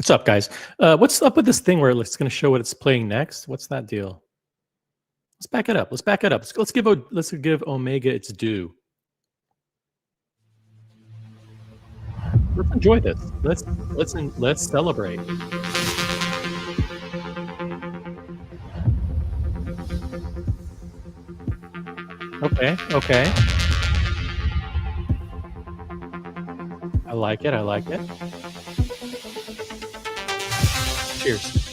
What's up, guys? What's up with this thing where it's going to show what it's playing next? What's that deal? Let's back it up. Let's back it up. Let's give Omega its due. Let's enjoy this. Let's celebrate. Okay, okay. I like it. I like it. Cheers.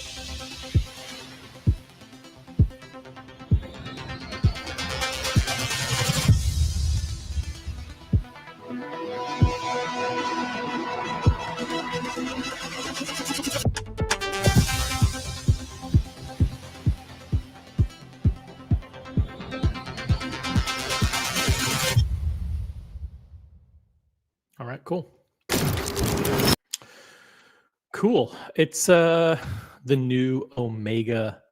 All right, cool. Cool. It's the new Omega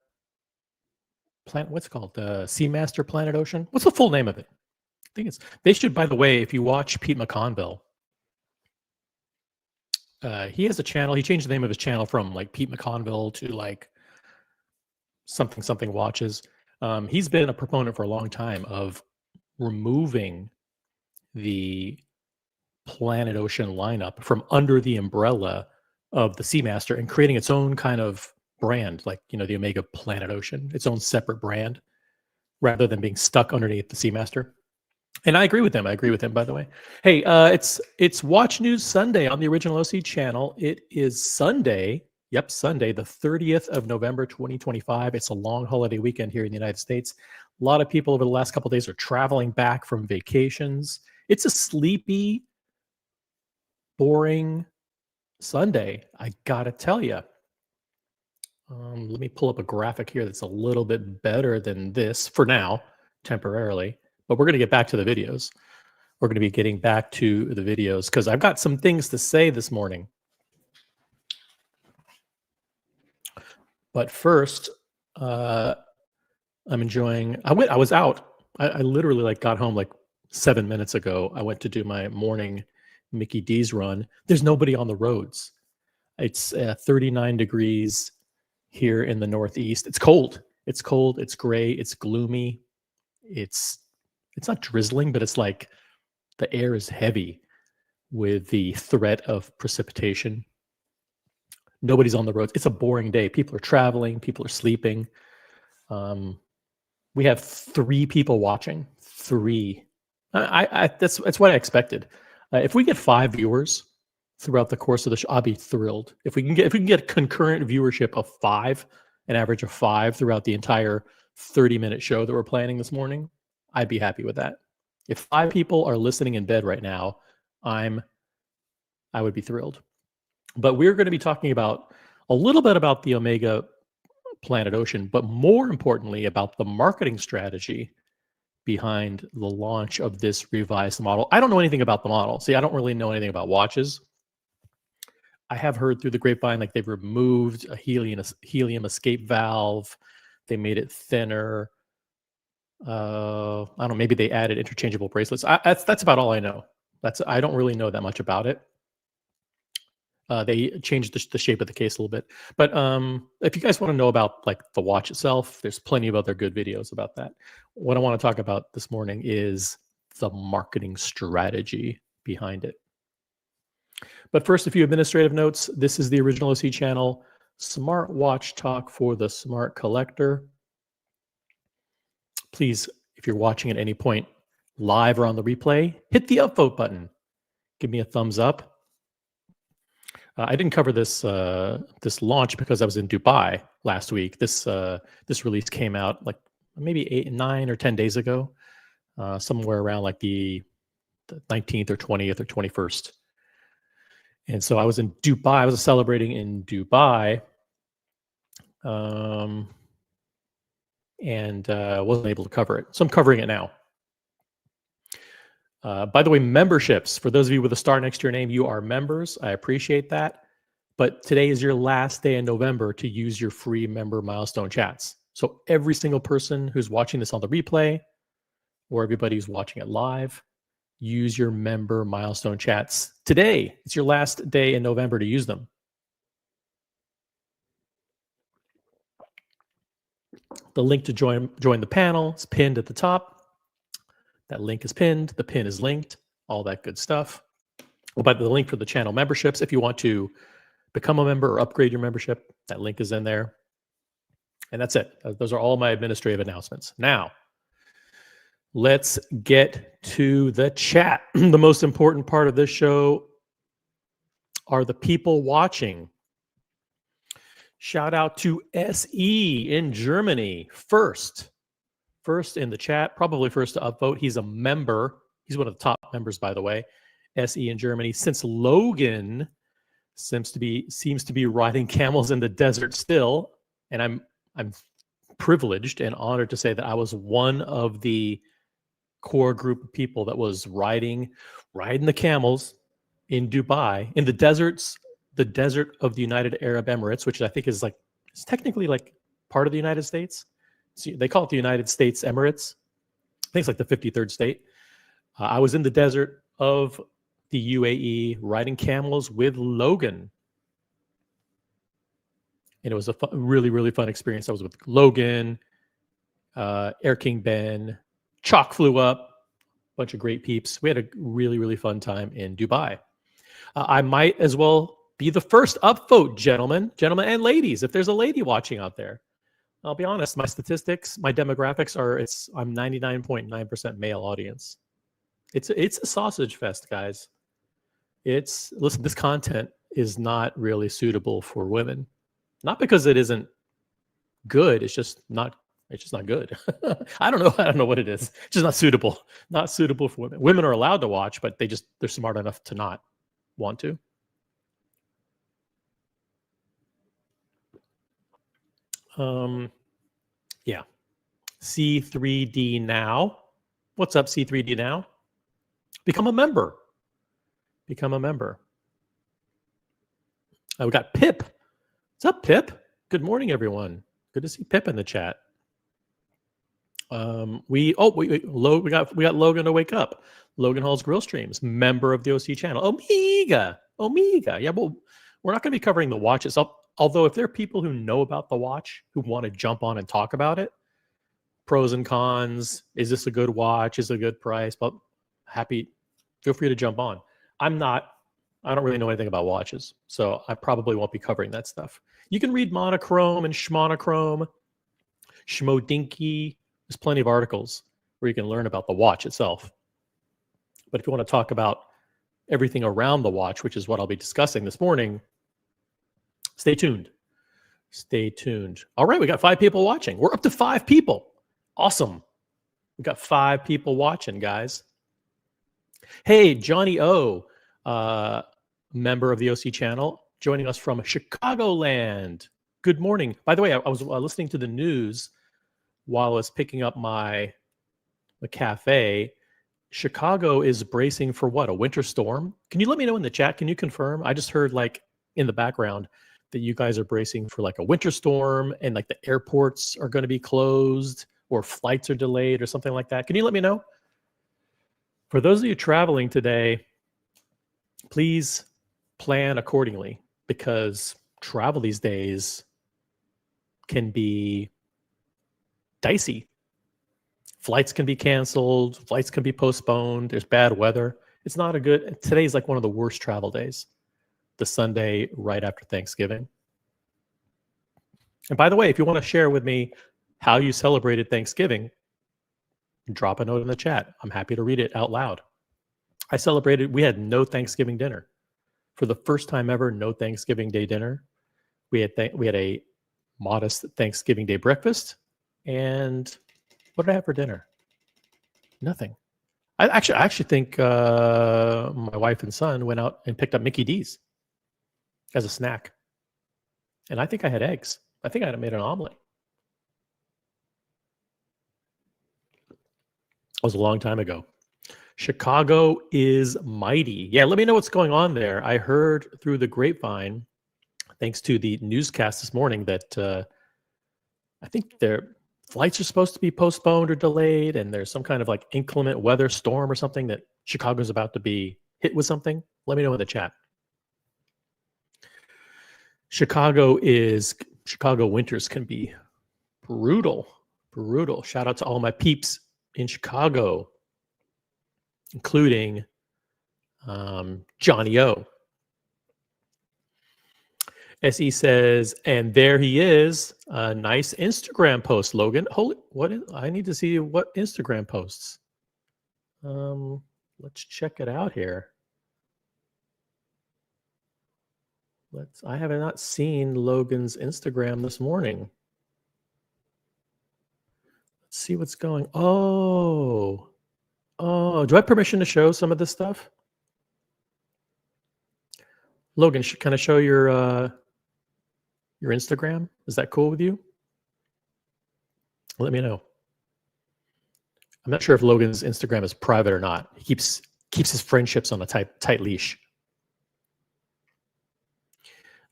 planet. What's it called? Seamaster Planet Ocean. What's the full name of it? I think it's. They should, by the way, if you watch Pete McConville, he has a channel. He changed the name of his channel from like Pete McConville to like something watches. He's been a proponent for a long time of removing the Planet Ocean lineup from under the umbrella of the Seamaster and creating its own kind of brand, like, you know, the Omega Planet Ocean, its own separate brand, rather than being stuck underneath the Seamaster. And I agree with him. I agree with him, by the way. Hey, it's Watch News Sunday on the Original OC channel. It is Sunday. Yep, Sunday, the 30th of November, 2025. It's a long holiday weekend here in the United States. A lot of people over the last couple of days are traveling back from vacations. It's a sleepy, boring Sunday, I gotta tell you. Let me pull up a graphic here that's a little bit better than this for now, temporarily. But we're going to get back to the videos. We're going to be getting back to the videos because I've got some things to say this morning. But first, I'm enjoying. I was out. I literally like got home like 7 minutes ago. I went to do my morning Mickey D's run. There's nobody on the roads. It's 39 degrees here in the Northeast. It's cold. It's cold. It's gray. It's gloomy. It's not drizzling, but it's like the air is heavy with the threat of precipitation. Nobody's on the roads. It's a boring day. People are traveling. People are sleeping. We have 3 people watching. 3. That's what I expected. If we get 5 viewers throughout the course of the show, I'll be thrilled. If we can get concurrent viewership of 5, an average of 5 throughout the entire 30-minute show that we're planning this morning, I'd be happy with that. If 5 people are listening in bed right now, I would be thrilled. But we're going to be talking about a little bit about the Omega Planet Ocean, but more importantly about the marketing strategy behind the launch of this revised model. I don't know anything about the model. See, I don't really know anything about watches. I have heard through the grapevine like they've removed a helium escape valve. They made it thinner. I don't know. Maybe they added interchangeable bracelets. That's about all I know. I don't really know that much about it. They changed the shape of the case a little bit. But if you guys want to know about like the watch itself, there's plenty of other good videos about that. What I want to talk about this morning is the marketing strategy behind it. But first, a few administrative notes. This is the Original OC channel, Smart Watch Talk for the Smart Collector. Please, if you're watching at any point live or on the replay, hit the upvote button. Give me a thumbs up. I didn't cover this launch because I was in Dubai last week. This release came out like maybe 8, 9, or 10 days ago, somewhere around like the 19th or 20th or 21st. And so I was in Dubai. I was celebrating in Dubai, and wasn't able to cover it. So I'm covering it now. By the way, memberships, for those of you with a star next to your name, you are members. I appreciate that. But today is your last day in November to use your free member milestone chats. So every single person who's watching this on the replay, or everybody who's watching it live, use your member milestone chats. Today, it's your last day in November to use them. The link to join the panel is pinned at the top. That link is pinned. The pin is linked. All that good stuff. But the link for the channel memberships, if you want to become a member or upgrade your membership, that link is in there. And that's it. Those are all my administrative announcements. Now, let's get to the chat. The most important part of this show are the people watching. Shout out to SE in Germany. First in the chat, probably first to upvote. He's a member. He's one of the top members, by the way. SE in Germany. Since Logan seems to be riding camels in the desert still, and I'm privileged and honored to say that I was one of the core group of people that was riding the camels in Dubai, in the desert of the United Arab Emirates, which I think is it's technically like part of the United States. So they call it the United States Emirates. I think it's like the 53rd state. I was in the desert of the UAE riding camels with Logan. And it was a really, really fun experience. I was with Logan, Air King Ben, Chalk flew up, a bunch of great peeps. We had a really, really fun time in Dubai. I might as well be the first upvote, gentlemen and ladies. If there's a lady watching out there, I'll be honest, my statistics, my demographics are, I'm 99.9% male audience. It's a sausage fest, guys. Listen, this content is not really suitable for women. Not because it isn't good, it's just not good. I don't know what it is. It's just not suitable. Not suitable for women. Women are allowed to watch, but they're smart enough to not want to. Yeah. C3D Now. What's up, C3D Now? Become a member. Become a member. We got Pip. What's up, Pip? Good morning, everyone. Good to see Pip in the chat. We got Logan to wake up. Logan Hall's Grill Streams, member of the OC channel. Omega. Yeah, well, we're not going to be covering the watch itself. Although if there are people who know about the watch who want to jump on and talk about it, pros and cons, is this a good watch? Is it a good price? But feel free to jump on. I don't really know anything about watches, so I probably won't be covering that stuff. You can read Monochrome and Schmonochrome, Schmodinky. There's plenty of articles where you can learn about the watch itself. But if you want to talk about everything around the watch, which is what I'll be discussing this morning, stay tuned. Stay tuned. All right, we got 5 people watching. We're up to 5 people. Awesome. We got 5 people watching, guys. Hey, Johnny O, member of the OC channel, joining us from Chicagoland. Good morning. By the way, I was listening to the news while I was picking up the cafe. Chicago is bracing for what? A winter storm? Can you let me know in the chat? Can you confirm? I just heard in the background that you guys are bracing for a winter storm and the airports are going to be closed or flights are delayed or something like that. Can you let me know? For those of you traveling today, please plan accordingly because travel these days can be dicey. Flights can be canceled. Flights can be postponed. There's bad weather. It's not today's one of the worst travel days. The Sunday right after Thanksgiving. And by the way, if you want to share with me how you celebrated Thanksgiving, drop a note in the chat. I'm happy to read it out loud. We had no Thanksgiving dinner. For the first time ever, no Thanksgiving Day dinner. We had a modest Thanksgiving Day breakfast. And what did I have for dinner? Nothing. I actually think my wife and son went out and picked up Mickey D's as a snack. And I think I had eggs. I think I had made an omelet. It was a long time ago. Chicago is mighty. Yeah, let me know what's going on there. I heard through the grapevine, thanks to the newscast this morning, that I think their flights are supposed to be postponed or delayed, and there's some kind of inclement weather storm or something that Chicago's about to be hit with something. Let me know in the chat. Chicago winters can be Brutal. Shout out to all my peeps in Chicago, including Johnny O. SE says, and there he is. A nice Instagram post, Logan. Holy, I need to see what Instagram posts. Let's check it out here. I have not seen Logan's Instagram this morning. Let's see what's going. Oh, do I have permission to show some of this stuff? Logan, can I show your Instagram? Is that cool with you? Let me know. I'm not sure if Logan's Instagram is private or not. He keeps his friendships on a tight leash.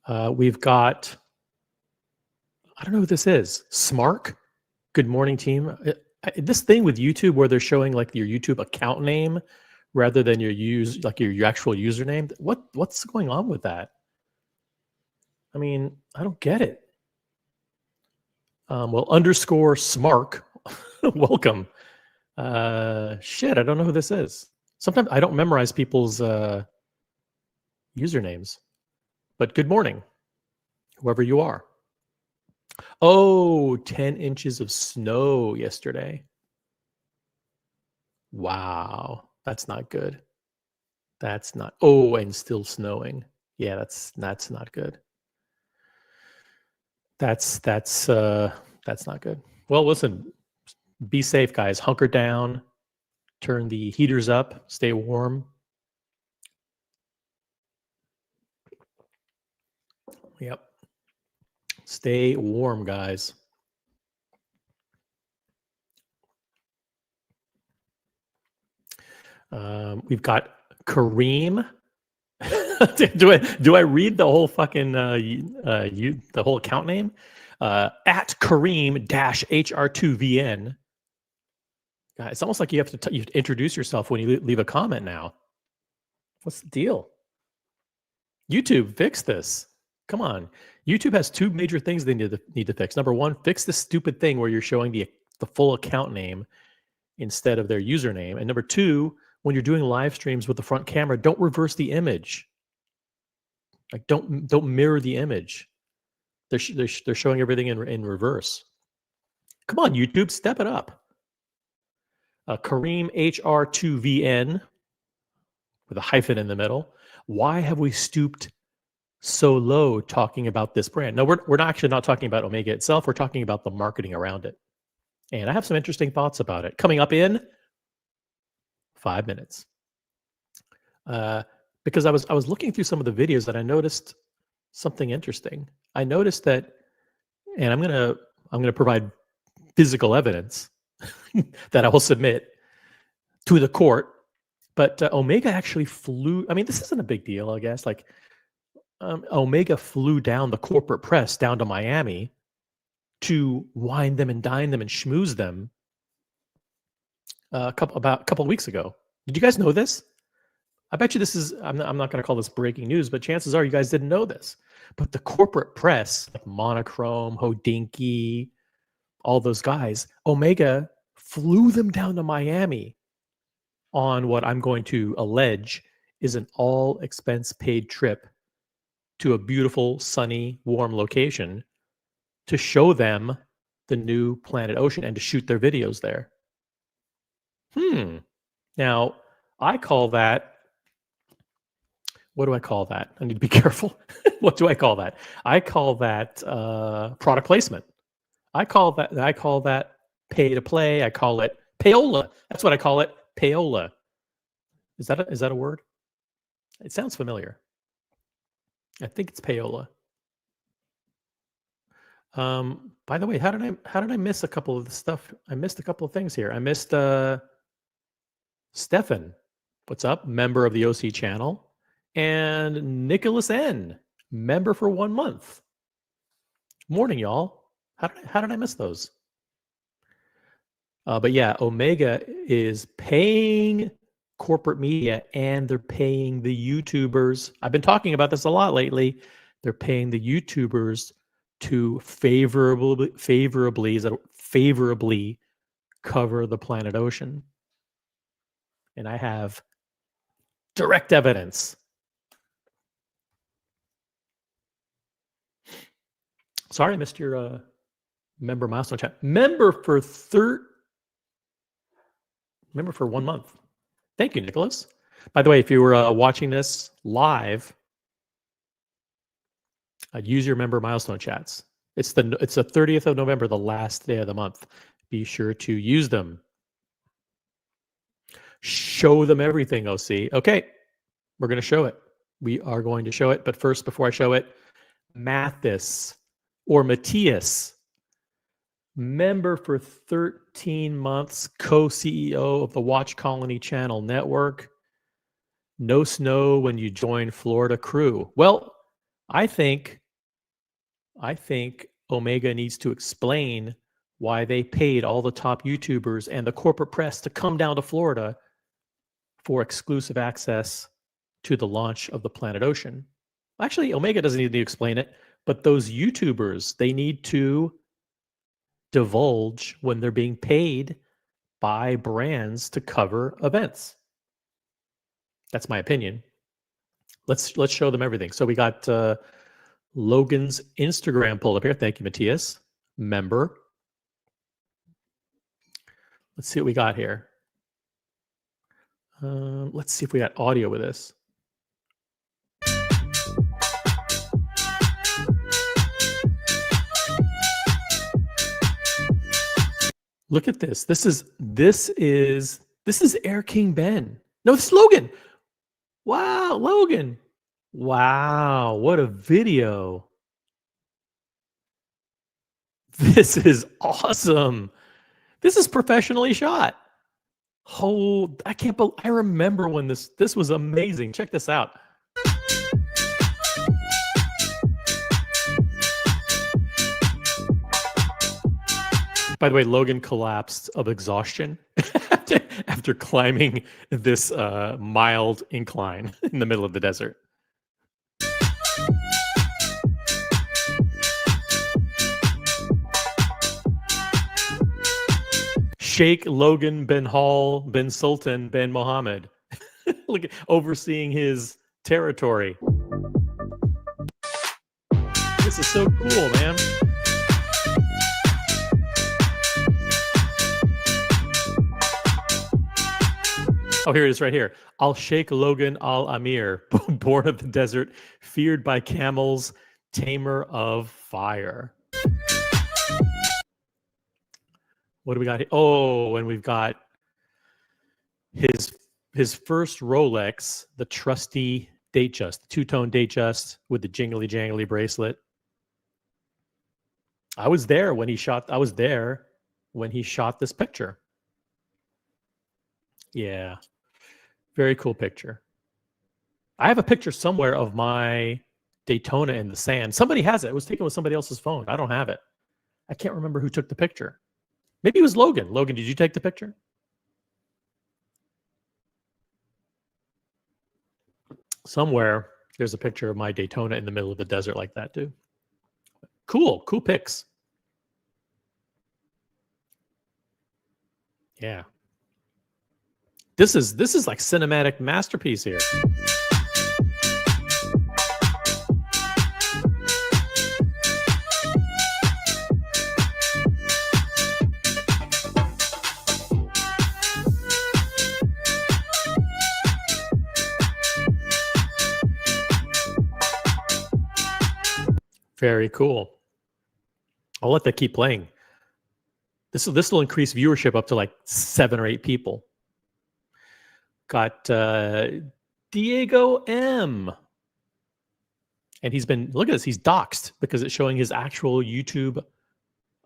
We've got, I don't know who this is. Smark. Good morning, team. This thing with YouTube where they're showing like your YouTube account name rather than your your actual username. What's going on with that? I mean, I don't get it. Well, underscore Smark, welcome. Shit, I don't know who this is. Sometimes I don't memorize people's usernames. But good morning, whoever you are. Oh, 10 inches of snow yesterday. Wow, that's not good. That's not. Oh, and still snowing. Yeah, that's not good. That's not good. Well, listen, be safe, guys. Hunker down. Turn the heaters up. Stay warm. Yep. Stay warm, guys. We've got Kareem. do I read the whole fucking the whole account name? At Kareem-HR2VN. It's almost like you have to introduce yourself when you leave a comment now. What's the deal? YouTube, fix this. Come on. YouTube has two major things they need to fix. Number one, fix this stupid thing where you're showing the full account name instead of their username. And number two, when you're doing live streams with the front camera, don't reverse the image. Like don't mirror the image. They're showing everything in reverse. Come on, YouTube, step it up. Kareem HR2VN with a hyphen in the middle. Why have we stooped so low talking about this brand? No, we're actually not talking about Omega itself. We're talking about the marketing around it. And I have some interesting thoughts about it coming up in 5 minutes. Because I was looking through some of the videos and I noticed something interesting. I noticed that, and I'm gonna provide physical evidence that I will submit to the court. But Omega actually flew. I mean, this isn't a big deal, I guess. Like Omega flew down the corporate press down to Miami to wine them and dine them and schmooze them about a couple of weeks ago. Did you guys know this? I bet you this is, I'm not going to call this breaking news, but chances are you guys didn't know this. But the corporate press, like Monochrome, Hodinkee, all those guys, Omega flew them down to Miami on what I'm going to allege is an all expense paid trip to a beautiful, sunny, warm location to show them the new Planet Ocean and to shoot their videos there. Now, I call that, what do I call that? I need to be careful. What do I call that? I call that product placement. I call that pay to play. I call it payola. That's what I call it, payola. Is that a word? It sounds familiar. I think it's payola. By the way, how did I miss a couple of the stuff? I missed a couple of things here. I missed Stefan. What's up? Member of the OC channel. And Nicholas N, member for 1 month. Morning, y'all. How did I miss those? But yeah, Omega is paying corporate media and they're paying the YouTubers. I've been talking about this a lot lately. They're paying the YouTubers to favorably cover the planet ocean. And I have direct evidence. Sorry, I missed your member milestone chat. Member for 1 month. Thank you, Nicholas. By the way, if you were watching this live, use your member milestone chats. It's the 30th of November, the last day of the month. Be sure to use them. Show them everything, OC. Okay, we're going to show it. We are going to show it. But first, before I show it, Matthias or Matthias, member for 13 months, co-CEO of the Watch Colony Channel Network. No snow when you join Florida crew. Well, I think Omega needs to explain why they paid all the top YouTubers and the corporate press to come down to Florida for exclusive access to the launch of the Planet Ocean. Actually, Omega doesn't need to explain it, but those YouTubers, they need to divulge when they're being paid by brands to cover events. That's my opinion. Let's show them everything. So we got Logan's Instagram pulled up here. Thank you, Matthias. Member. Let's see what we got here. Let's see if we got audio with this. Look at this. This is Air King Ben. No, this is Logan. Wow, Logan. Wow, what a video. This is awesome. This is professionally shot. Oh, I can't believe, I remember when this was amazing. Check this out. By the way, Logan collapsed of exhaustion after climbing this mild incline in the middle of the desert. Sheikh Logan bin Hal bin Sultan bin Mohammed, look, overseeing his territory. This is so cool, man. Oh, here it is right here. Al-Sheikh Logan Al-Amir, born of the desert, feared by camels, tamer of fire. What do we got here? Oh, and we've got his first Rolex, the trusty Datejust, two-tone Datejust with the jingly-jangly bracelet. I was there when he shot this picture. Yeah. Very cool picture. I have a picture somewhere of my Daytona in the sand. Somebody has it. It was taken with somebody else's phone. I don't have it. I can't remember who took the picture. Maybe it was Logan. Logan, did you take the picture? Somewhere there's a picture of my Daytona in the middle of the desert like that too. Cool pics. Yeah. This is like cinematic masterpiece here. Very cool. I'll let that keep playing. This will increase viewership up to like 7 or 8 people. Got Diego M. And he's been, look at this, he's doxxed because it's showing his actual YouTube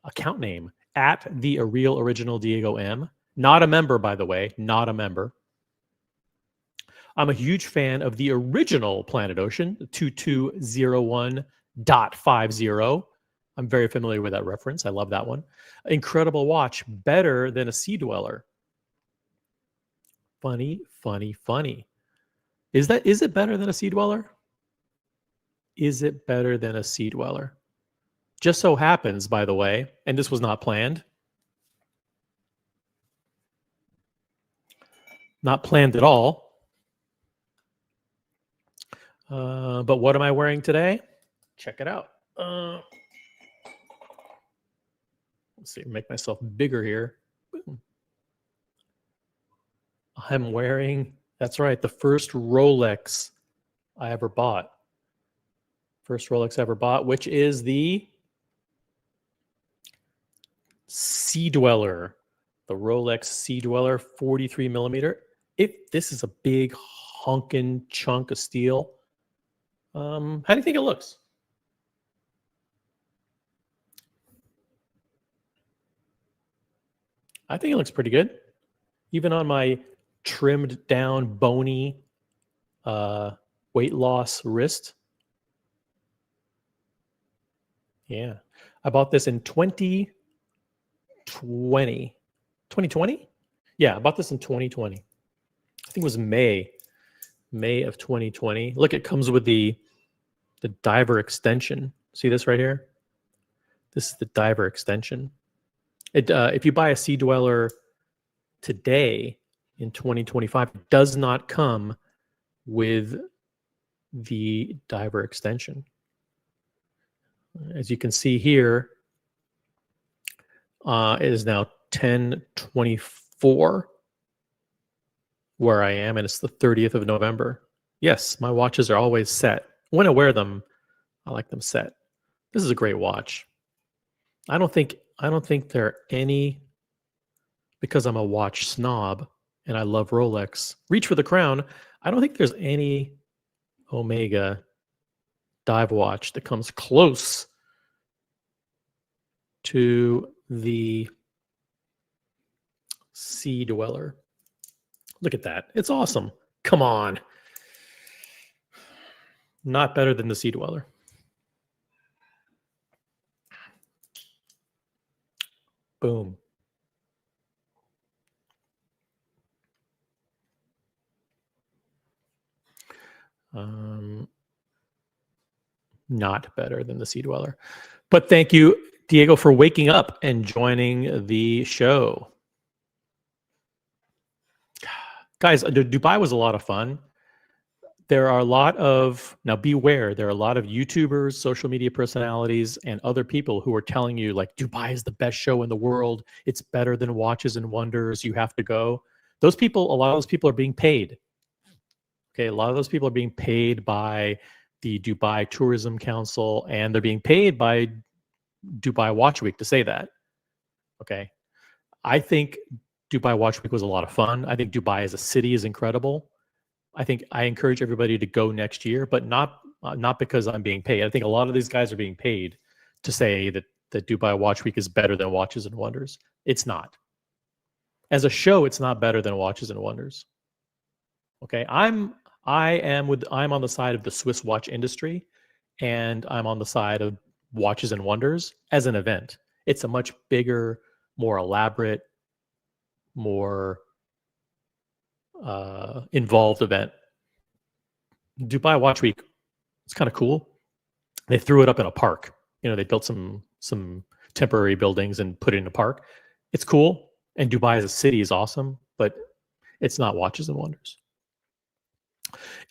account name at the real original Diego M. Not a member, by the way, not a member. I'm a huge fan of the original Planet Ocean, 2201.50. I'm very familiar with that reference. I love that one. Incredible watch, better than a Sea Dweller. Funny. Is it better than a Sea Dweller? Is it better than a Sea Dweller? Just so happens, by the way, and this was not planned. Not planned at all. But what am I wearing today? Check it out. Let's see, make myself bigger here. Boom. I'm wearing, that's right, the first Rolex I ever bought. First Rolex I ever bought, which is the Sea Dweller, the Rolex Sea Dweller 43 millimeter. This is a big honkin' chunk of steel. How do you think it looks? I think it looks pretty good. Even on my trimmed down, bony weight loss wrist. Yeah. I bought this in 2020. 2020? Yeah, I bought this in 2020. I think it was May of 2020. Look, it comes with the diver extension. See this right here? This is the diver extension. If you buy a Sea Dweller today in 2025, it does not come with the diver extension. As you can see here, it is now 10:24 where I am, and it's the 30th of November. Yes, my watches are always set. When I wear them, I like them set. This is a great watch. I don't think there are any, because I'm a watch snob and I love Rolex. Reach for the crown. I don't think there's any Omega dive watch that comes close to the Sea Dweller. Look at that. It's awesome. Come on. Not better than the Sea Dweller. Boom. Not better than the Sea Dweller. But thank you, Diego, for waking up and joining the show. Guys, Dubai was a lot of fun. There are a lot of, now beware, there are a lot of YouTubers, social media personalities, and other people who are telling you, like, Dubai is the best show in the world. It's better than Watches and Wonders. You have to go. Those people, a lot of those people are being paid. Okay, a lot of those people are being paid by the Dubai Tourism Council, and they're being paid by Dubai Watch Week to say that. Okay. I think Dubai Watch Week was a lot of fun. I think Dubai as a city is incredible. I encourage everybody to go next year, but not because I'm being paid. I think a lot of these guys are being paid to say that Dubai Watch Week is better than Watches and Wonders. It's not. As a show, it's not better than Watches and Wonders. Okay, I'm on the side of the Swiss watch industry, and I'm on the side of Watches and Wonders as an event. It's a much bigger, more elaborate, more involved event. Dubai Watch Week, it's kind of cool. They threw it up in a park. You know, they built some temporary buildings and put it in a park. It's cool, and Dubai as a city is awesome, but it's not Watches and Wonders.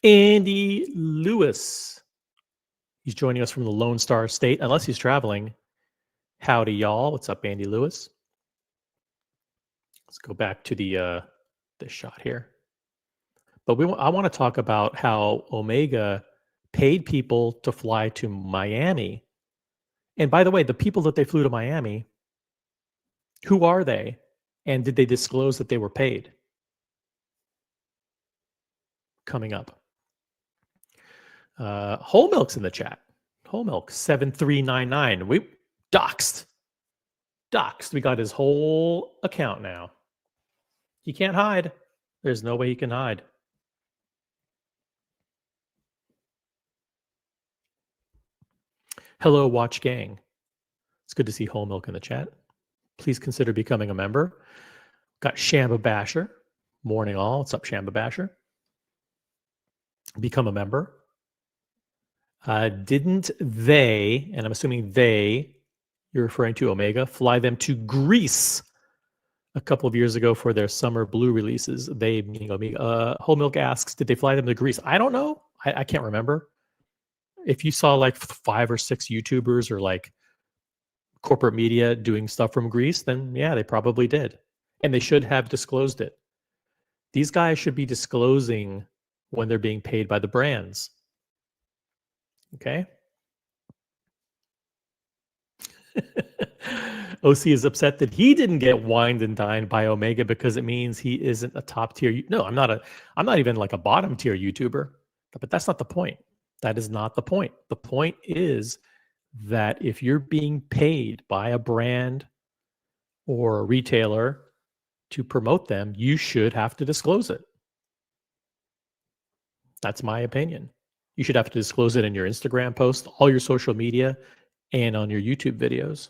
Andy Lewis, he's joining us from the Lone Star State, unless he's traveling. Howdy, y'all. What's up, Andy Lewis? Let's go back to the shot here. But I want to talk about how Omega paid people to fly to Miami. And by the way, the people that they flew to Miami, who are they? And did they disclose that they were paid? Coming up. Whole Milk's in the chat. Whole Milk 7399. We doxed. We got his whole account now. He can't hide. There's no way he can hide. Hello, Watch Gang. It's good to see Whole Milk in the chat. Please consider becoming a member. Got Shamba Basher. Morning all. What's up, Shamba Basher? Become a member. Didn't they, and I'm assuming you're referring to Omega, fly them to Greece a couple of years ago for their summer blue releases? They, meaning Omega. Whole Milk asks, did they fly them to Greece? I don't know. I can't remember. If you saw like 5 or 6 YouTubers or like corporate media doing stuff from Greece, then yeah, they probably did. And they should have disclosed it. These guys should be disclosing when they're being paid by the brands. Okay? OC is upset that he didn't get wined and dined by Omega because it means he isn't a top tier. No, I'm not even like a bottom tier YouTuber. But that's not the point. That is not the point. The point is that if you're being paid by a brand or a retailer to promote them, you should have to disclose it. That's my opinion. You should have to disclose it in your Instagram post, all your social media, and on your YouTube videos.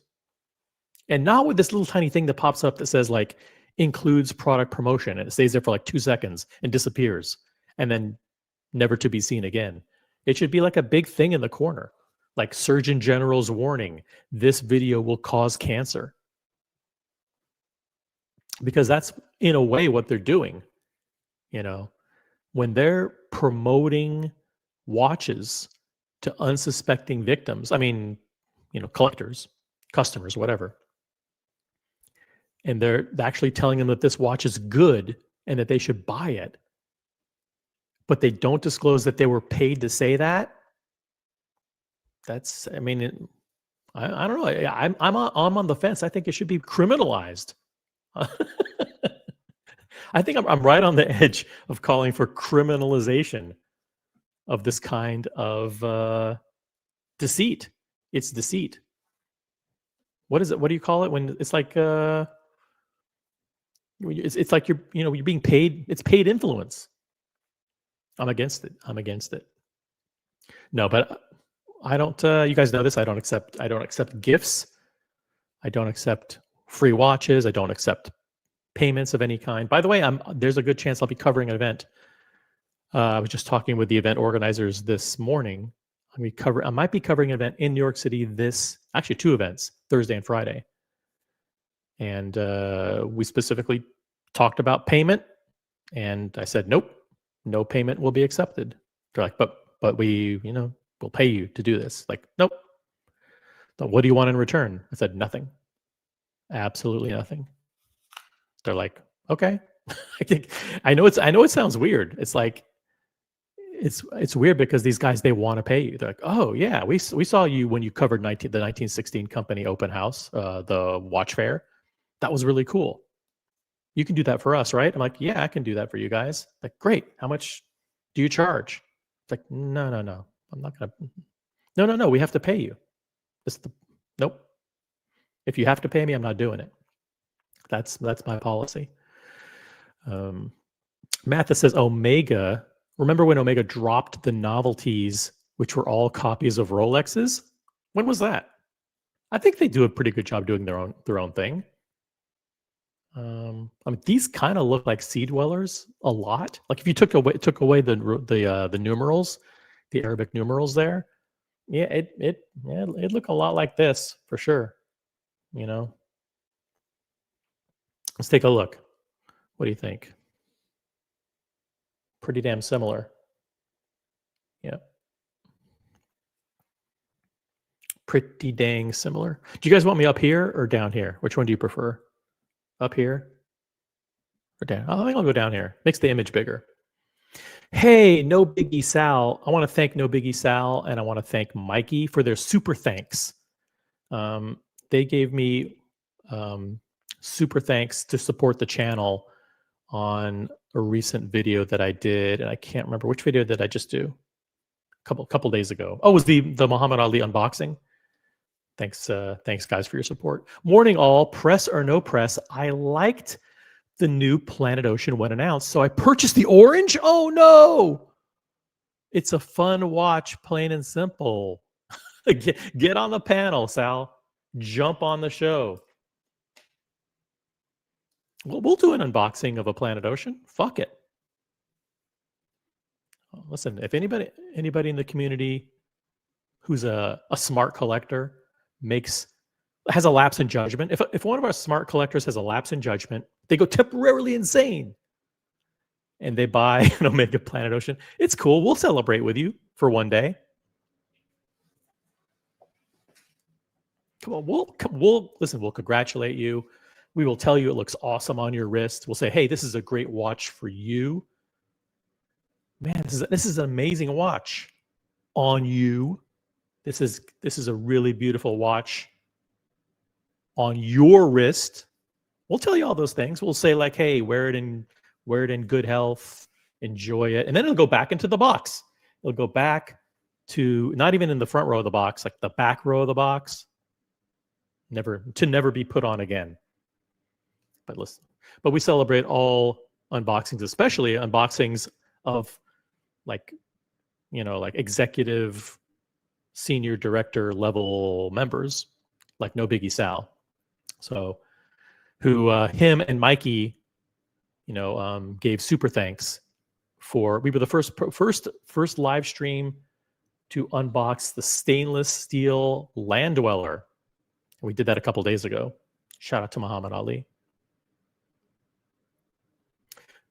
And not with this little tiny thing that pops up that says like includes product promotion and it stays there for like 2 seconds and disappears and then never to be seen again. It should be like a big thing in the corner, like Surgeon General's warning, this video will cause cancer. Because that's in a way what they're doing. You know, when they're promoting watches to unsuspecting victims, I mean, you know, collectors, customers, whatever. And they're actually telling them that this watch is good and that they should buy it. But they don't disclose that they were paid to say that. That's, I mean, I don't know. I'm on the fence. I think it should be criminalized. I think I'm right on the edge of calling for criminalization of this kind of deceit. It's deceit. What is it? What do you call it when it's like it's like you're being paid. It's paid influence. I'm against it. I'm against it. No, but I don't. You guys know this. I don't accept gifts. I don't accept free watches. I don't accept payments of any kind. By the way, there's a good chance I'll be covering an event. I was just talking with the event organizers this morning. I might be covering an event in New York City actually 2 events, Thursday and Friday. And we specifically talked about payment. And I said, nope, no payment will be accepted. They're like, but we, we'll pay you to do this. Like, nope. So what do you want in return? I said, nothing. Absolutely nothing. They're like, okay. I know it sounds weird. It's like, it's weird because these guys, they want to pay you. They're like, oh yeah, we saw you when you covered the 1916 company open house, the watch fair. That was really cool. You can do that for us, right? I'm like, yeah, I can do that for you guys. Like, great. How much do you charge? It's like, no. I'm not gonna. No. We have to pay you. Nope. If you have to pay me, I'm not doing it. That's my policy. Mathis says Omega. Remember when Omega dropped the novelties, which were all copies of Rolexes? When was that? I think they do a pretty good job doing their own thing. I mean, these kind of look like Sea Dwellers a lot. Like if you took away the numerals, the Arabic numerals there, yeah, it look a lot like this for sure. Let's take a look. What do you think? Pretty damn similar. Yeah. Pretty dang similar. Do you guys want me up here or down here? Which one do you prefer? Up here or down? I think I'll go down here. Makes the image bigger. Hey, No Biggie Sal. I want to thank No Biggie Sal and I want to thank Mikey for their super thanks. They gave me super thanks to support the channel on a recent video that I did, and I can't remember which video did I just do. Couple days ago. Oh, it was the Muhammad Ali unboxing. Thanks guys for your support. Morning all, press or no press. I liked the new Planet Ocean when announced, so I purchased the orange. Oh no! It's a fun watch, plain and simple. Get on the panel, Sal. Jump on the show. We'll do an unboxing of a Planet Ocean. Fuck it. Listen, if anybody in the community who's a smart collector has a lapse in judgment. If one of our smart collectors has a lapse in judgment, they go temporarily insane and they buy an Omega Planet Ocean. It's cool. We'll celebrate with you for one day. Come on, we'll listen. We'll congratulate you. We will tell you it looks awesome on your wrist. We'll say, hey, this is a great watch for you. Man, this is an amazing watch on you. This is a really beautiful watch on your wrist. We'll tell you all those things. We'll say like, hey, wear it in good health, enjoy it. And then it'll go back into the box. It'll go back to not even in the front row of the box, like the back row of the box. Never be put on again. But listen, we celebrate all unboxings, especially unboxings of like executive senior director level members like No Biggie Sal. So who him and Mikey, gave super thanks for. We were the first live stream to unbox the stainless steel Land Dweller. We did that a couple days ago. Shout out to Muhammad Ali.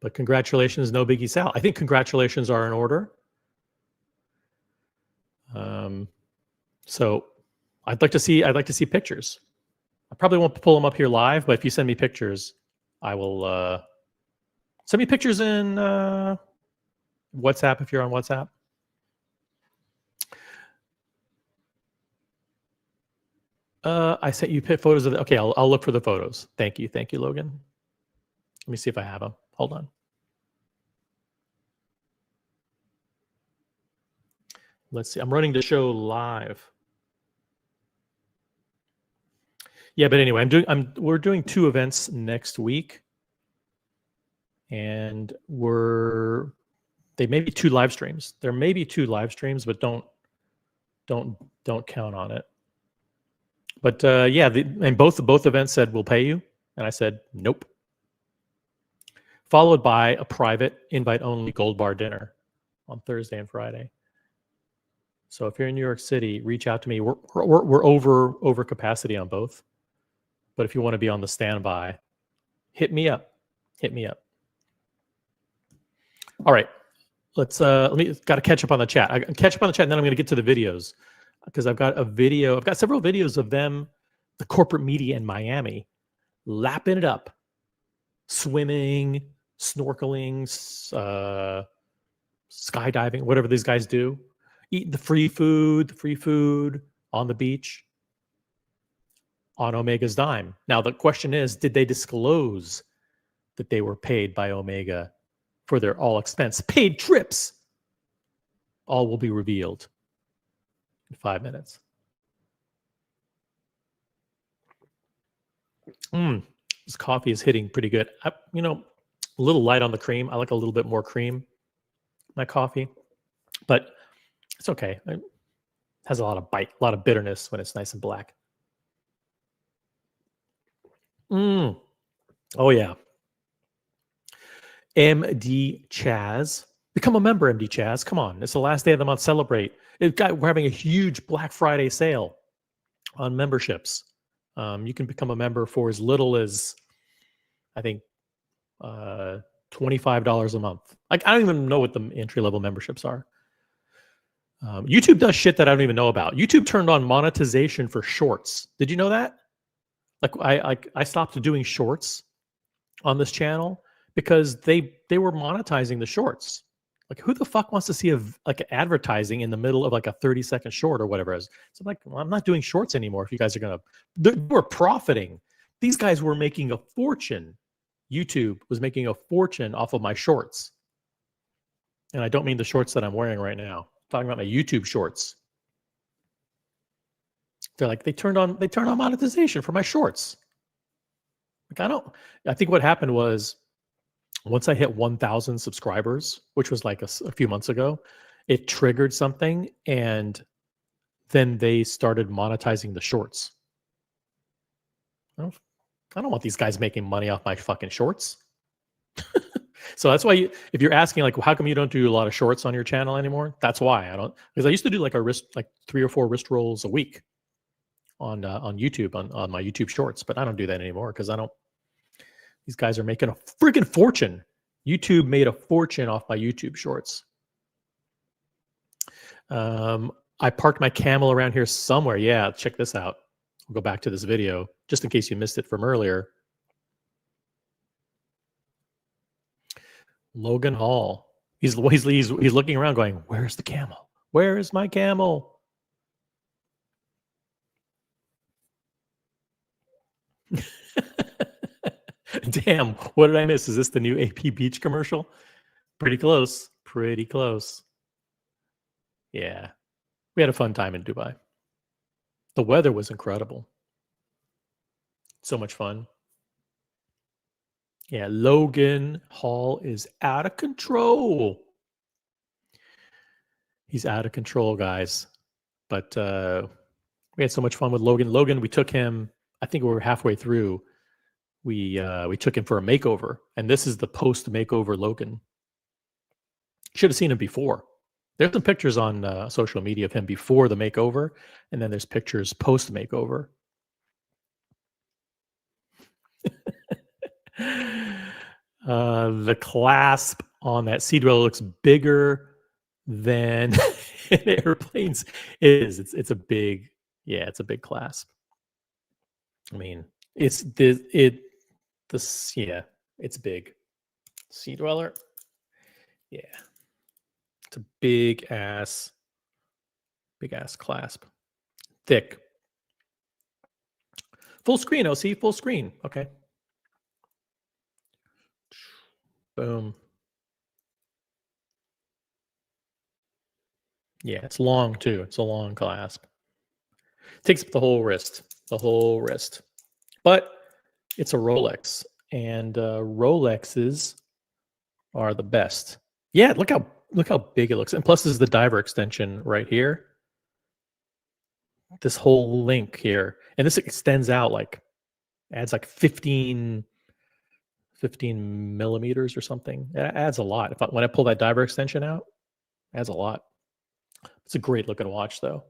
But congratulations, No Biggie Sal. I think congratulations are in order. So I'd like to see pictures. I probably won't pull them up here live, but if you send me pictures, I will send me pictures in WhatsApp if you're on WhatsApp. I sent you photos of okay, I'll look for the photos. Thank you, Logan. Let me see if I have them. Hold on. Let's see. I'm running the show live. Yeah, but anyway, we're doing 2 events next week, and they may be 2 live streams. There may be 2 live streams, but don't count on it. But yeah, and both events said we'll pay you, and I said nope. Followed by a private invite-only Gold Bar dinner on Thursday and Friday. So if you're in New York City, reach out to me. We're over capacity on both, but if you want to be on the standby, hit me up. All right, got to catch up on the chat. I catch up on the chat, and then I'm going to get to the videos because I've got several videos of them, the corporate media in Miami, lapping it up, swimming, snorkeling, skydiving, whatever these guys do. Eating the free food on the beach on Omega's dime. Now, the question is, did they disclose that they were paid by Omega for their all expense paid trips? All will be revealed in 5 minutes. This coffee is hitting pretty good. A little light on the cream. I like a little bit more cream in my coffee, but it's okay. It has a lot of bite, a lot of bitterness when it's nice and black. Oh, yeah. MD Chaz. Become a member, MD Chaz. Come on. It's the last day of the month. Celebrate. We're having a huge Black Friday sale on memberships. You can become a member for as little as, I think, $25 a month. I don't even know what the entry-level memberships are. YouTube does shit that I don't even know about. YouTube turned on monetization for shorts. Did you know that? I stopped doing shorts on this channel because they were monetizing the shorts. Like, who the fuck wants to see advertising in the middle of like a 30-second short or whatever it is? So I'm like, well, I'm not doing shorts anymore. If you guys are they were profiting. These guys were making a fortune. YouTube was making a fortune off of my shorts. And I don't mean the shorts that I'm wearing right now. I'm talking about my YouTube shorts. They're like, they turned on monetization for my shorts. Like, I think what happened was once I hit 1,000 subscribers, which was like a few months ago, it triggered something, and then they started monetizing the shorts. I don't want these guys making money off my fucking shorts. So that's why if you're asking like, how come you don't do a lot of shorts on your channel anymore? That's why I don't, because I used to do like like 3 or 4 wrist rolls a week on YouTube on my YouTube shorts, but I don't do that anymore because I don't. These guys are making a freaking fortune. YouTube made a fortune off my YouTube shorts. I parked my camel around here somewhere. Yeah, check this out. I'll go back to this video just in case you missed it from earlier. Logan Hall. He's looking around going, where's the camel? Where is my camel? Damn, what did I miss? Is this the new AP Beach commercial? Pretty close. Pretty close. Yeah. We had a fun time in Dubai. The weather was incredible. So much fun. Yeah, Logan Hall is out of control. He's out of control, guys. But we had so much fun with Logan. Logan, we took him, I think we were halfway through. We took him for a makeover, and this is the post makeover Logan. Should have seen him before. There's some pictures on social media of him before the makeover, and then there's pictures post makeover. The clasp on that Sea Dweller looks bigger than an airplane's is. It's a big, yeah, it's a big clasp. I mean, it's yeah, it's big. Sea Dweller, yeah, it's a big ass clasp, thick. Full screen, OC, full screen. Okay. Boom. Yeah, it's long too. It's a long clasp. Takes up the whole wrist, But it's a Rolex, and Rolexes are the best. Yeah, look how big it looks. And plus, this is the diver extension right here. This whole link here, and this extends out like, adds like 15 millimeters or something. It adds a lot. When I pull that diver extension out, it adds a lot. It's a great looking watch, though.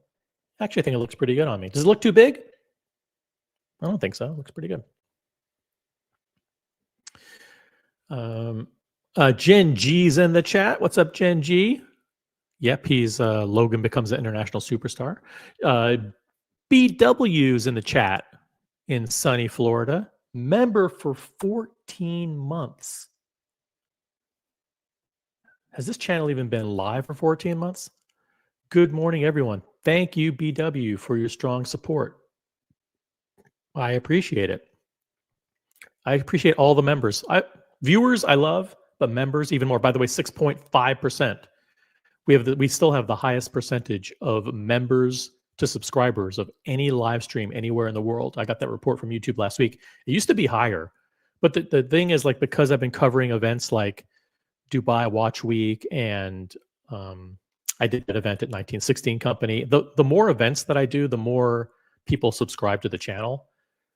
Actually, I think it looks pretty good on me. Does it look too big? I don't think so. It looks pretty good. Jen G's in the chat. What's up, Jen G? Yep, he's Logan becomes an international superstar. BW's in the chat in sunny Florida. Member for 14 months. Has this channel even been live for 14 months? Good morning, everyone. Thank you, BW, for your strong support. I appreciate it. I appreciate all the members. Viewers, I love, but members even more. By the way, 6.5%. We still have the highest percentage of members to subscribers of any live stream anywhere in the world. I got that report from YouTube last week. It used to be higher, but the thing is, like, because I've been covering events like Dubai Watch Week, and I did an event at 1916 Company. The more events that I do, the more people subscribe to the channel,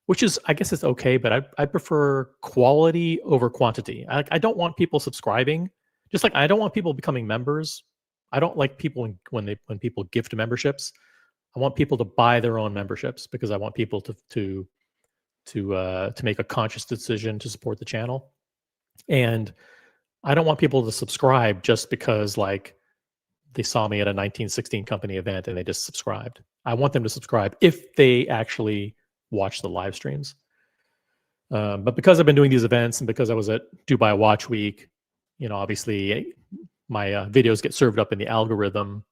which is, I guess it's okay, but I prefer quality over quantity. I don't want people subscribing, just like I don't want people becoming members. I don't like people when people gift memberships. I want people to buy their own memberships because I want people to make a conscious decision to support the channel. And I don't want people to subscribe just because, like, they saw me at a 1916 Company event and they just subscribed. I want them to subscribe if they actually watch the live streams. But because I've been doing these events and because I was at Dubai Watch Week, obviously my videos get served up in the algorithm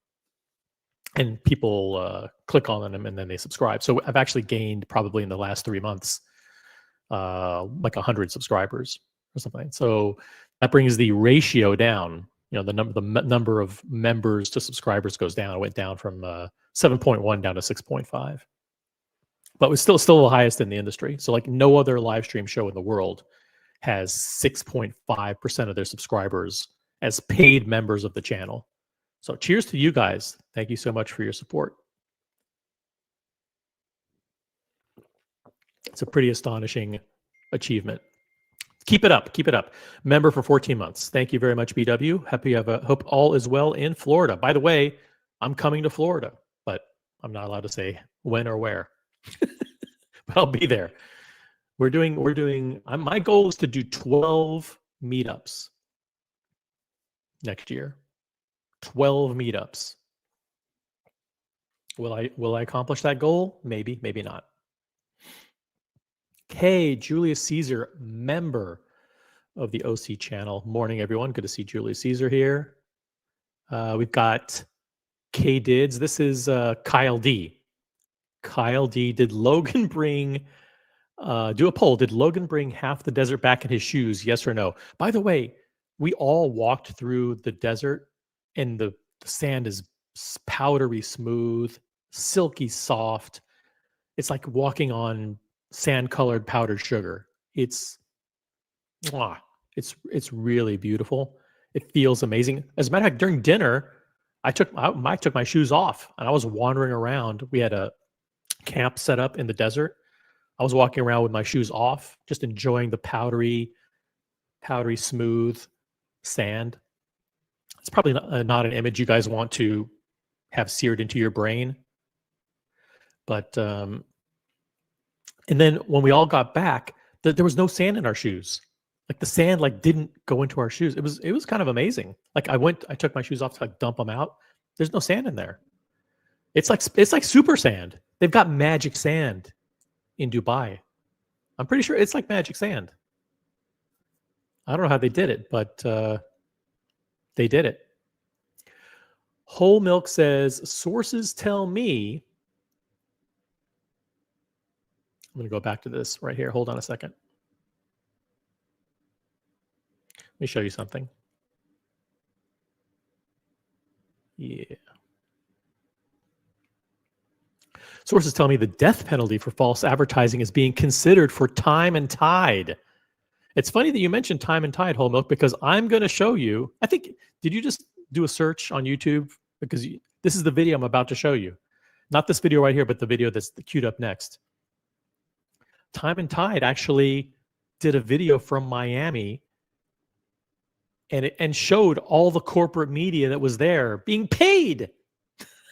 and people click on them and then they subscribe. So I've actually gained, probably in the last 3 months, like 100 subscribers or something. So that brings the ratio down. The number of members to subscribers goes down. It went down from 7.1 down to 6.5. But it's still the highest in the industry. So, like, no other live stream show in the world has 6.5% of their subscribers as paid members of the channel. So cheers to you guys. Thank you so much for your support. It's a pretty astonishing achievement. Keep it up. Keep it up. Member for 14 months. Thank you very much, BW. Happy you have a hope all is well in Florida. By the way, I'm coming to Florida, but I'm not allowed to say when or where. But I'll be there. My goal is to do 12 meetups next year. 12 meetups. Will I accomplish that goal? Maybe, maybe not. Hey, Julius Caesar, member of the OC channel. Morning, everyone. Good to see Julius Caesar here. We've got K Dids. This is Kyle D. Kyle D. Did Logan bring, do a poll. Did Logan bring half the desert back in his shoes? Yes or no? By the way, we all walked through the desert and the sand is powdery smooth, silky soft. It's like walking on sand-colored powdered sugar. It's really beautiful. It feels amazing. As a matter of fact, during dinner, I took my shoes off and I was wandering around. We had a camp set up in the desert. I was walking around with my shoes off, just enjoying the powdery smooth sand. It's probably not an image you guys want to have seared into your brain. But and then when we all got back, there was no sand in our shoes. Like the sand didn't go into our shoes. It was kind of amazing. Like I took my shoes off to dump them out. There's no sand in there. It's like super sand. They've got magic sand in Dubai. I'm pretty sure it's like magic sand. I don't know how they did it, but they did it. Whole Milk says, sources tell me. I'm going to go back to this right here. Hold on a second. Let me show you something. Yeah. Sources tell me the death penalty for false advertising is being considered for Time and Tide. It's funny that you mentioned Time and Tide, Whole Milk, because I'm going to show you. I think, did you just do a search on YouTube? Because this is the video I'm about to show you. Not this video right here, but the video that's queued up next. Time and Tide actually did a video from Miami and showed all the corporate media that was there being paid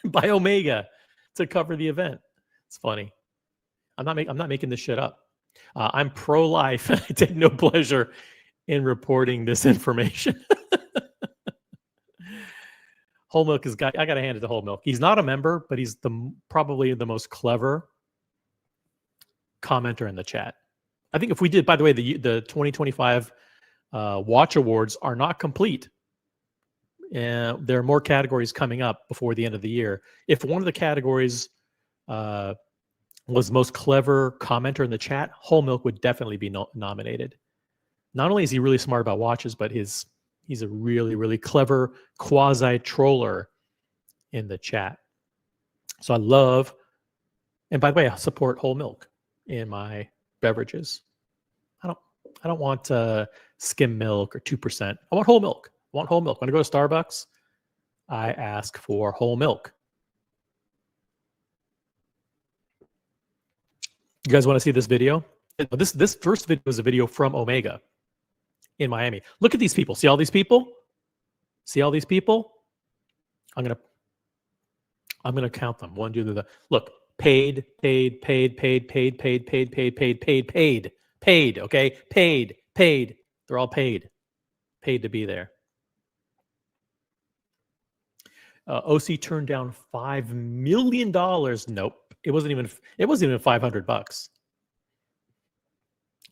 by Omega to cover the event. It's funny. I'm not making this shit up. I'm pro-life. I take no pleasure in reporting this information. Whole Milk I got to hand it to Whole Milk. He's not a member, but he's probably the most clever commenter in the chat. I think if we did, by the way, the 2025 Watch Awards are not complete. There are more categories coming up before the end of the year. If one of the categories was most clever commenter in the chat, Whole Milk would definitely be nominated. Not only is he really smart about watches, but he's a really, really clever quasi-troller in the chat. So I love, and by the way, I support Whole Milk in my beverages. I don't want skim milk or 2%. I want whole milk. I want whole milk. When I go to Starbucks, I ask for whole milk. You guys want to see this video? This first video is a video from Omega in Miami. Look at these people. See all these people? See all these people? I'm gonna count them. 1, 2, 3. Look, paid. Okay, paid. They're all paid to be there. OC turned down $5 million. Nope, it wasn't even $500.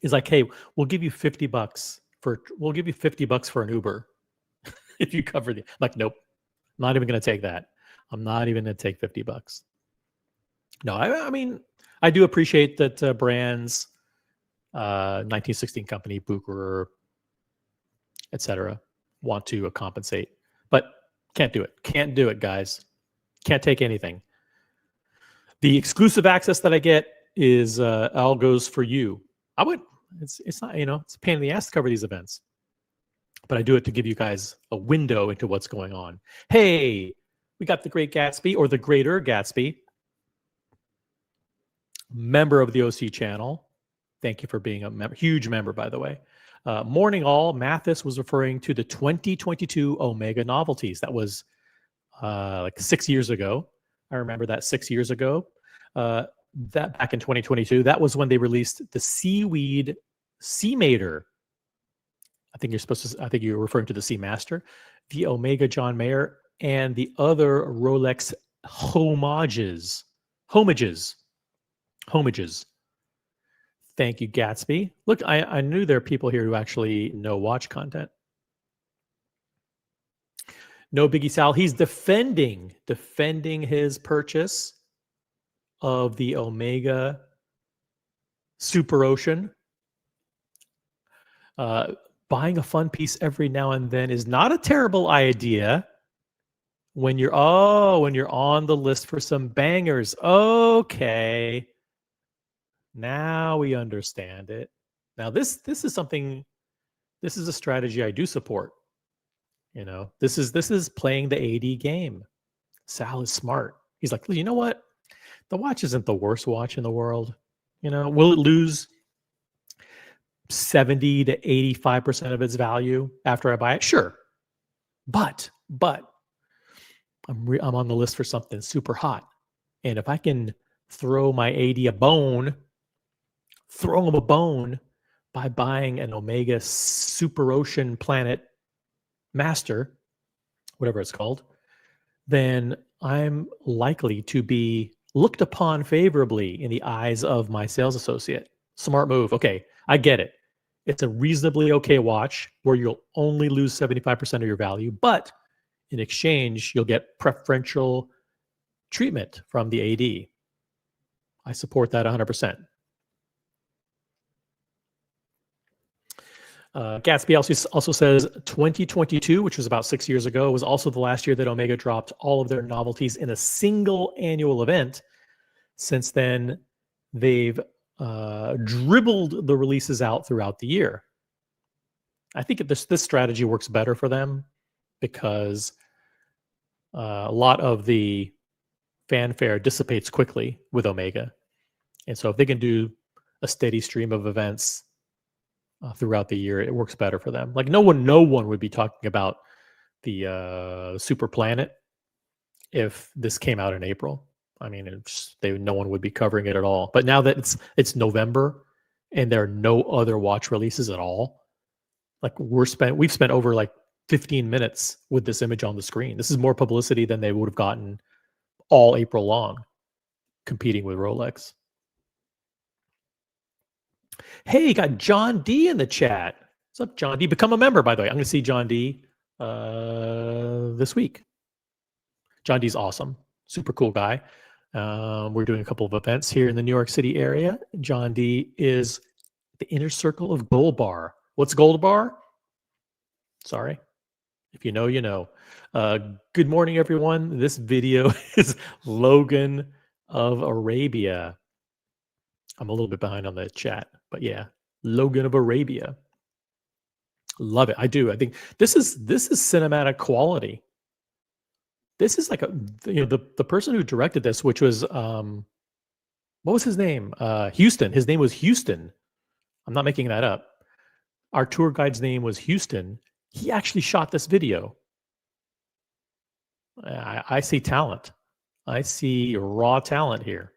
He's like, hey, we'll give you $50 for an Uber if you cover the. Like, nope, I'm not even going to take that. I'm not even going to take $50. No, I mean, I do appreciate that brands, 1916 Company, Bucherer, etc., want to compensate, but can't do it. Can't do it, guys. Can't take anything. The exclusive access that I get is all goes for you. It's not, it's a pain in the ass to cover these events, but I do it to give you guys a window into what's going on. Hey, we got the Great Gatsby, or the Greater Gatsby, member of the OC channel. Thank you for being a member, huge member, by the way. Morning all, Mathis was referring to the 2022 Omega novelties. That was like 6 years ago. I remember that 6 years ago. That back in 2022, that was when they released the Seaweed Seamater. I think you're referring to the Seamaster, the Omega John Mayer, and the other Rolex homages. Thank you, Gatsby. Look, I knew there are people here who actually know watch content. No Biggie Sal. He's defending his purchase of the Omega Super Ocean. Buying a fun piece every now and then is not a terrible idea when you're on the list for some bangers. Okay. Now we understand it. Now this is a strategy I do support. You know, this is playing the AD game. Sal is smart. He's like, you know what? The watch isn't the worst watch in the world. You know, will it lose 70 to 85% of its value after I buy it? Sure. But I'm on the list for something super hot. And if I can throw my AD a bone by buying an Omega Super Ocean Planet Master, whatever it's called, then I'm likely to be looked upon favorably in the eyes of my sales associate. Smart move. Okay, I get it. It's a reasonably okay watch where you'll only lose 75% of your value, but in exchange, you'll get preferential treatment from the AD. I support that 100%. Gatsby also says 2022, which was about 6 years ago, was also the last year that Omega dropped all of their novelties in a single annual event. Since then, they've dribbled the releases out throughout the year. I think this strategy works better for them because a lot of the fanfare dissipates quickly with Omega. And so if they can do a steady stream of events throughout the year, it works better for them. Like no one would be talking about the Super Planet if this came out in April. I mean, no one would be covering it at all. But now that it's November and there are no other watch releases at all, like we've spent over like 15 minutes with this image on the screen. This is more publicity than they would have gotten all April long, competing with Rolex. Hey, you got John D in the chat. What's up, John D? Become a member, by the way. I'm going to see John D this week. John D's awesome. Super cool guy. We're doing a couple of events here in the New York City area. John D is the inner circle of Gold Bar. What's Gold Bar? Sorry. If you know, you know. Good morning, everyone. This video is Logan of Arabia. I'm a little bit behind on the chat, but yeah, Logan of Arabia. Love it. I do. I think this is cinematic quality. This is like the person who directed this, which was what was his name? Houston. His name was Houston. I'm not making that up. Our tour guide's name was Houston. He actually shot this video. I see talent. I see raw talent here.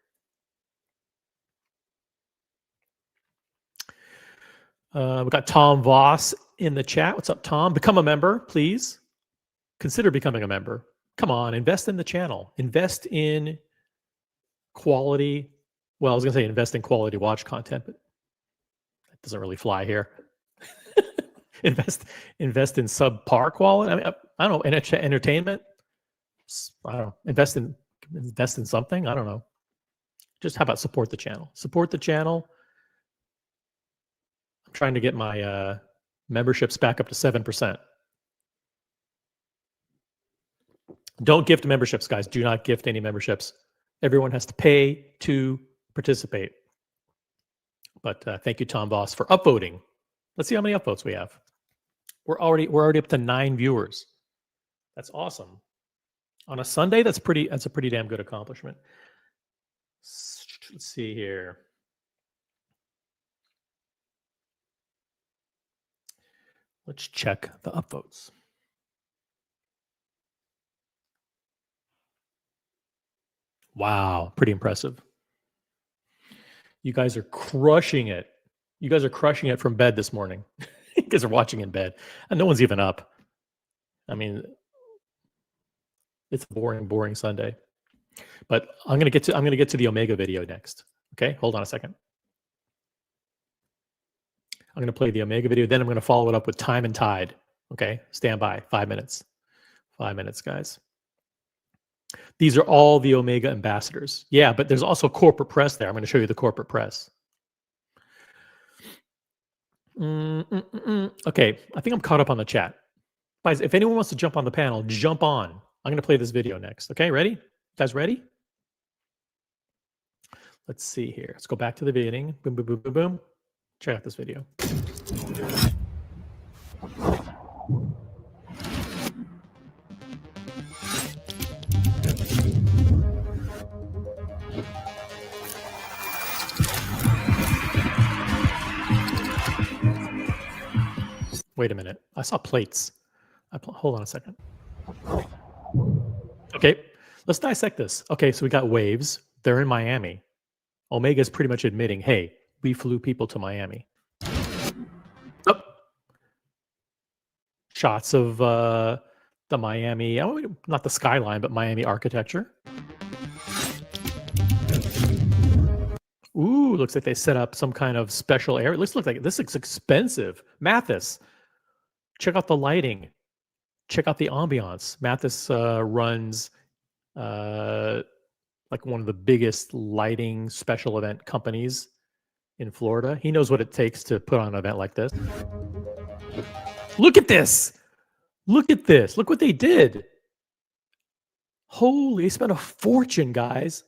We've got Tom Voss in the chat. What's up, Tom? Become a member, please. Consider becoming a member. Come on, invest in the channel. Invest in quality. Well, I was going to say invest in quality watch content, but that doesn't really fly here. invest in subpar quality. I mean, I don't know, entertainment. I don't know. Invest in something. I don't know. Just how about support the channel? Support the channel. I'm trying to get my memberships back up to 7%. Don't gift memberships, guys. Do not gift any memberships. Everyone has to pay to participate. But thank you, Tom Voss, for upvoting. Let's see how many upvotes we have. We're already up to 9 viewers. That's awesome. On a Sunday, that's a pretty damn good accomplishment. Let's see here. Let's check the upvotes. Wow, pretty impressive. You guys are crushing it. You guys are crushing it from bed this morning. You guys are watching in bed, and no one's even up. I mean, it's a boring, boring Sunday. But I'm gonna get to the Omega video next. Okay, hold on a second. I'm gonna play the Omega video, then I'm gonna follow it up with Time and Tide. Okay, stand by. 5 minutes. 5 minutes, guys. These are all the Omega ambassadors. Yeah, but there's also corporate press there. I'm going to show you the corporate press. Okay, I think I'm caught up on the chat. Guys, if anyone wants to jump on the panel, jump on. I'm going to play this video next. Okay, ready? You guys ready? Let's see here. Let's go back to the beginning. Boom, boom, boom, boom, boom. Check out this video. Wait a minute. I saw plates. Hold on a second. Okay, let's dissect this. Okay, so we got waves. They're in Miami. Omega is pretty much admitting, hey, we flew people to Miami. Oh. Shots of the Miami, not the skyline, but Miami architecture. Ooh, looks like they set up some kind of special area. Looks like this looks expensive. Mathis, check out the lighting. Check out the ambiance. Mathis runs like one of the biggest lighting special event companies in Florida. He knows what it takes to put on an event like this. Look at this. Look at this. Look what they did. Holy, they spent a fortune, guys.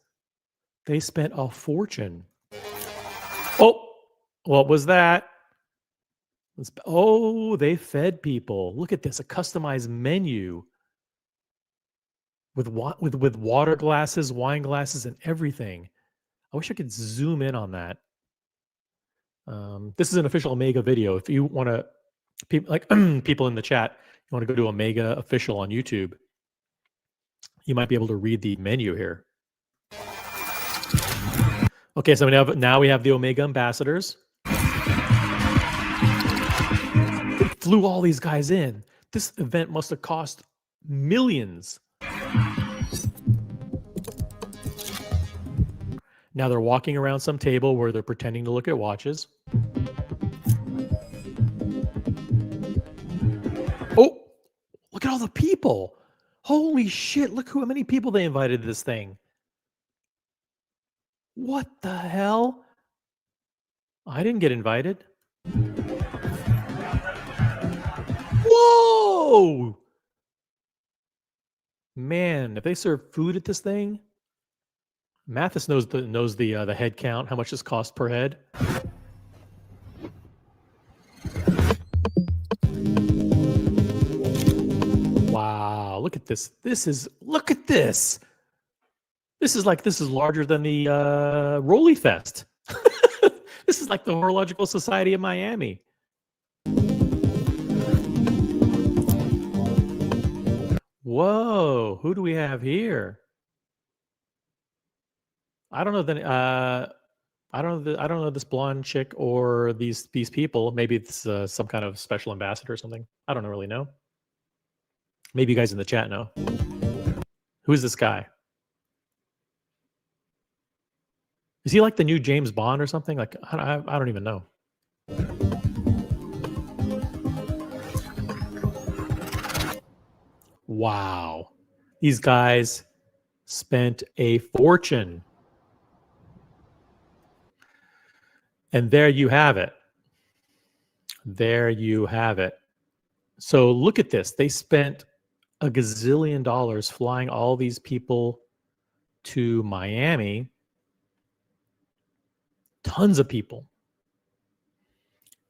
They spent a fortune. Oh, what was that? Oh, they fed people. Look at this, a customized menu with water glasses, wine glasses, and everything. I wish I could zoom in on that. This is an official Omega video. If you want to, people in the chat, you want to go to Omega Official on YouTube, you might be able to read the menu here. Okay, so now we have the Omega ambassadors. They flew all these guys in. This event must have cost millions. Now they're walking around some table where they're pretending to look at watches. Oh, look at all the people. Holy shit, look how many people they invited to this thing. What the hell? I didn't get invited. Whoa! Man, if they serve food at this thing, Mathis knows the head count, how much this costs per head. Wow, look at this. Look at this. This is larger than the Rolly Fest. This is like the Horological Society of Miami. Whoa, who do we have here? I don't know I don't know this blonde chick or these people. Maybe it's some kind of special ambassador or something. I don't really know. Maybe you guys in the chat know. Who's this guy? Is he like the new James Bond or something? Like I don't even know. Wow, these guys spent a fortune. And there you have it. There you have it. So look at this. They spent a gazillion dollars flying all these people to Miami. Tons of people.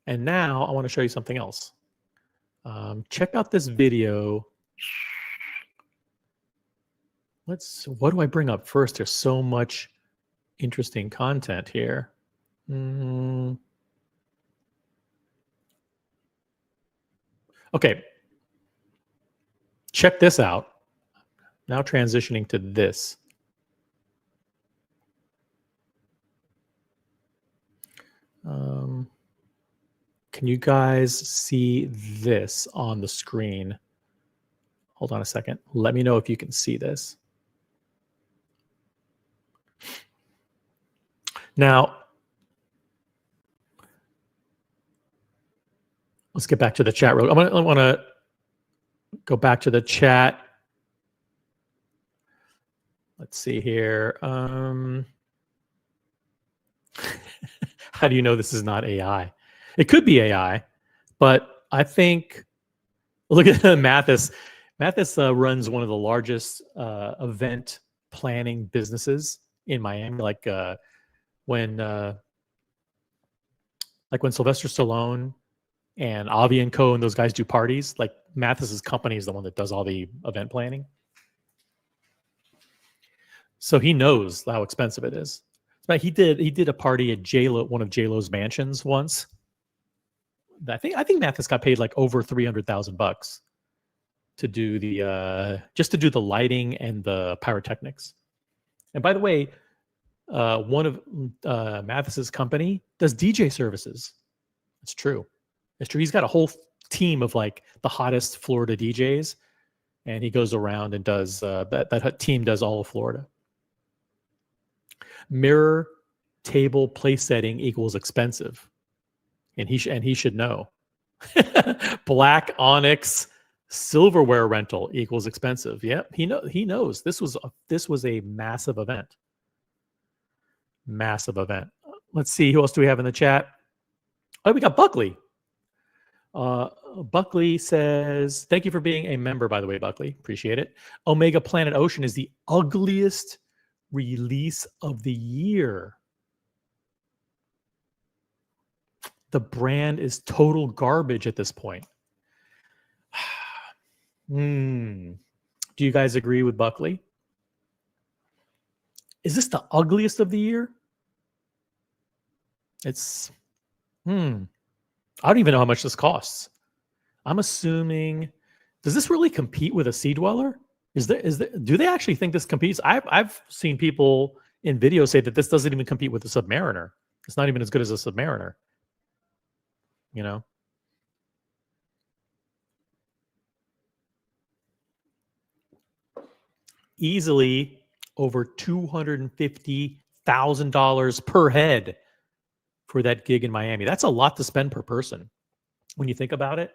And now I want to show you something else. Check out this video. What do I bring up first? There's so much interesting content here. Okay. Check this out. Now transitioning to this. Can you guys see this on the screen? Hold on a second. Let me know if you can see this. Now, let's get back to the chat. I want to go back to the chat. Let's see here. How do you know this is not AI? It could be AI, but I think, look at Mathis. Mathis runs one of the largest event planning businesses in Miami. Like when Sylvester Stallone and Avi and Co. and those guys do parties, like Mathis's company is the one that does all the event planning. So he knows how expensive it is. But he did a party at J-Lo, one of J-Lo's mansions once. I think Mathis got paid like over $300,000 to do the just to do the lighting and the pyrotechnics. And by the way, one of Mathis's company does DJ services. It's true. It's true. He's got a whole team of like the hottest Florida DJs, and he goes around and does that team does all of Florida. Mirror table place setting equals expensive, and he should know. Black onyx silverware rental equals expensive. Yep, he knows this was a massive event. Massive event. Let's see, who else do we have in the chat? Oh, we got Buckley. Buckley says, thank you for being a member, by the way, Buckley. Appreciate it. Omega Planet Ocean is the ugliest release of the year. The brand is total garbage at this point. Do you guys agree with Buckley? Is this the ugliest of the year? It's, I don't even know how much this costs. I'm assuming, does this really compete with a Sea Dweller? Do they actually think this competes? I've seen people in videos say that this doesn't even compete with the Submariner. It's not even as good as a Submariner. You know? Easily over $250,000 per head for that gig in Miami. That's a lot to spend per person. When you think about it,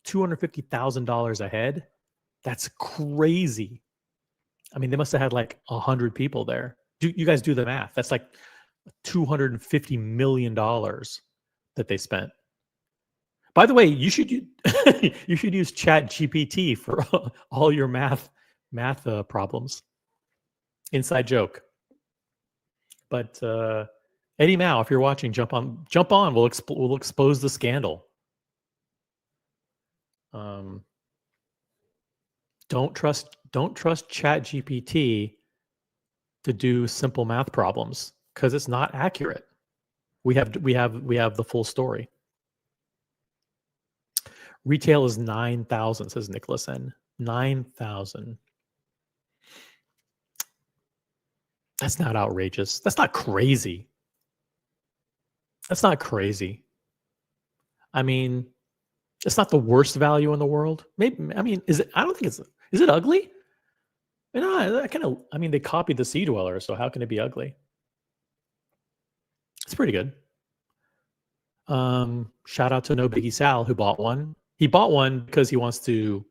$250,000 a head. That's crazy. I mean, they must have had like 100 people there. You guys do the math. That's like $250 million that they spent. By the way, you should use ChatGPT for all your math problems. Inside joke. But Eddie Mao, if you're watching, jump on. We'll expose the scandal. Don't trust ChatGPT to do simple math problems because it's not accurate. We have the full story. Retail is 9,000, says Nicholas N. 9,000. That's not outrageous. That's not crazy. That's not crazy. I mean, it's not the worst value in the world. Maybe, I mean, is it? I don't think it's. Is it ugly? I mean, they copied the Sea Dweller, so how can it be ugly? It's pretty good. Shout out to No Biggie Sal who bought one. He bought one because he wants to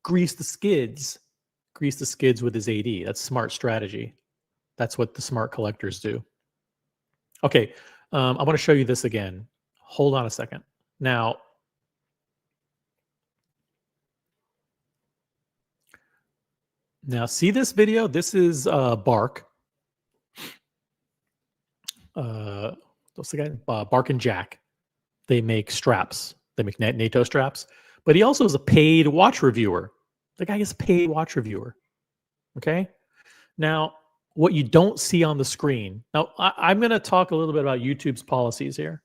grease the skids with his AD. That's smart strategy. That's what the smart collectors do. Okay, I want to show you this again. Hold on a second. Now, see this video? This is Bark. What's the guy? Bark and Jack. They make straps. They make NATO straps. But he also is a paid watch reviewer. The guy is a paid watch reviewer. Okay? Now, what you don't see on the screen. Now, I'm going to talk a little bit about YouTube's policies here.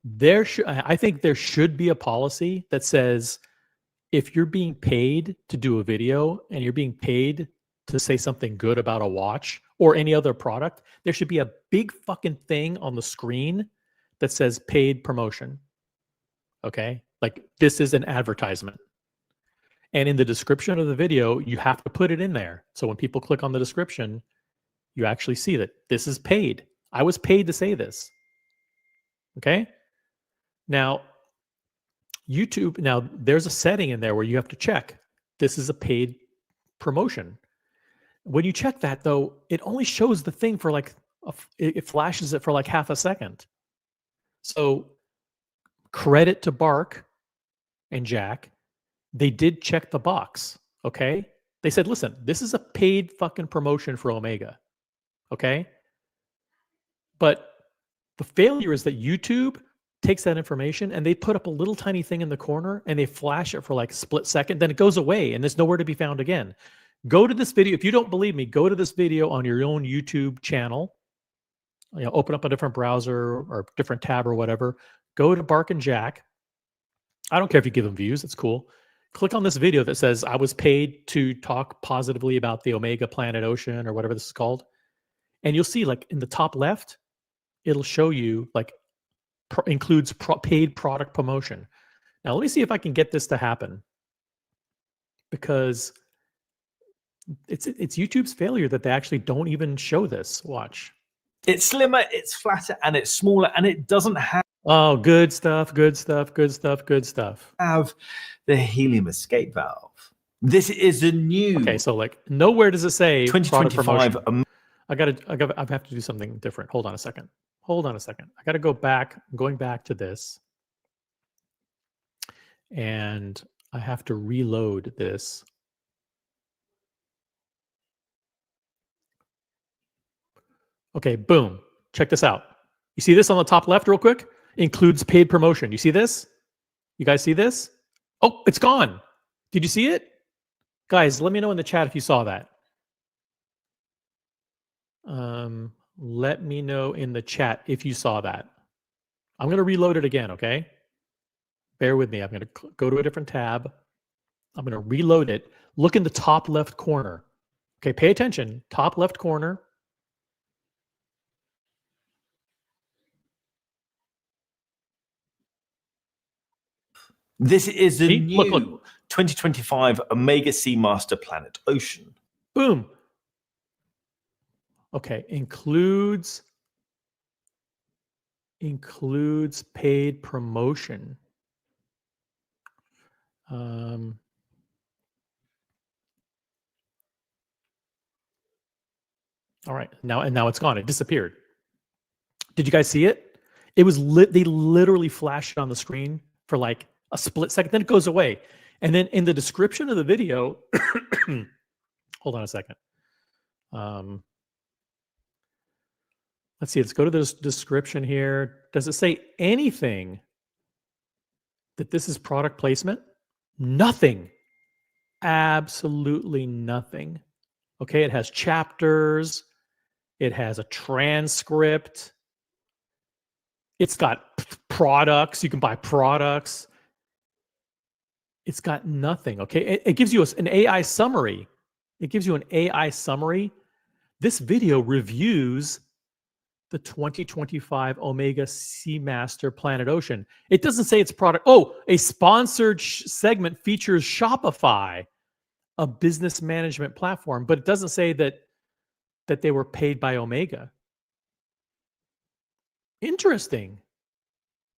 I think there should be a policy that says if you're being paid to do a video and you're being paid to say something good about a watch or any other product, there should be a big fucking thing on the screen that says paid promotion. Okay? Like this is an advertisement. And in the description of the video, you have to put it in there. So when people click on the description, you actually see that this is paid. I was paid to say this. Okay? Now, YouTube, now there's a setting in there where you have to check this is a paid promotion. When you check that though, it only shows the thing for like, it flashes it for like half a second. So credit to Bark and Jack, they did check the box, okay? They said, listen, this is a paid fucking promotion for Omega, okay? But the failure is that YouTube takes that information and they put up a little tiny thing in the corner and they flash it for like a split second, then it goes away and there's nowhere to be found again. Go to this video. If you don't believe me, go to this video on your own YouTube channel. You know, open up a different browser or different tab or whatever. Go to Bark and Jack. I don't care if you give them views. It's cool. Click on this video that says, I was paid to talk positively about the Omega Planet Ocean or whatever this is called. And you'll see like in the top left, it'll show you like includes paid product promotion. Now, let me see if I can get this to happen because it's YouTube's failure that they actually don't even show this. Watch. It's slimmer, it's flatter, and it's smaller, and it doesn't have Oh, good stuff, good stuff, good stuff, good stuff. Have the helium escape valve. This is a new. Okay, so like nowhere does it say 2025. I have to do something different. Hold on a second. I got to go back. I'm going back to this. And I have to reload this. Okay, boom. Check this out. You see this on the top left real quick? Includes paid promotion. You see this? You guys see this? Oh, it's gone. Did you see it? Guys, let me know in the chat if you saw that. Let me know in the chat if you saw that. I'm going to reload it again, okay? Bear with me. I'm going to go to a different tab. I'm going to reload it. Look in the top left corner. Okay, pay attention. Top left corner. This is the new 2025 Omega Seamaster Planet Ocean. Boom. Okay, includes paid promotion. All right, now it's gone. It disappeared. Did you guys see it? It was they literally flashed it on the screen for like a split second, then it goes away. And then in the description of the video, hold on a second. Let's see, let's go to this description here. Does it say anything that this is product placement? Nothing. Absolutely nothing. Okay, it has chapters. It has a transcript. It's got products. You can buy products. It's got nothing, okay? It gives you an AI summary. It gives you an AI summary. This video reviews the 2025 Omega Seamaster Planet Ocean. It doesn't say it's product. Oh, a sponsored segment features Shopify, a business management platform, but it doesn't say that they were paid by Omega. Interesting.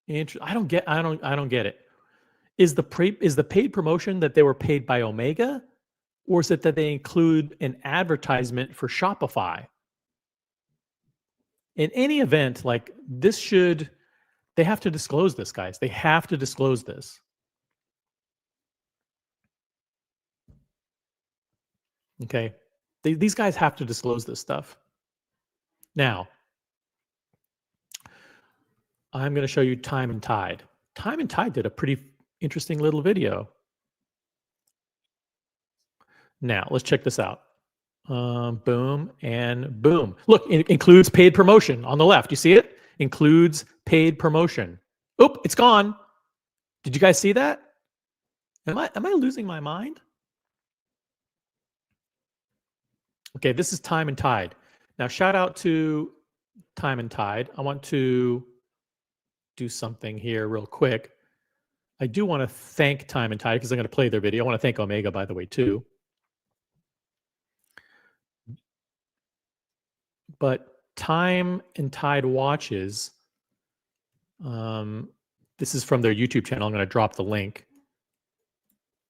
I don't get it. Is the paid promotion that they were paid by Omega, or is it that they include an advertisement for Shopify? In any event, like this they have to disclose this, guys. They have to disclose this. Okay. These guys have to disclose this stuff. Now, I'm going to show you Time and Tide. Time and Tide did a pretty interesting little video. Now, let's check this out. Boom and boom. Look, it includes paid promotion on the left. You see it? Includes paid promotion. Oop, it's gone. Did you guys see that? Am I losing my mind? Okay, this is Time and Tide. Now, shout out to Time and Tide. I want to do something here real quick. I do want to thank Time and Tide because I'm going to play their video. I want to thank Omega, by the way, too. But Time and Tide watches. This is from their YouTube channel. I'm going to drop the link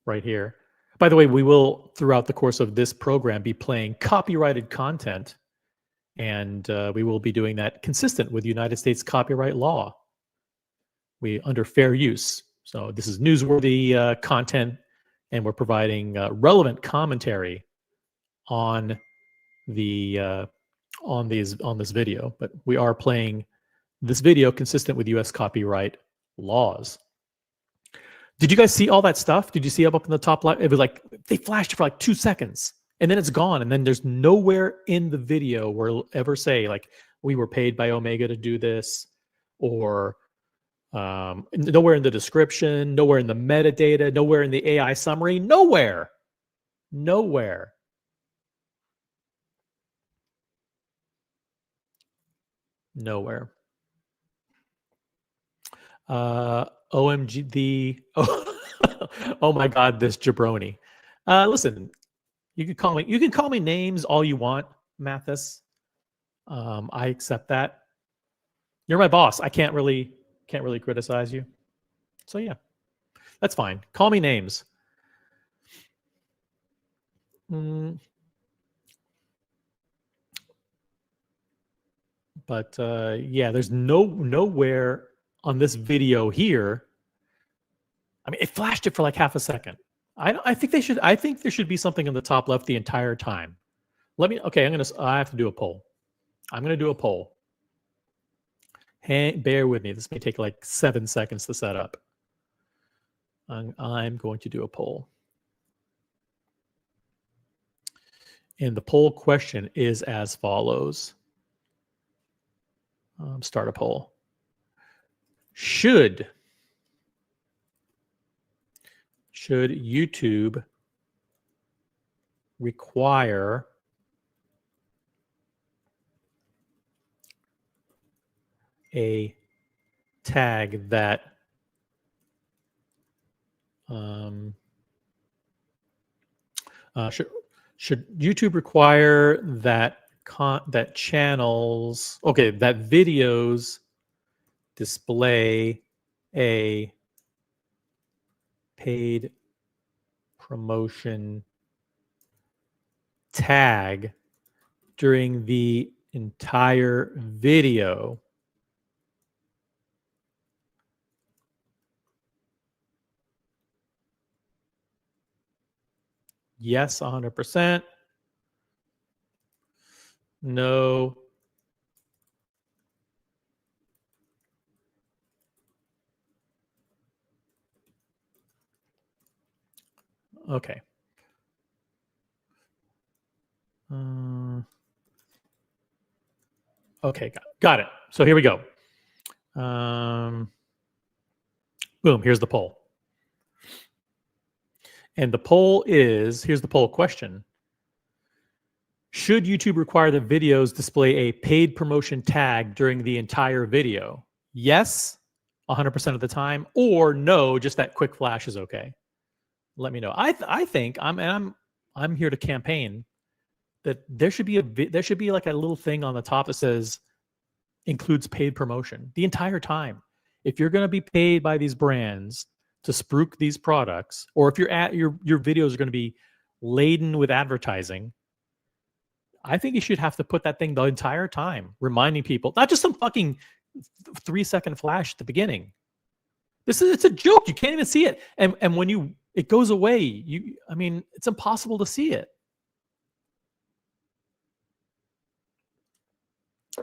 right here. By the way, we will, throughout the course of this program, be playing copyrighted content, and we will be doing that consistent with United States copyright law. We under fair use. So this is newsworthy content, and we're providing relevant commentary on the on this video. But we are playing this video consistent with U.S. copyright laws. Did you guys see all that stuff? Did you see up in the top left? It was like they flashed it for like 2 seconds, and then it's gone. And then there's nowhere in the video where it'll ever say like we were paid by Omega to do this, or nowhere in the description, nowhere in the metadata, nowhere in the AI summary, nowhere. Nowhere. Nowhere. OMG, oh my God, this jabroni. Listen, you can call me names all you want, Mathis. I accept that. You're my boss. I can't really criticize you. So yeah, that's fine. Call me names. But yeah, there's nowhere on this video here. I mean, it flashed it for like half a second. I think there should be something in the top left the entire time. Okay, I have to do a poll. I'm going to do a poll. Bear with me. This may take like 7 seconds to set up. I'm going to do a poll. And the poll question is as follows. Start a poll. Should YouTube require a tag that should YouTube require that channels, okay, that videos display a paid promotion tag during the entire video? Yes, 100%. No. Okay. Okay, got it. So here we go. Boom, here's the poll. And the poll is, here's the poll question. Should YouTube require that videos display a paid promotion tag during the entire video? Yes, 100% of the time, or no, just that quick flash is okay. Let me know. I think I'm here to campaign that there should be like a little thing on the top that says includes paid promotion the entire time. If you're going to be paid by these brands to spruik these products, or if your videos are going to be laden with advertising, I think you should have to put that thing the entire time, reminding people, not just some fucking 3-second flash at the beginning. It's a joke. You can't even see it. And when it goes away, it's impossible to see it.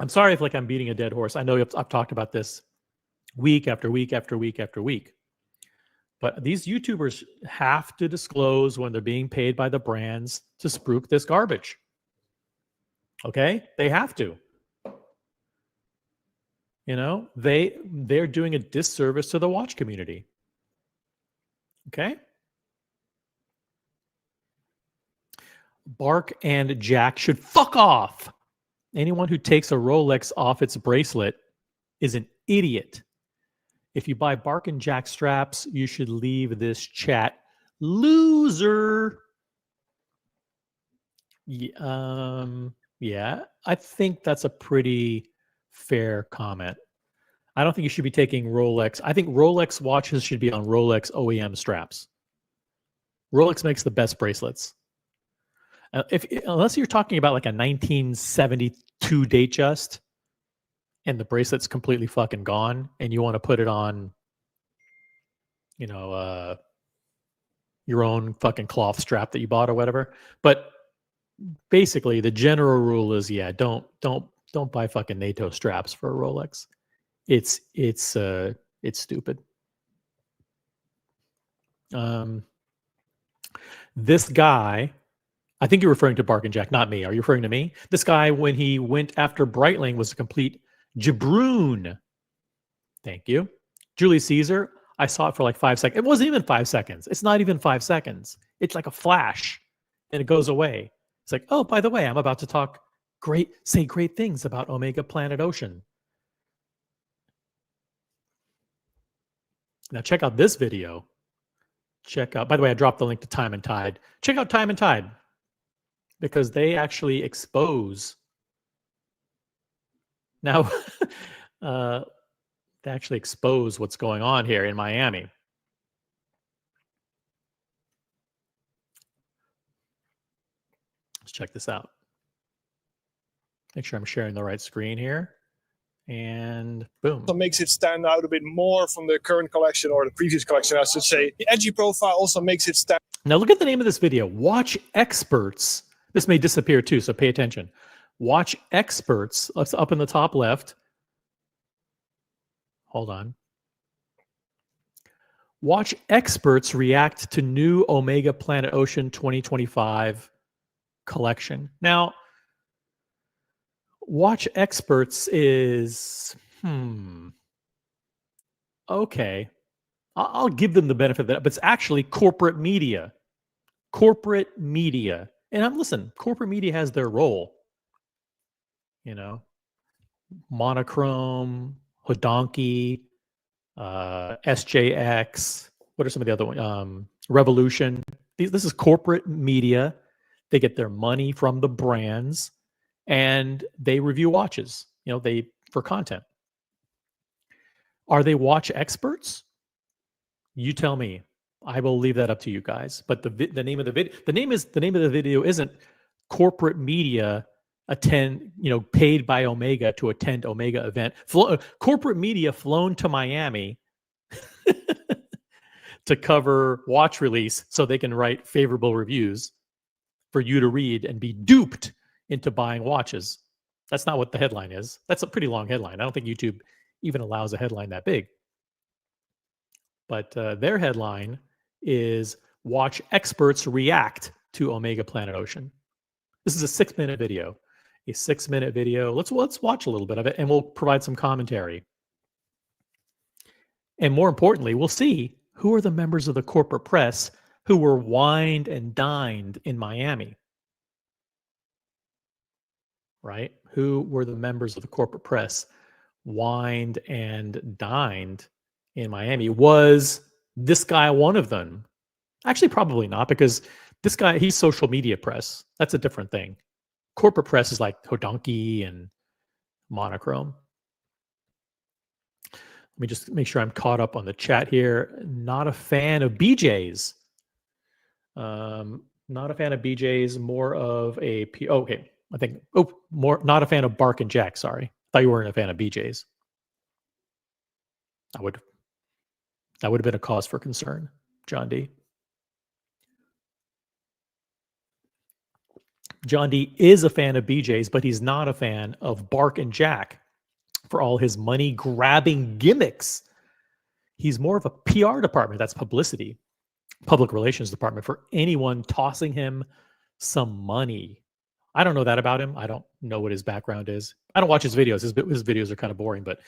I'm sorry if I'm beating a dead horse. I know I've talked about this week after week after week after week. But these YouTubers have to disclose when they're being paid by the brands to spruik this garbage. Okay? They have to. You know, they're doing a disservice to the watch community. Okay. Bark and Jack should fuck off. Anyone who takes a Rolex off its bracelet is an idiot. If you buy Bark and Jack straps, you should leave this chat. Loser. Yeah, I think that's a pretty fair comment. I don't think you should be taking Rolex. I think Rolex watches should be on Rolex OEM straps. Rolex makes the best bracelets. Unless you're talking about like a 1972 date just, and the bracelet's completely fucking gone, and you want to put it on, you know, your own fucking cloth strap that you bought or whatever. But basically, the general rule is, yeah, don't buy fucking NATO straps for a Rolex. It's stupid. This guy, I think you're referring to Bark and Jack, not me. Are you referring to me? This guy, when he went after Breitling, was a complete jabroon. Thank you. Julius Caesar, I saw it for like 5 seconds. It wasn't even 5 seconds. It's not even 5 seconds. It's like a flash, and it goes away. It's like, oh, by the way, I'm about to say great things about Omega Planet Ocean. Now check out this video. By the way, I dropped the link to Time and Tide. Check out Time and Tide, because they actually expose. Now, they actually expose what's going on here in Miami. Let's check this out. Make sure I'm sharing the right screen here. And boom. So makes it stand out a bit more from the current collection, or the previous collection, I should say. The edgy profile also makes it stand. Now look at the name of this video. Watch Experts. This may disappear too, so pay attention. Watch Experts. That's up in the top left. Hold on. Watch Experts react to new Omega Planet Ocean 2025 collection. Now, Watch Experts is, okay. I'll give them the benefit of that, but it's actually corporate media. Corporate media. And listen, corporate media has their role. You know, Monochrome, Hodonky, SJX. What are some of the other ones? Revolution. This is corporate media. They get their money from the brands, and they review watches, you know, for content. Are they watch experts? You tell me. I will leave that up to you guys. But the name of the video, the name of the video isn't corporate media paid by Omega to attend Omega event. Corporate media flown to Miami to cover watch release so they can write favorable reviews for you to read and be duped into buying watches. That's not what the headline is. That's a pretty long headline. I don't think YouTube even allows a headline that big. But their headline is Watch Experts React to Omega Planet Ocean. This is a 6-minute video. A 6-minute video. Let's watch a little bit of it, and we'll provide some commentary. And more importantly, we'll see who are the members of the corporate press who were wined and dined in Miami. Right? Who were the members of the corporate press wined and dined in Miami? Was this guy one of them? Actually, probably not, because this guy, he's social media press. That's a different thing. Corporate press is like Hodonky and Monochrome. Let me just make sure I'm caught up on the chat here. Not a fan of BJ's. Not a fan of BJ's, more of a okay. I think not a fan of Bark and Jack, sorry. Thought you weren't a fan of BJ's. That would have been a cause for concern, John D. John D is a fan of BJ's, but he's not a fan of Bark and Jack for all his money-grabbing gimmicks. He's more of a PR department. That's publicity, public relations department for anyone tossing him some money. I don't know that about him. I don't know what his background is. I don't watch his videos. His videos are kind of boring, but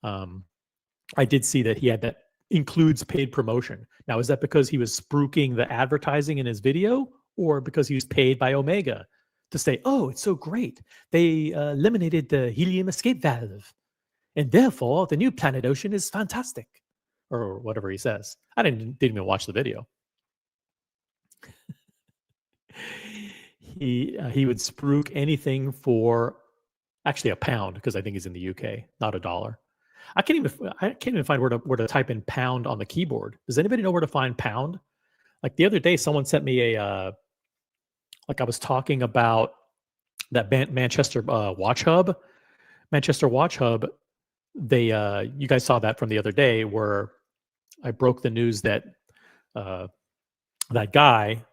I did see that he had that includes paid promotion. Now, is that because he was spruiking the advertising in his video, or because he was paid by Omega to say, "Oh, it's so great. They eliminated the helium escape valve, and therefore the new Planet Ocean is fantastic," or whatever he says. I didn't even watch the video. He would spruik anything for actually £1, because I think he's in the UK, not $1. I can't even find where to type in pound on the keyboard. Does anybody know where to find pound? Like the other day, someone sent me like I was talking about that Manchester Watch Hub. Manchester Watch Hub. They you guys saw that from the other day where I broke the news that that guy,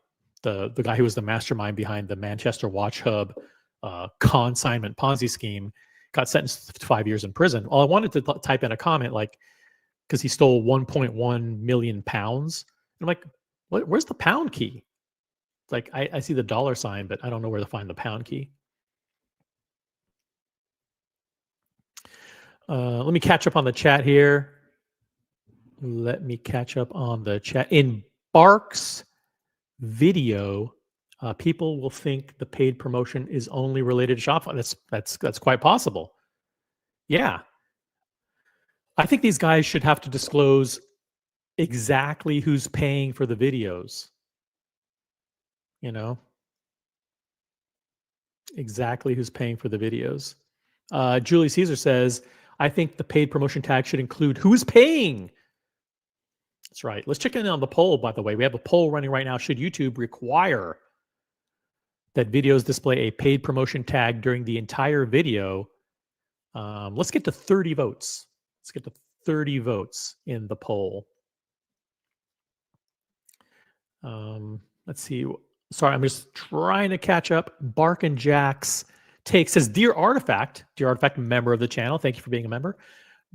the guy who was the mastermind behind the Manchester Watch Hub consignment Ponzi scheme, got sentenced to 5 years in prison. Well, I wanted to type in a comment like, because he stole 1.1 million pounds. And I'm like, where's the pound key? Like, I see the $sign, but I don't know where to find the pound key. Let me catch up on the chat here. In Bark's video, people will think the paid promotion is only related to Shopify. That's quite possible. Yeah. I think these guys should have to disclose exactly who's paying for the videos. You know? Exactly who's paying for the videos. Julie Caesar says, I think the paid promotion tag should include who's paying. That's right. Let's check in on the poll, by the way. We have a poll running right now. Should YouTube require that videos display a paid promotion tag during the entire video? Let's get to 30 votes. Let's get to 30 votes in the poll. Let's see. Sorry, I'm just trying to catch up. Bark and Jack's take says, Dear Artifact, member of the channel. Thank you for being a member.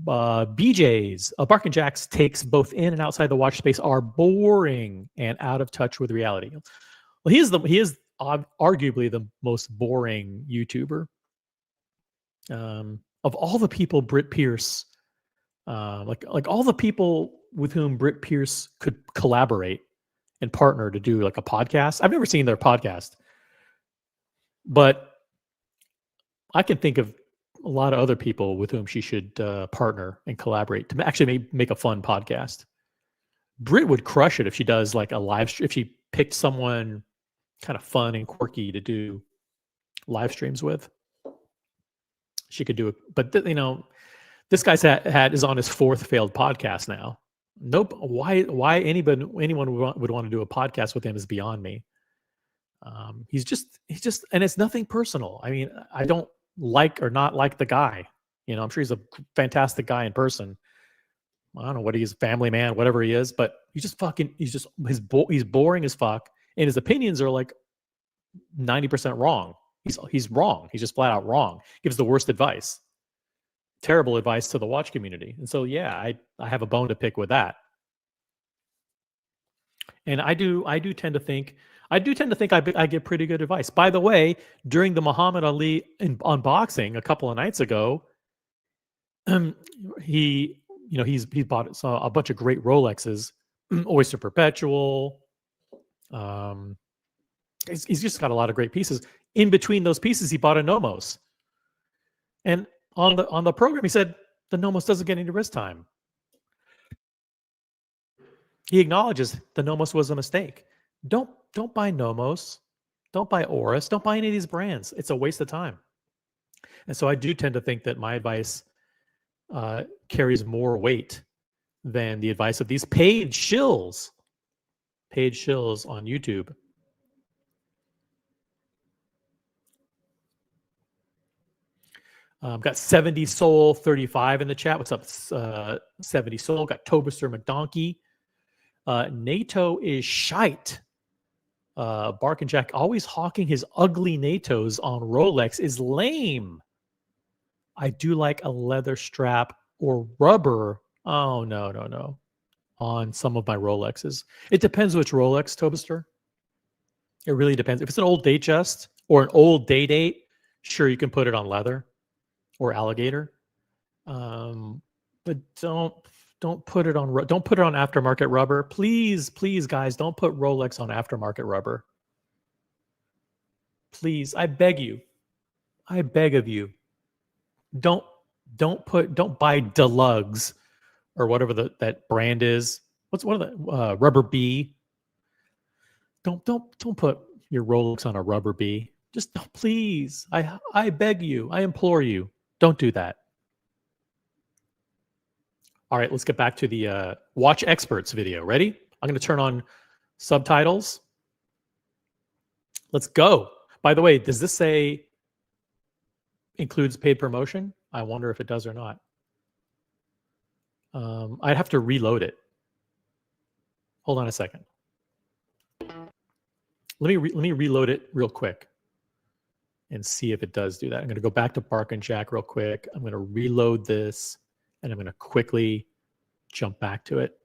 BJ's, Bark and Jack's takes both in and outside the watch space are boring and out of touch with reality. Well, he is arguably the most boring YouTuber. Of all the people Britt Pierce, like all the people with whom Britt Pierce could collaborate and partner to do like a podcast. I've never seen their podcast, but I can think of a lot of other people with whom she should partner and collaborate to actually make a fun podcast. Britt would crush it if she does like a live stream. If she picked someone kind of fun and quirky to do live streams with, she could do it. But this guy's is on his 4th failed podcast now. Nope. Why anyone would want to do a podcast with him is beyond me. He's just, and it's nothing personal. I mean, I don't like or not like the guy. I'm sure he's a fantastic guy in person. I don't know what he is, family man, whatever he is, but he's boring as fuck, and his opinions are like 90% wrong. He's wrong. He's just flat out wrong. Gives the worst advice. Terrible advice to the watch community. And so, yeah, I have a bone to pick with that. And I do tend to think I give pretty good advice. By the way, during the Muhammad Ali unboxing a couple of nights ago, he's bought a bunch of great Rolexes, Oyster Perpetual. He's just got a lot of great pieces. In between those pieces, he bought a Nomos. And on the program, he said the Nomos doesn't get any wrist time. He acknowledges the Nomos was a mistake. Don't buy Nomos. Don't buy Oris. Don't buy any of these brands. It's a waste of time. And so I do tend to think that my advice carries more weight than the advice of these paid shills on YouTube. Got 70 Soul 35 in the chat. What's up, 70 Soul? Got Tobister McDonkey. NATO is shite. Bark and Jack always hawking his ugly NATOs on Rolex is lame. I do like a leather strap or rubber. Oh, no. On some of my Rolexes. It depends which Rolex, Tobister. It really depends. If it's an old Datejust or an old day date, sure, you can put it on leather or alligator. But don't put it on aftermarket rubber. Please, please, guys, don't put Rolex on aftermarket rubber. Please, I beg you. I beg of you. Don't buy Deluxe or whatever that brand is. What's one of the Rubber B? Don't put your Rolex on a Rubber B. Just please. I beg you. I implore you. Don't do that. All right, let's get back to the watch experts video. Ready? I'm going to turn on subtitles. Let's go. By the way, does this say includes paid promotion? I wonder if it does or not. I'd have to reload it. Hold on a second. Let me reload it real quick and see if it does do that. I'm going to go back to Bark and Jack real quick. I'm going to reload this, and I'm going to quickly jump back to it.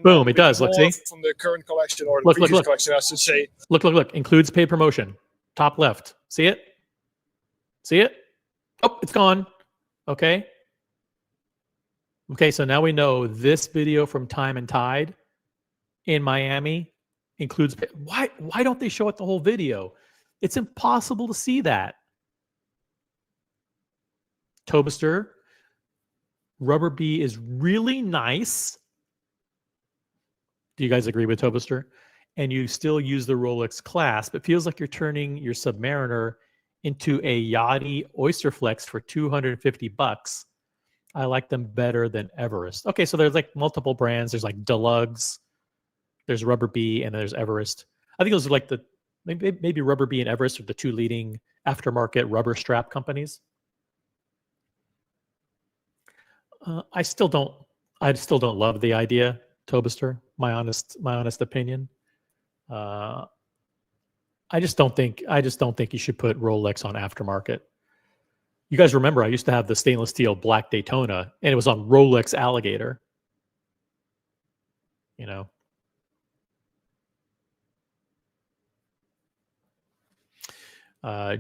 Boom, it does. Let's see. From the current collection or the previous collection, I should say. Look. Includes paid promotion. Top left. See it? See it? Oh, it's gone. Okay. Okay, so now we know this video from Time and Tide in Miami includes. Why don't they show it the whole video? It's impossible to see that. Tobester. Rubber B is really nice. Do you guys agree with Tobester? And you still use the Rolex clasp. It feels like you're turning your Submariner into a Yachty Oyster Flex for $250. I like them better than Everest. Okay, so there's like multiple brands. There's like Deluxe, there's Rubber B, and there's Everest. I think those are like the maybe Rubber B and Everest are the two leading aftermarket rubber strap companies. I still don't love the idea, Tobester. My honest opinion. I just don't think you should put Rolex on aftermarket. You guys remember I used to have the stainless steel black Daytona, and it was on Rolex Alligator. You know.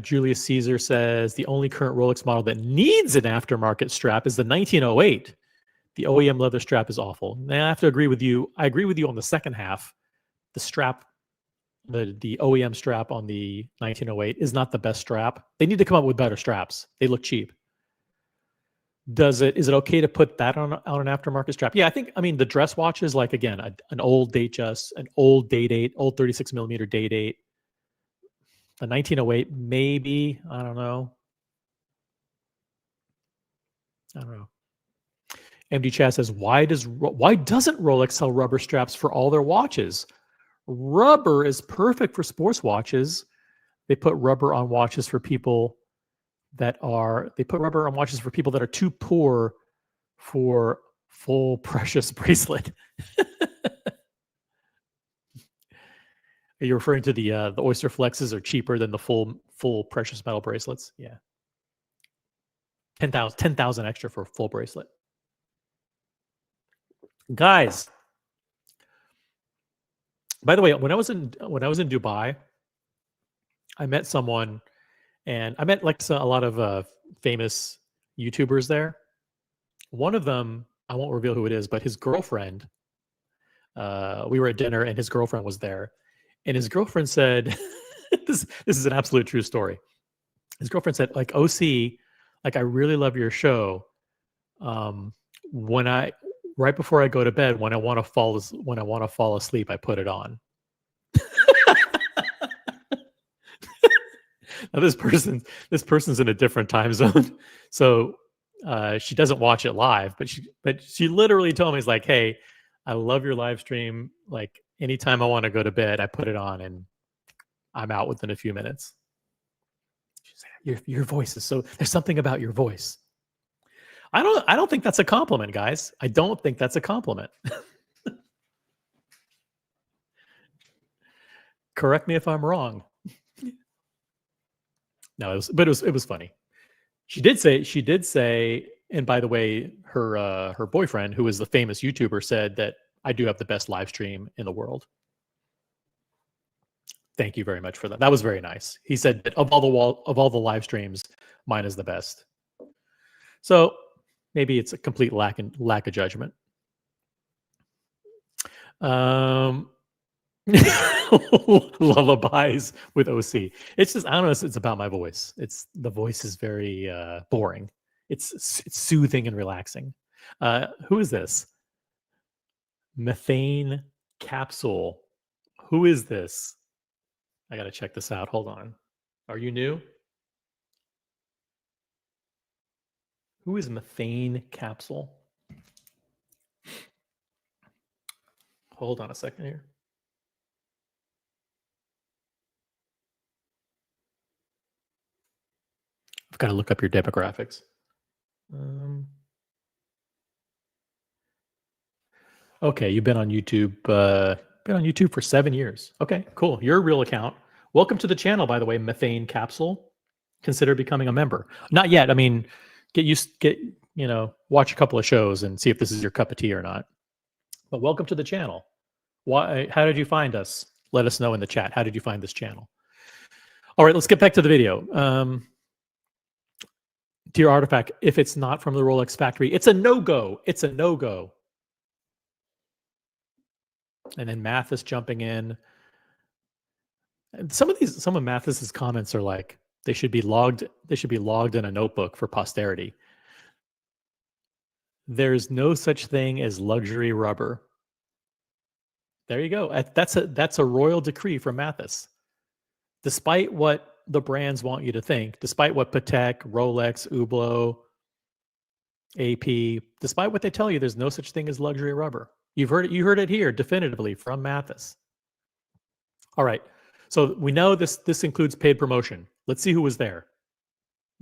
Julius Caesar says the only current Rolex model that needs an aftermarket strap is the 1908. The OEM leather strap is awful. Now, I have to agree with you. I agree with you on the second half. The strap, the OEM strap on the 1908 is not the best strap. They need to come up with better straps. They look cheap. Is it okay to put that on an aftermarket strap? Yeah, I mean, the dress watches, like, again, an old Datejust, an old Day-Date, old 36 millimeter Day-Date. The 1908, maybe. I don't know. MD Chat says, why doesn't Rolex sell rubber straps for all their watches? Rubber is perfect for sports watches. They put rubber on watches for people that are too poor for full precious bracelet. Are you referring to the Oyster Flexes are cheaper than the full precious metal bracelets? Yeah. 10,000 extra for a full bracelet. Guys, by the way, when I was in Dubai, I met someone, and I met like a lot of famous YouTubers there. One of them, I won't reveal who it is, but his girlfriend, we were at dinner and his girlfriend was there. And his girlfriend said, this is an absolute true story. His girlfriend said, like, OC, like, I really love your show. Right before I go to bed, when I want to fall asleep, I put it on. Now this person's in a different time zone, so she doesn't watch it live. But she literally told me, it's like, hey, I love your live stream. Like, anytime I want to go to bed, I put it on and I'm out within a few minutes. She's like, your voice is so. There's something about your voice. I don't think that's a compliment, guys. I don't think that's a compliment. Correct me if I'm wrong. No, it was funny. She did say, and by the way, her boyfriend, who is the famous YouTuber, said that I do have the best live stream in the world. Thank you very much for that. That was very nice. He said that of all the live streams, mine is the best. So maybe it's a complete lack of judgment. Lullabies with OC. It's just, I don't know. It's about my voice. The voice is very boring. It's soothing and relaxing. Who is this? Methane Capsule. Who is this? I got to check this out. Hold on. Are you new? Who is Methane Capsule? Hold on a second here. I've got to look up your demographics. Okay, you've been on YouTube. Been on YouTube for 7 years. Okay, cool. You're a real account. Welcome to the channel, by the way, Methane Capsule. Consider becoming a member. Not yet. I mean, watch a couple of shows and see if this is your cup of tea or not. But welcome to the channel. How did you find us? Let us know in the chat. How did you find this channel? All right, let's get back to the video. Dear Artifact, if it's not from the Rolex factory, it's a no-go. It's a no-go. And then Mathis jumping in. And some of Mathis's comments are like, they should be logged in a notebook for posterity. There's no such thing as luxury rubber. There you go. That's a royal decree from Mathis. Despite what the brands want you to think, despite what Patek, Rolex, Hublot, AP, despite what they tell you, there's no such thing as luxury rubber. You heard it here definitively from Mathis. All right. So we know this includes paid promotion. Let's see who was there.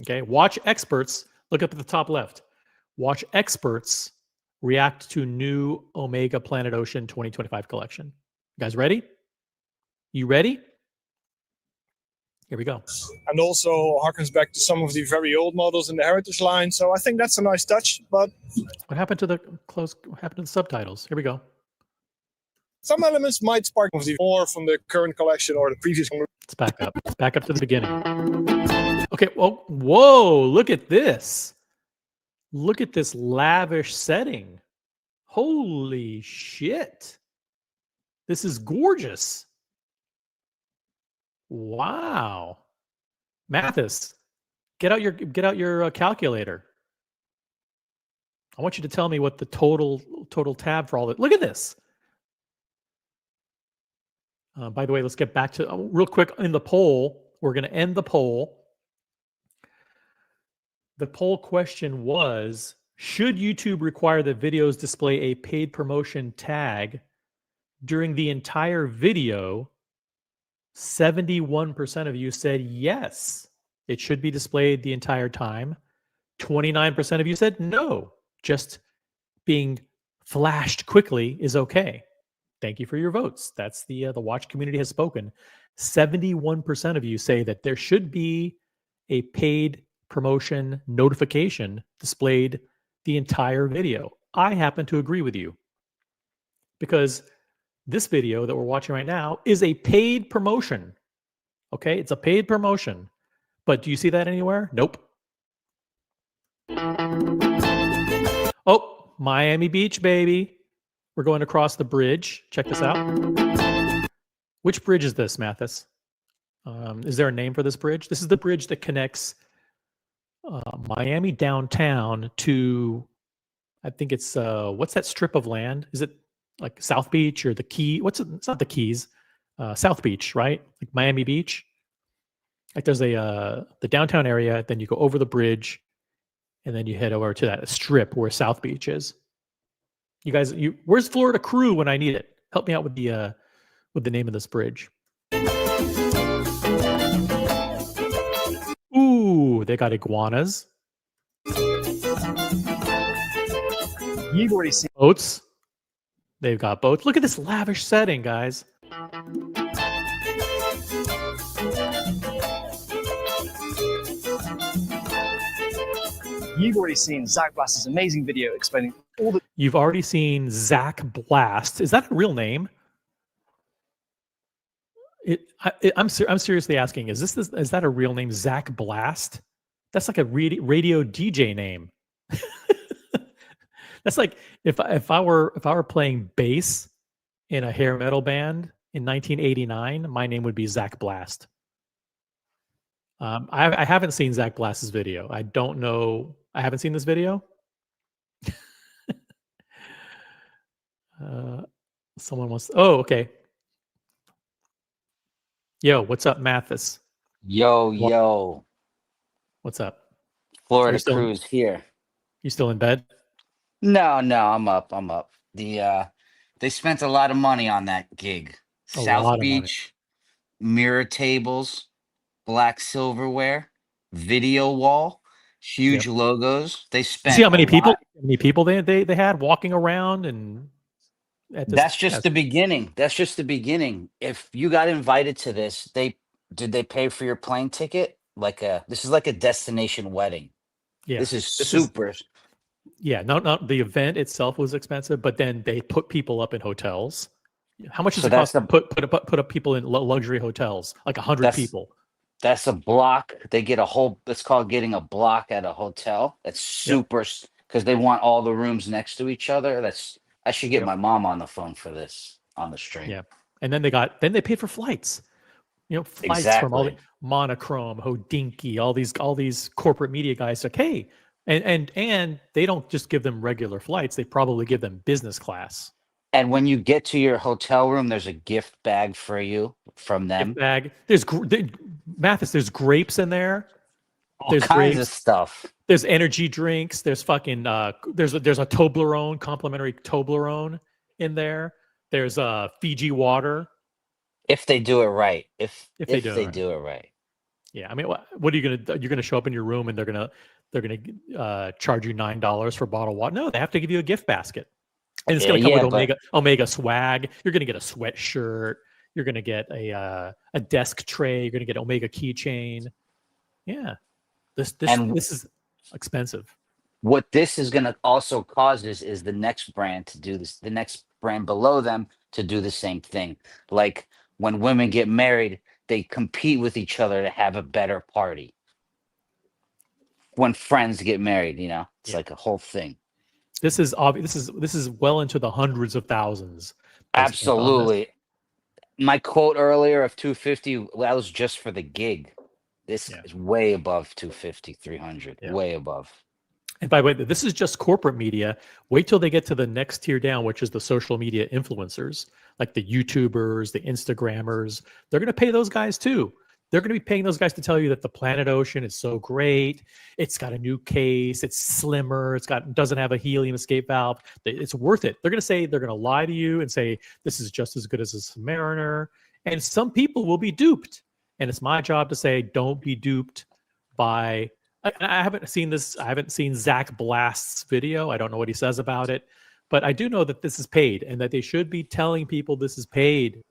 Okay. Watch experts. Look up at the top left. Watch experts react to new Omega Planet Ocean 2025 collection. You guys ready? You ready? Here we go. And also harkens back to some of the very old models in the Heritage line. So I think that's a nice touch. But what happened to the subtitles? Here we go. Some elements might spark more from the current collection or the previous one. Let's back up. Back up to the beginning. Okay. Well, whoa! Look at this. Look at this lavish setting. Holy shit! This is gorgeous. Wow. Mathis, get out your calculator. I want you to tell me what the total tab for all that. Look at this. By the way, let's get back to real quick in the poll. We're going to end the poll. The poll question was, should YouTube require that videos display a paid promotion tag during the entire video? 71% of you said yes, it should be displayed the entire time. 29% of you said no, just being flashed quickly is okay. Thank you for your votes. That's the watch community has spoken. 71% of you say that there should be a paid promotion notification displayed the entire video. I happen to agree with you because this video that we're watching right now is a paid promotion. Okay, it's a paid promotion. But do you see that anywhere? Nope. Oh, Miami Beach, baby. We're going across the bridge. Check this out. Which bridge is this, Mathis? Is there a name for this bridge? This is the bridge that connects Miami downtown to, I think it's, what's that strip of land? Is it like South Beach or the Key? It's not the Keys. South Beach, right? Like Miami Beach. Like there's the downtown area, then you go over the bridge, and then you head over to that strip where South Beach is. You guys, where's Florida Crew when I need it? Help me out with the name of this bridge. Ooh, they got iguanas. You've already seen boats. They've got boats. Look at this lavish setting, guys. You've already seen Zach Blast's amazing video explaining all the... You've already seen Zach Blast. Is that a real name? I'm seriously asking: is is that a real name, Zach Blast? That's like a radio DJ name. That's like if I were playing bass in a hair metal band in 1989, my name would be Zach Blast. I haven't seen Zach Blast's video. I don't know. I haven't seen this video. Someone wants. Oh, okay. Yo, what's up, Mathis? Yo. What's up? Florida still- Cruise here. You still in bed? No, I'm up. They spent a lot of money on that gig. A lot South of money. Beach, mirror tables, black silverware, video wall, huge logos. They spent See how many a people? lot. How many people they had walking around and. That's just the beginning. That's just the beginning. If you got invited to this, did they pay for your plane ticket? This is like a destination wedding. Yeah. This is super. Yeah, not the event itself was expensive, but then they put people up in hotels. How much does So it cost that's to put up people in luxury hotels, like 100 That's- people? That's a block. They get a whole. It's called getting a block at a hotel. That's super because they want all the rooms next to each other. I should get my mom on the phone for this on the stream. Yeah, and then they paid for flights. Flights from all the Exactly. Monochrome, Hodinkee, all these corporate media guys. Like, hey, and they don't just give them regular flights. They probably give them business class. And when you get to your hotel room, there's a gift bag for you from them. Gift bag. Mathis, there's grapes in there. All There's kinds grapes. of stuff. There's energy drinks. There's fucking there's a Toblerone, complimentary Toblerone in there. There's Fiji water. If they do it right. If they they do do it it right. Yeah, I mean, what are you gonna do? You're gonna show up in your room and they're gonna charge you $9 for a bottle of water? No, they have to give you a gift basket, and it's gonna come with Omega swag. You're gonna get a sweatshirt. You're gonna get a desk tray. You're gonna get Omega keychain. Yeah, this is expensive. What this is going to also cause is the next brand to do this, the next brand below them to do the same thing. Like when women get married, they compete with each other to have a better party. When friends get married, it's like a whole thing. This is obvious. This is well into the hundreds of thousands. Absolutely. My quote earlier of 250, that was just for the gig. This is way above 250, 300, way above. And by the way, this is just corporate media. Wait till they get to the next tier down, which is the social media influencers, like the YouTubers, the Instagrammers. They're going to pay those guys too. They're going to be paying those guys to tell you that the Planet Ocean is so great. It's got a new case. It's slimmer. Doesn't have a helium escape valve. It's worth it. They're going to lie to you and say this is just as good as a Submariner. And some people will be duped. And it's my job to say, don't be duped by. I haven't seen this. I haven't seen Zach Blast's video. I don't know what he says about it, but I do know that this is paid and that they should be telling people this is paid.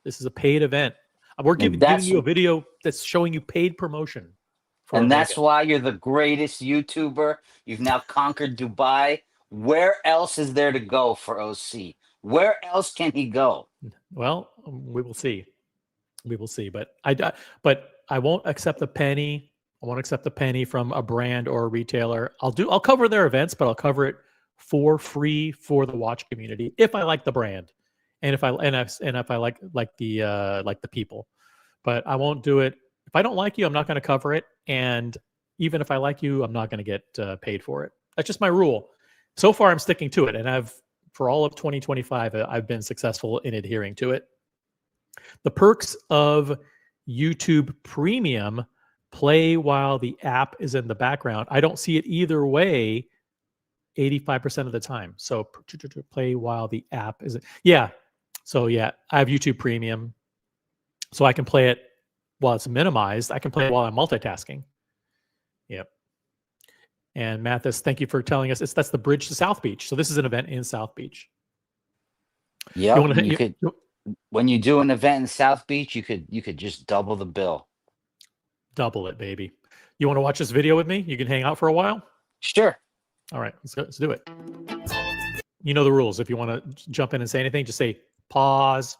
This is a paid event. We're giving you a video that's showing you paid promotion. And that's why you're the greatest YouTuber. You've now conquered Dubai. Where else is there to go for OC? Where else can he go? Well, we will see. We will see. But I won't accept a penny. I won't accept a penny from a brand or a retailer. I'll cover their events, but I'll cover it for free for the watch community if I like the brand, and if I like the people. But I won't do it if I don't like you. I'm not going to cover it, and even if I like you, I'm not going to get paid for it. That's just my rule. So far, I'm sticking to it, and for all of 2025, I've been successful in adhering to it. The perks of YouTube Premium: play while the app is in the background. I don't see it either way 85% of the time. So play while the app is. Yeah. So I have YouTube Premium. So I can play it while it's minimized. I can play it while I'm multitasking. Yep. And Mathis, thank you for telling us that's the bridge to South Beach. So this is an event in South Beach. Yeah. When you do an event in South Beach, you could just double the bill. Double it, baby. You want to watch this video with me? You can hang out for a while? Sure. All right, let's do it. You know the rules. If you want to jump in and say anything, just say pause.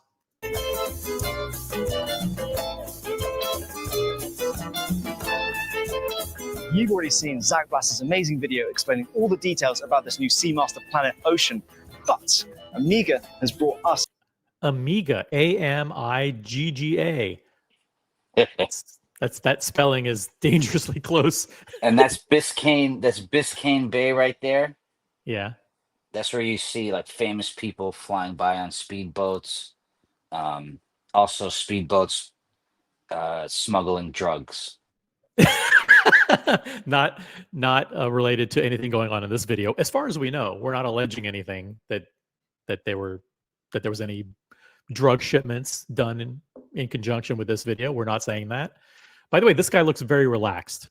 You've already seen Zach Blass's amazing video explaining all the details about this new Seamaster planet Ocean, but Amiga has brought us Amiga, Amigga. That spelling is dangerously close. And that's Biscayne. That's Biscayne Bay right there. Yeah. That's where you see like famous people flying by on speedboats. Also speedboats smuggling drugs. not related to anything going on in this video, as far as we know. We're not alleging anything that there was any drug shipments done in conjunction with this video. We're not saying that. By the way, this guy looks very relaxed.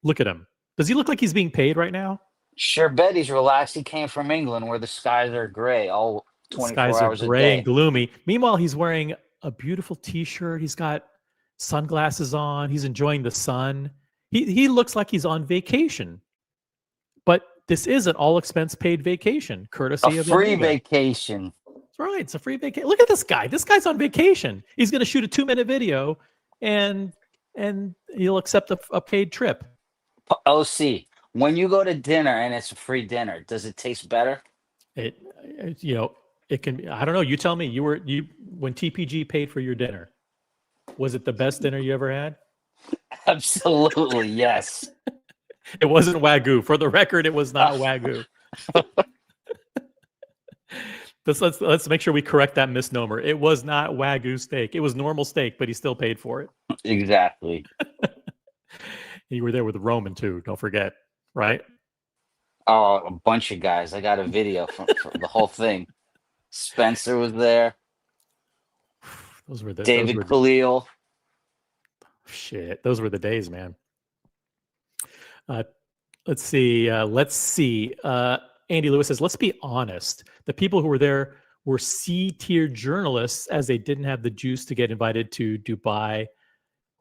Look at him. Does he look like he's being paid right now? Sure bet he's relaxed. He came from England where the skies are gray all 24 Skies hours are a gray day. and gloomy. Meanwhile, he's wearing a beautiful t-shirt. He's got sunglasses on. He's enjoying the sun. He looks like he's on vacation. But this is an all expense paid vacation, courtesy A of free Amiga. vacation. That's right. It's a free vacation. Look at this guy. This guy's on vacation. He's going to shoot a 2-minute video and he'll accept a paid trip. OC, when you go to dinner and it's a free dinner, does it taste better? It can be, I don't know. You tell me. When TPG paid for your dinner, was it the best dinner you ever had? Absolutely, yes. It wasn't Wagyu. For the record, it was not Wagyu. Let's make sure we correct that misnomer. It was not Wagyu steak. It was normal steak, but he still paid for it. Exactly. You were there with Roman too. Don't forget, right? Oh, a bunch of guys. I got a video from the whole thing. Spencer was there. Those were the David Khalil. Shit, those were the days, man. Let's see. Andy Lewis says, let's be honest. The people who were there were C-tier journalists, as they didn't have the juice to get invited to Dubai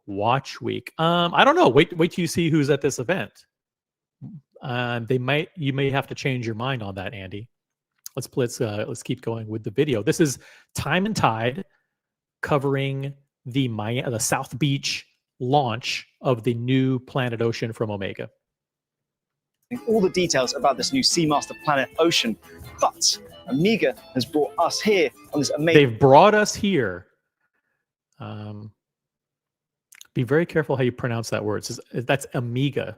Watch Week. I don't know. Wait till you see who's at this event. You may have to change your mind on that, Andy. Let's keep going with the video. This is Time and Tide covering the South Beach launch of the new Planet Ocean from Omega. all the details about this new Seamaster planet Ocean, but Amiga has brought us here on this amazing... They've brought us here. Be very careful how you pronounce that word. That's Amiga,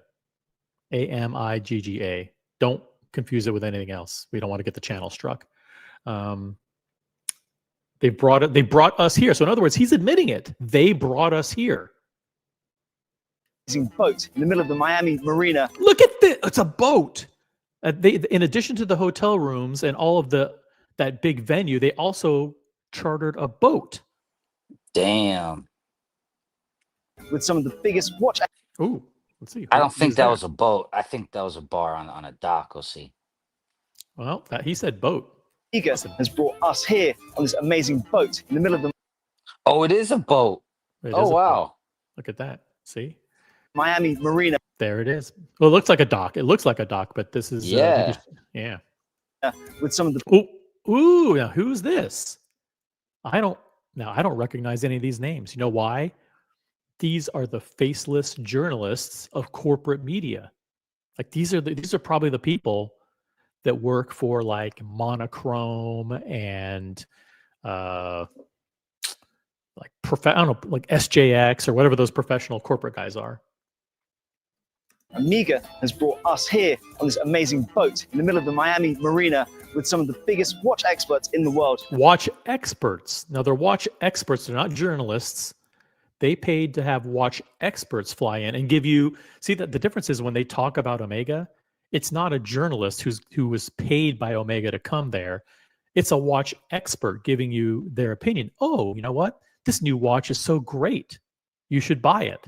Amigga. Don't confuse it with anything else. We don't want to get the channel struck. They brought us here. So in other words, he's admitting it. They brought us here. boat in the middle of the Miami Marina. Look at this. It's a boat. In addition to the hotel rooms and all of that big venue, they also chartered a boat. Damn. With some of the biggest watch... Ooh, let's see. I don't think that was a boat. I think that was a bar on a dock. We'll see. Well, he said boat. Amiga has brought us here on this amazing boat in the middle of the... Oh, it is a boat. Oh, wow. Look at that. See? Miami Marina. There it is. Well, it looks like a dock. It looks like a dock, but this is... Yeah. Yeah. With some of the... Ooh, now who's this? I don't recognize any of these names. You know why? These are the faceless journalists of corporate media. Like these are probably the people that work for like Monochrome and like I don't know, like SJX or whatever those professional corporate guys are. Amiga has brought us here on this amazing boat in the middle of the Miami Marina with some of the biggest watch experts in the world. Watch experts. Now they're watch experts. They're not journalists. They paid to have watch experts fly in and give you... See, that the difference is when they talk about Omega, it's not a journalist who was paid by Omega to come there. It's a watch expert giving you their opinion. Oh, you know what? This new watch is so great. You should buy it.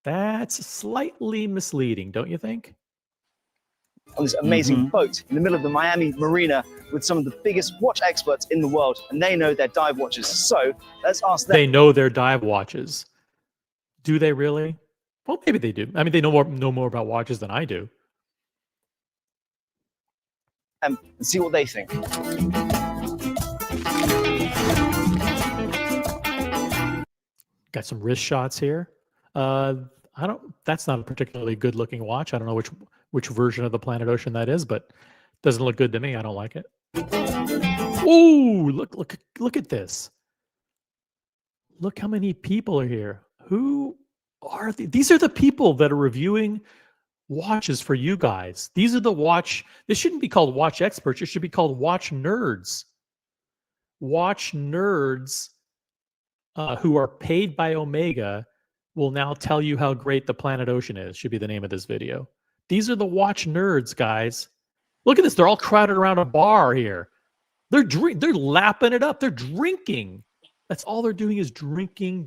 That's slightly misleading, don't you think? On this amazing boat in the middle of the Miami Marina with some of the biggest watch experts in the world, and they know their dive watches. So let's ask them. They know their dive watches. Do they really? Well, maybe they do. I mean, they know more about watches than I do. And see what they think. Got some wrist shots here. That's not a particularly good looking watch. I don't know which version of the Planet Ocean that is, but doesn't look good to me. I don't like it. Oh, look at this. Look how many people are here. Who are these? Are the people that are reviewing watches for you guys. These are the watch. This shouldn't be called watch experts. It should be called watch nerds. Watch nerds who are paid by Omega will now tell you how great the Planet Ocean is, should be the name of this video. These are the watch nerds, guys. Look at this. They're all crowded around a bar here. They're lapping it up. They're drinking. That's all they're doing is drinking.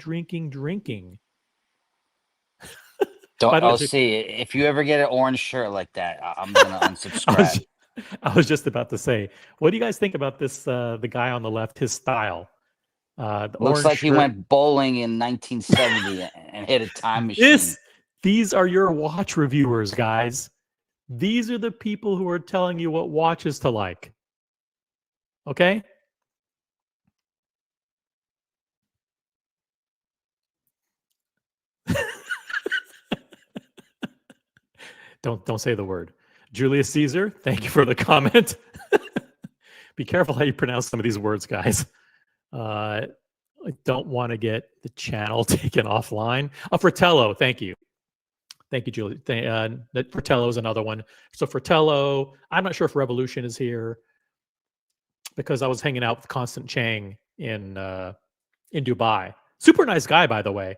See, if you ever get an orange shirt like that, I'm going to unsubscribe. I was just about to say, what do you guys think about this, the guy on the left, his style? Looks like he went bowling in 1970 and hit a time machine. These are your watch reviewers, guys. These are the people who are telling you what watches to like. Okay? Don't say the word. Julius Caesar, thank you for the comment. Be careful how you pronounce some of these words, guys. I don't want to get the channel taken offline. Fratello, thank you. Thank you, Julie. Fratello is another one. So Fratello, I'm not sure if Revolution is here because I was hanging out with Constant Chang in Dubai. Super nice guy, by the way.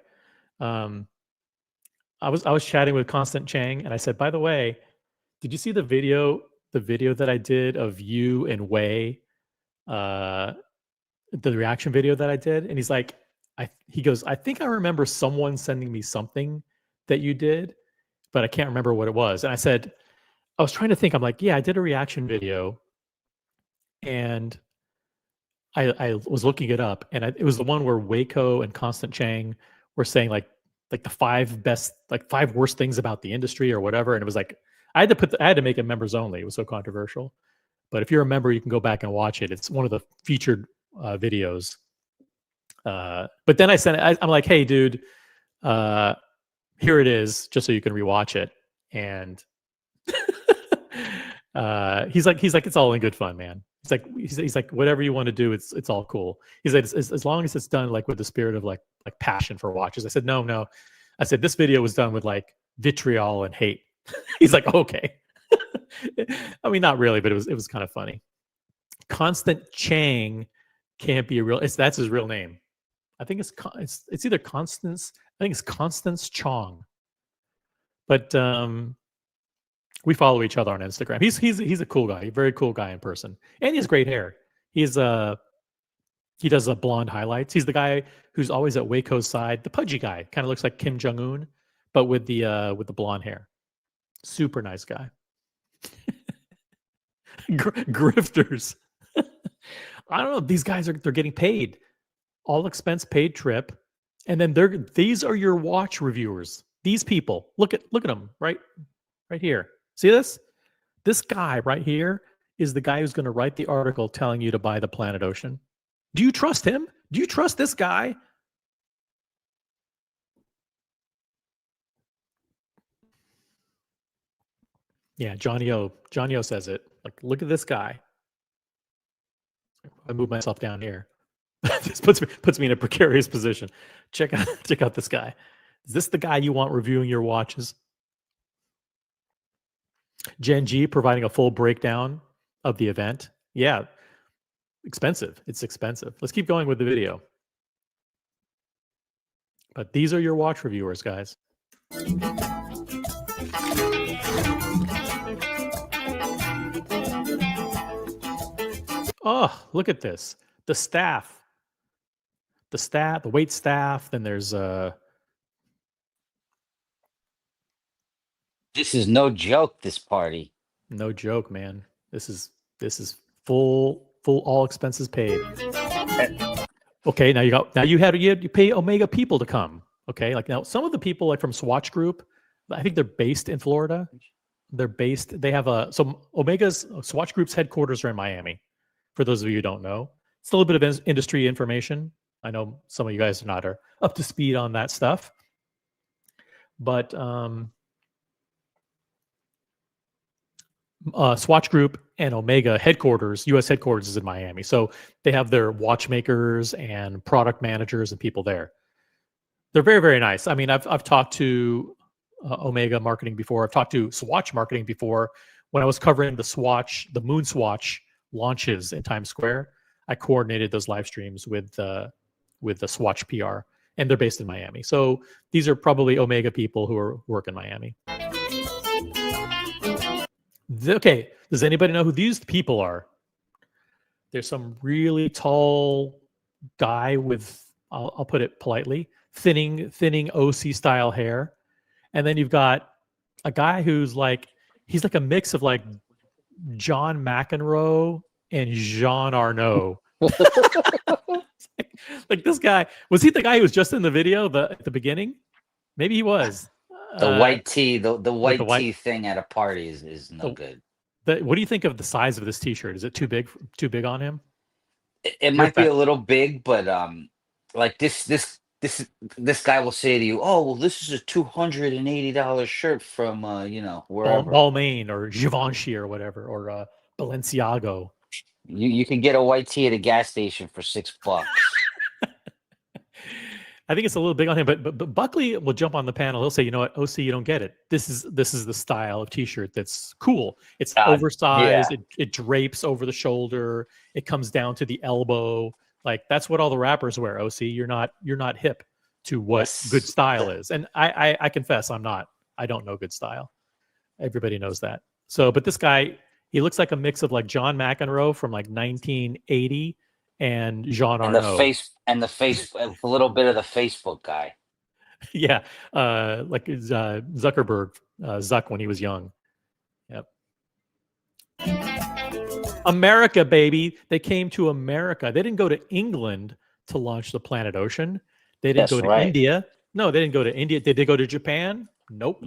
I was chatting with Constant Chang, and I said, by the way, did you see the video that I did of you and Wei, the reaction video that I did? And he's like, he goes, I think I remember someone sending me something that you did, but I can't remember what it was. And I said, I was trying to think. I'm like, yeah, I did a reaction video, and I was looking it up, and it was the one where Waco and Constant Chang were saying like the five worst things about the industry or whatever. And it was like, I had to make it members only. It was so controversial. But if you're a member, you can go back and watch it. It's one of the featured videos. But then I sent it. I'm like, hey, dude, here it is, just so you can rewatch it. And he's like, it's all in good fun, man. He's like, whatever you want to do, it's all cool. He's like, as long as it's done like with the spirit of like passion for watches. I said, no. I said, this video was done with like vitriol and hate. He's like, okay. I mean, not really, but it was kind of funny. Constant Chang can't be a real. That's his real name. I think it's either Constance. I think it's Constance Chong. But we follow each other on Instagram. He's a cool guy, a very cool guy in person, and he has great hair. He does blonde highlights. He's the guy who's always at Waco's side, the pudgy guy, kind of looks like Kim Jong Un, but with the blonde hair. Super nice guy. Grifters. I don't know. These guys they're getting paid, all expense paid trip, and then these are your watch reviewers. These people, look at them right here. See this? This guy right here is the guy who's going to write the article telling you to buy the Planet Ocean. Do you trust him? Do you trust this guy? Yeah, Johnny O says it. Like, look at this guy. I move myself down here. This puts me in a precarious position. Check out this guy. Is this the guy you want reviewing your watches? Gen G providing a full breakdown of the event. Yeah, expensive. It's expensive. Let's keep going with the video. But these are your watch reviewers, guys. Oh, look at this. The staff. The wait staff. Then there's This is no joke, this party. No joke, man. This is full all expenses paid. Okay, now you pay Omega people to come. Okay, like now some of the people like from Swatch Group, I think they're based in Florida. They have Omega's Swatch Group's headquarters are in Miami. For those of you who don't know, it's a little bit of industry information. I know some of you guys are not up to speed on that stuff. but Swatch Group and Omega headquarters, U.S. headquarters, is in Miami. So they have their watchmakers and product managers and people there. They're very, very nice. I mean, I've talked to Omega marketing before. I've talked to Swatch marketing before. When I was covering the Moon Swatch launches in Times Square, I coordinated those live streams with the Swatch PR, and they're based in Miami. So these are probably Omega people who work in Miami. Okay, does anybody know who these people are? There's some really tall guy with, I'll put it politely, thinning OC style hair. And then you've got a guy who's like, he's like a mix of like John McEnroe and Jean Arnault. like this guy, was he the guy who was just in the video at the beginning? Maybe he was. The white tee, the white tee thing at a party is no good. What do you think of the size of this T-shirt? Is it too big on him? It might be a little big, but like this guy will say to you, "Oh, well, this is a $280 shirt from wherever, Balmain or Givenchy or whatever, or Balenciago." You can get a white tee at a gas station for $6. I think it's a little big on him, but Buckley will jump on the panel. He'll say, "You know what, OC, you don't get it. This is the style of T-shirt that's cool. It's oversized. Yeah. It drapes over the shoulder. It comes down to the elbow. Like that's what all the rappers wear. OC, you're not hip to what good style is. And I confess, I'm not. I don't know good style. Everybody knows that. So, but this guy, he looks like a mix of like John McEnroe from like 1980 and Jean Arnault. The face, a little bit of the Facebook guy. Yeah, like Zuckerberg, Zuck when he was young. Yep. America, baby. They came to America. They didn't go to England to launch the Planet Ocean. They didn't go to India. No, they didn't go to India. Did they go to Japan? Nope.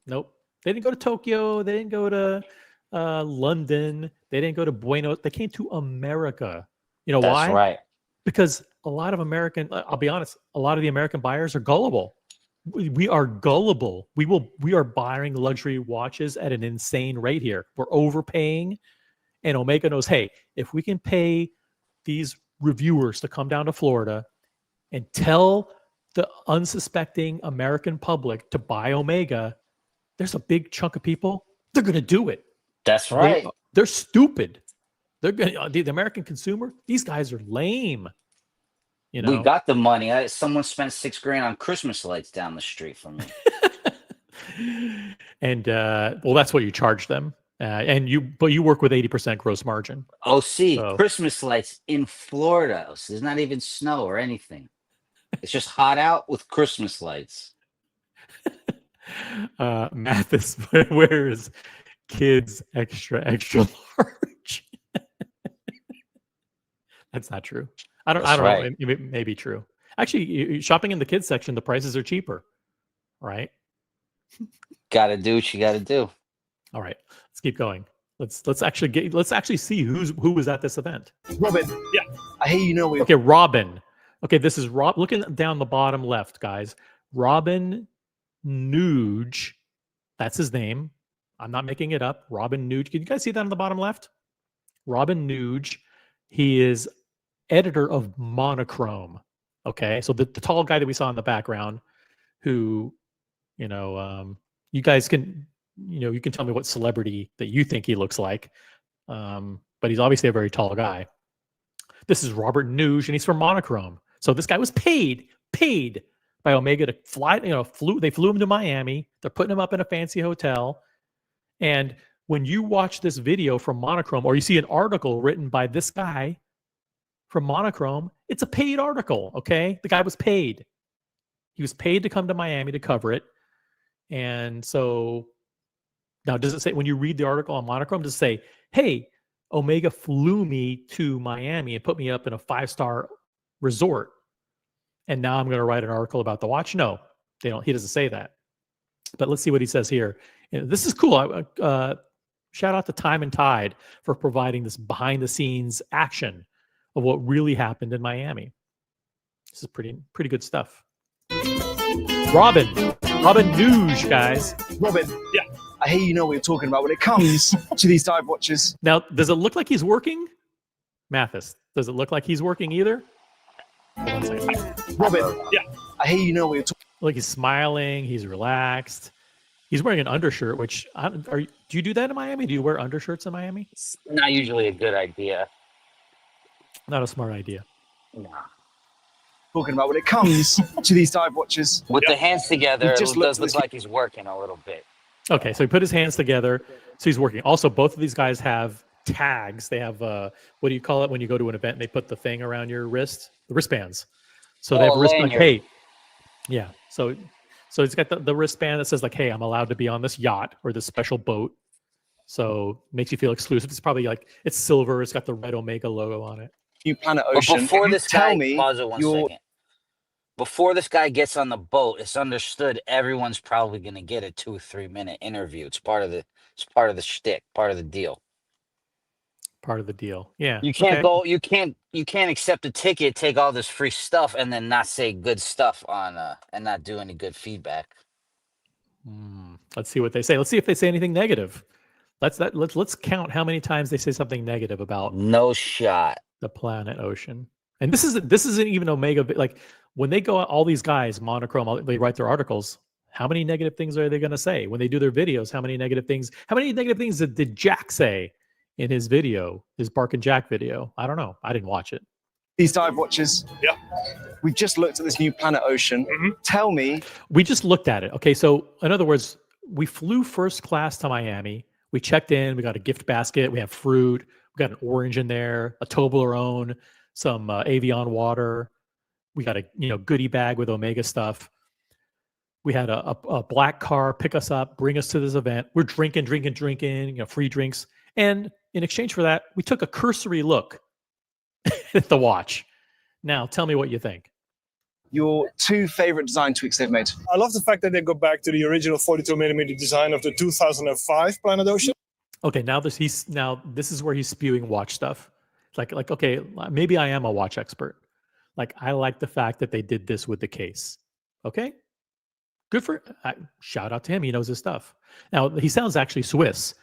They didn't go to Tokyo. They didn't go to London. They didn't go to Buenos. They came to America. You know why? That's right. Because a lot of I'll be honest, a lot of the American buyers are gullible. We are gullible. We are buying luxury watches at an insane rate here. We're overpaying. And Omega knows, hey, if we can pay these reviewers to come down to Florida and tell the unsuspecting American public to buy Omega, there's a big chunk of people, they're going to do it. That's right. They're stupid. They're going the American consumer, these guys are lame. You know? We got the money. Someone spent $6,000 on Christmas lights down the street from me. And well, that's what you charge them. But you work with 80% gross margin. So. Christmas lights in Florida. So there's not even snow or anything. It's just hot out with Christmas lights. Mathis wears kids extra large. That's not true. I don't know. It may be true. Actually, shopping in the kids section, the prices are cheaper, right? Gotta do what you gotta do. All right, let's keep going. Let's actually see who was at this event. Robin, yeah, I hear you know. Okay, Robin. Okay, this is Rob. Looking down the bottom left, guys. Robin Nuge. That's his name. I'm not making it up. Robin Nuge. Can you guys see that on the bottom left? Robin Nuge. He is editor of Monochrome. Okay, so the tall guy that we saw in the background, who, you guys can, you can tell me what celebrity that you think he looks like, but he's obviously a very tall guy. This is Robert Nuge, and he's from Monochrome. So this guy was paid by Omega to fly. They flew him to Miami. They're putting him up in a fancy hotel, and when you watch this video from Monochrome, or you see an article written by this guy from Monochrome, it's a paid article, okay? The guy was paid. He was paid to come to Miami to cover it. And so now does it say, when you read the article on Monochrome, does it say, hey, Omega flew me to Miami and put me up in a 5-star resort, and now I'm going to write an article about the watch? No, they don't. He doesn't say that. But let's see what he says here. This is cool. Shout out to Time and Tide for providing this behind-the-scenes action of what really happened in Miami. This is pretty good stuff. Robin Nuge, guys. Robin, yeah, I hear you know what you're talking about when it comes to these dive watches. Now, does it look like he's working? Mathis, does it look like he's working either? Hold on a second. Robin, yeah, I hear you know what you're talking Like he's smiling, he's relaxed. He's wearing an undershirt, which do you do that in Miami? Do you wear undershirts in Miami? It's not usually a good idea. Not a smart idea. No. talking about when it comes to these dive watches. With the hands together, We it just does looked look like he's working a little bit. Okay, so he put his hands together, so he's working. Also, both of these guys have tags. They have what do you call it when you go to an event and they put the thing around your wrist? The wristbands. So they have Oh, a wristband. lanyard. Hey, yeah. So it's got the wristband that says like, "Hey, I'm allowed to be on this yacht or this special boat." So makes you feel exclusive. It's probably like it's silver. It's got the red Omega logo on it. New Planet But Ocean. before this Tell guy, me pause it 1 your- second. Before this guy gets on the boat, it's understood everyone's probably going to get a 2-3 minute interview. It's part of the shtick, part of the deal. Part of the deal. Yeah. You can't okay. go. You can't accept a ticket, take all this free stuff, and then not say good stuff on and not do any good feedback. Let's see what they say. Let's see if they say anything negative. Let's count how many times they say something negative about No shot. the planet Ocean. And this isn't even Omega. Like when they go out, all these guys, Monochrome, they write their articles. How many negative things are they going to say when they do their videos? How many negative things did Jack say in his video, his Bark and Jack video? I don't know. I didn't watch it. These dive watches. Yeah. We've just looked at this new Planet Ocean. Tell me We just looked at it. Okay, so in other words, we flew first class to Miami. We checked in. We got a gift basket. We have fruit. We got an orange in there, a Toblerone, some Avion water. We got a goodie bag with Omega stuff. We had a black car pick us up, bring us to this event. We're drinking, free drinks. And in exchange for that, we took a cursory look at the watch. Now, tell me what you think. your two favorite design tweaks they've made. I love the fact that they go back to the original 42mm design of the 2005 Planet Ocean. Okay, now this is where he's spewing watch stuff. Like okay, maybe I am a watch expert. Like I like the fact that they did this with the case. Okay, good for shout out to him. He knows his stuff. Now he sounds actually Swiss.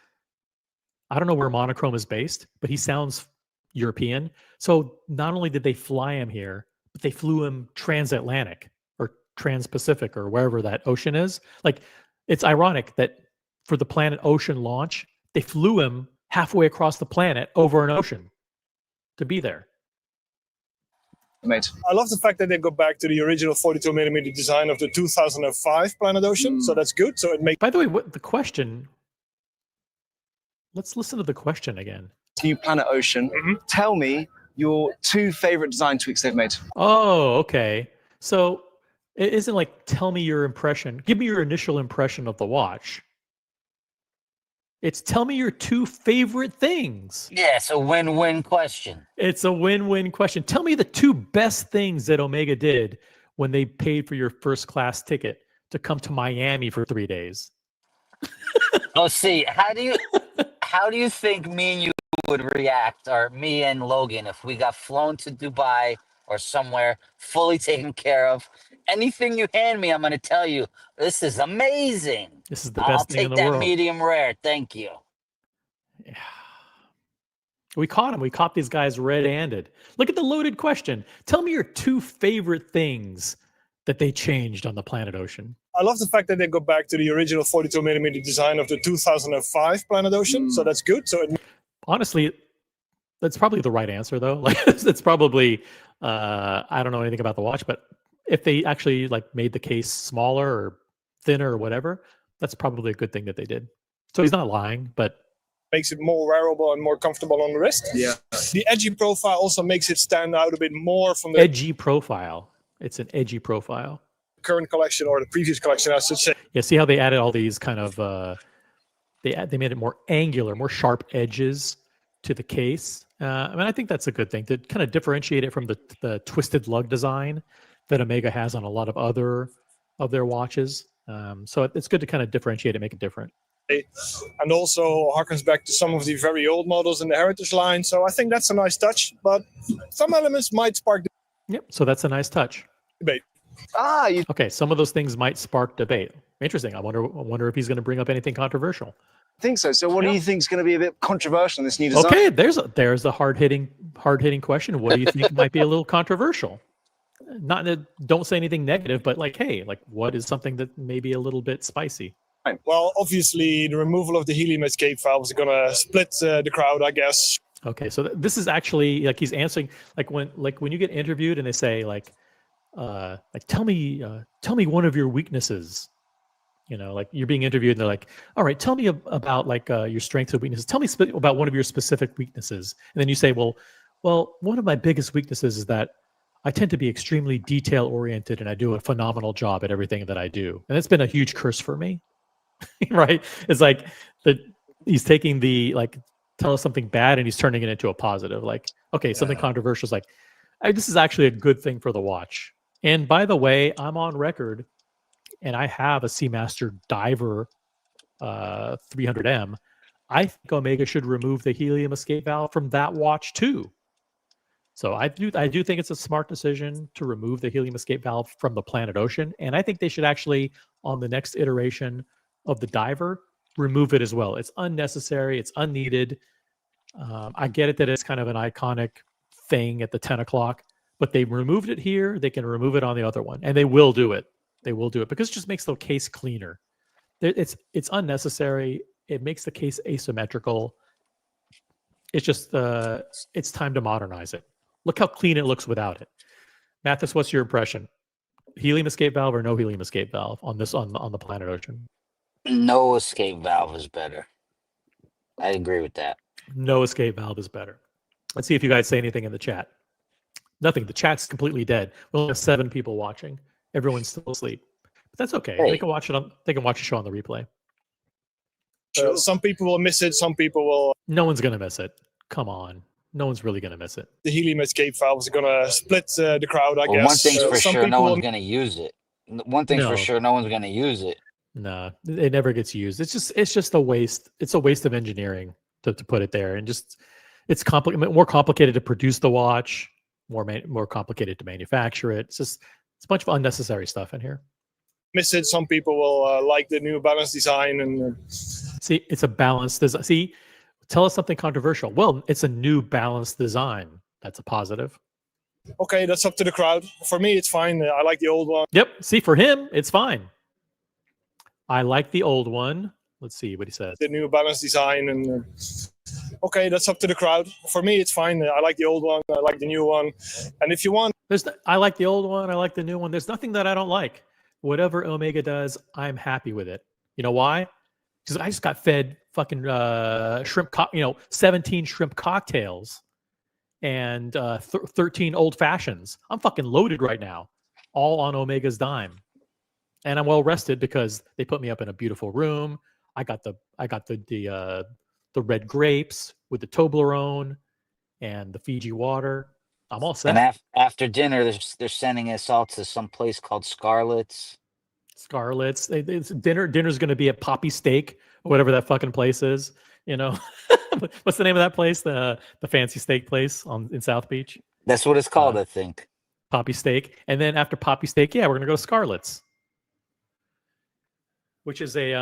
I don't know where Monochrome is based, but he sounds European. So not only did they fly him here, but they flew him transatlantic or trans-Pacific or wherever that ocean is. Like it's ironic that for the Planet Ocean launch, they flew him halfway across the planet over an ocean to be there. Made. I love the fact that they go back to the original 42mm design of the 2005 Planet Ocean. So that's good. So it makes By the way, what the question? Let's listen to the question again. New Planet Ocean. Tell me your two favorite design tweaks they've made. Oh, okay. So it isn't like tell me your impression. Give me your initial impression of the watch. It's tell me your two favorite things. Yeah, it's a win-win question. It's a win-win question. Tell me the two best things that Omega did when they paid for your first class ticket to come to Miami for 3 days. Oh, see, how do you think me and you would react, or me and Logan, if we got flown to Dubai or somewhere, fully taken care of? Anything you hand me, I'm going to tell you, this is amazing. This is the I'll best thing in take the that world. medium rare. Thank you. Yeah. We caught him. We caught these guys red-handed. Look at the loaded question. Tell me your two favorite things that they changed on the Planet Ocean. I love the fact that they go back to the original 42mm design of the 2005 Planet Ocean. So that's good. So it Honestly, that's probably the right answer, though. Like, it's probably I don't know anything about the watch, but if they actually like made the case smaller or thinner or whatever, that's probably a good thing that they did. So he's not lying, but makes it more wearable and more comfortable on the wrist. Yeah. The edgy profile also makes it stand out a bit more from the edgy profile. It's an edgy profile. current collection or the previous collection, I should say. Yeah, see how they added all these kind of they made it more angular, more sharp edges to the case. I mean, I think that's a good thing to kind of differentiate it from the twisted lug design that Omega has on a lot of other of their watches. So it's good to kind of differentiate it, make it different. And also harkens back to some of the very old models in the Heritage line. So I think that's a nice touch, but some elements might spark Yep. So that's a nice touch. debate. You Okay, some of those things might spark debate. Interesting. I wonder if he's going to bring up anything controversial. think so? So what do you think is going to be a bit controversial in this new design? Okay, there's a hard hitting question. What do you think might be a little controversial? Don't say anything negative, but like, hey, like, what is something that may be a little bit spicy? Well, obviously, the removal of the helium escape valve is going to split the crowd, I guess. Okay, so this is actually like he's answering like when you get interviewed and they say like tell me one of your weaknesses. You know, like you're being interviewed and they're like, all right, tell me about like your strengths and weaknesses. Tell me about one of your specific weaknesses. And then you say, well, one of my biggest weaknesses is that I tend to be extremely detail oriented and I do a phenomenal job at everything that I do. And it's been a huge curse for me. Right? It's like he's taking the like tell us something bad and he's turning it into a positive. Like, okay, something controversial is like, this is actually a good thing for the watch. And by the way, I'm on record and I have a Seamaster Diver 300M. I think Omega should remove the helium escape valve from that watch too. So I do think it's a smart decision to remove the helium escape valve from the Planet Ocean. And I think they should actually, on the next iteration of the Diver, remove it as well. It's unnecessary. It's unneeded. I get it that it's kind of an iconic thing at the 10 o'clock, but they removed it here. They can remove it on the other one, and they will do it. They will do it because it just makes the case cleaner. It's unnecessary. It makes the case asymmetrical. It's just it's time to modernize it. Look how clean it looks without it. Mathis, what's your impression? Helium escape valve or no helium escape valve on the Planet Ocean? No escape valve is better. I agree with that. No escape valve is better. Let's see if you guys say anything in the chat. Nothing. The chat's completely dead. We only have 7 people watching. Everyone's still asleep. But that's okay. Hey. They can watch the show on the replay. Some people will miss it. Some people will. No one's gonna miss it. Come on. No one's really gonna miss it. The helium escape valve is going to split the crowd, I Well, guess. one thing's for Some sure, no people one's will- going to use it. One thing's No. for sure, no one's going to use it. No, it never gets used. It's just a waste. It's a waste of engineering to put it there, and just it's more complicated to produce the watch, more complicated to manufacture it. It's a bunch of unnecessary stuff in here. miss it. Some people will like the New Balance design. And See, it's a balanced design. See, tell us something controversial. Well, it's a New Balance design. That's a positive. okay, that's up to the crowd. For me, it's fine. I like the old one. Yep. See, for him, it's fine. I like the old one. Let's see what he says. The New Balance design. And okay, that's up to the crowd. For me, it's fine. I like the old one. I like the new one. And if you want, I like the old one. I like the new one. There's nothing that I don't like. Whatever Omega does, I'm happy with it. You know why? Because I just got fed fucking shrimp, 17 shrimp cocktails and 13 old fashions. I'm fucking loaded right now, all on Omega's dime, and I'm well rested because they put me up in a beautiful room. I got the red grapes with the Toblerone and the Fiji water. I'm all set. And after dinner, they're sending us all to some place called Scarlett's. Dinner's going to be at Poppy Steak, or whatever that fucking place is. You know, what's the name of that place? The fancy steak place in South Beach. That's what it's called, I think. Poppy Steak, and then after Poppy Steak, we're going to go to Scarlett's, which is a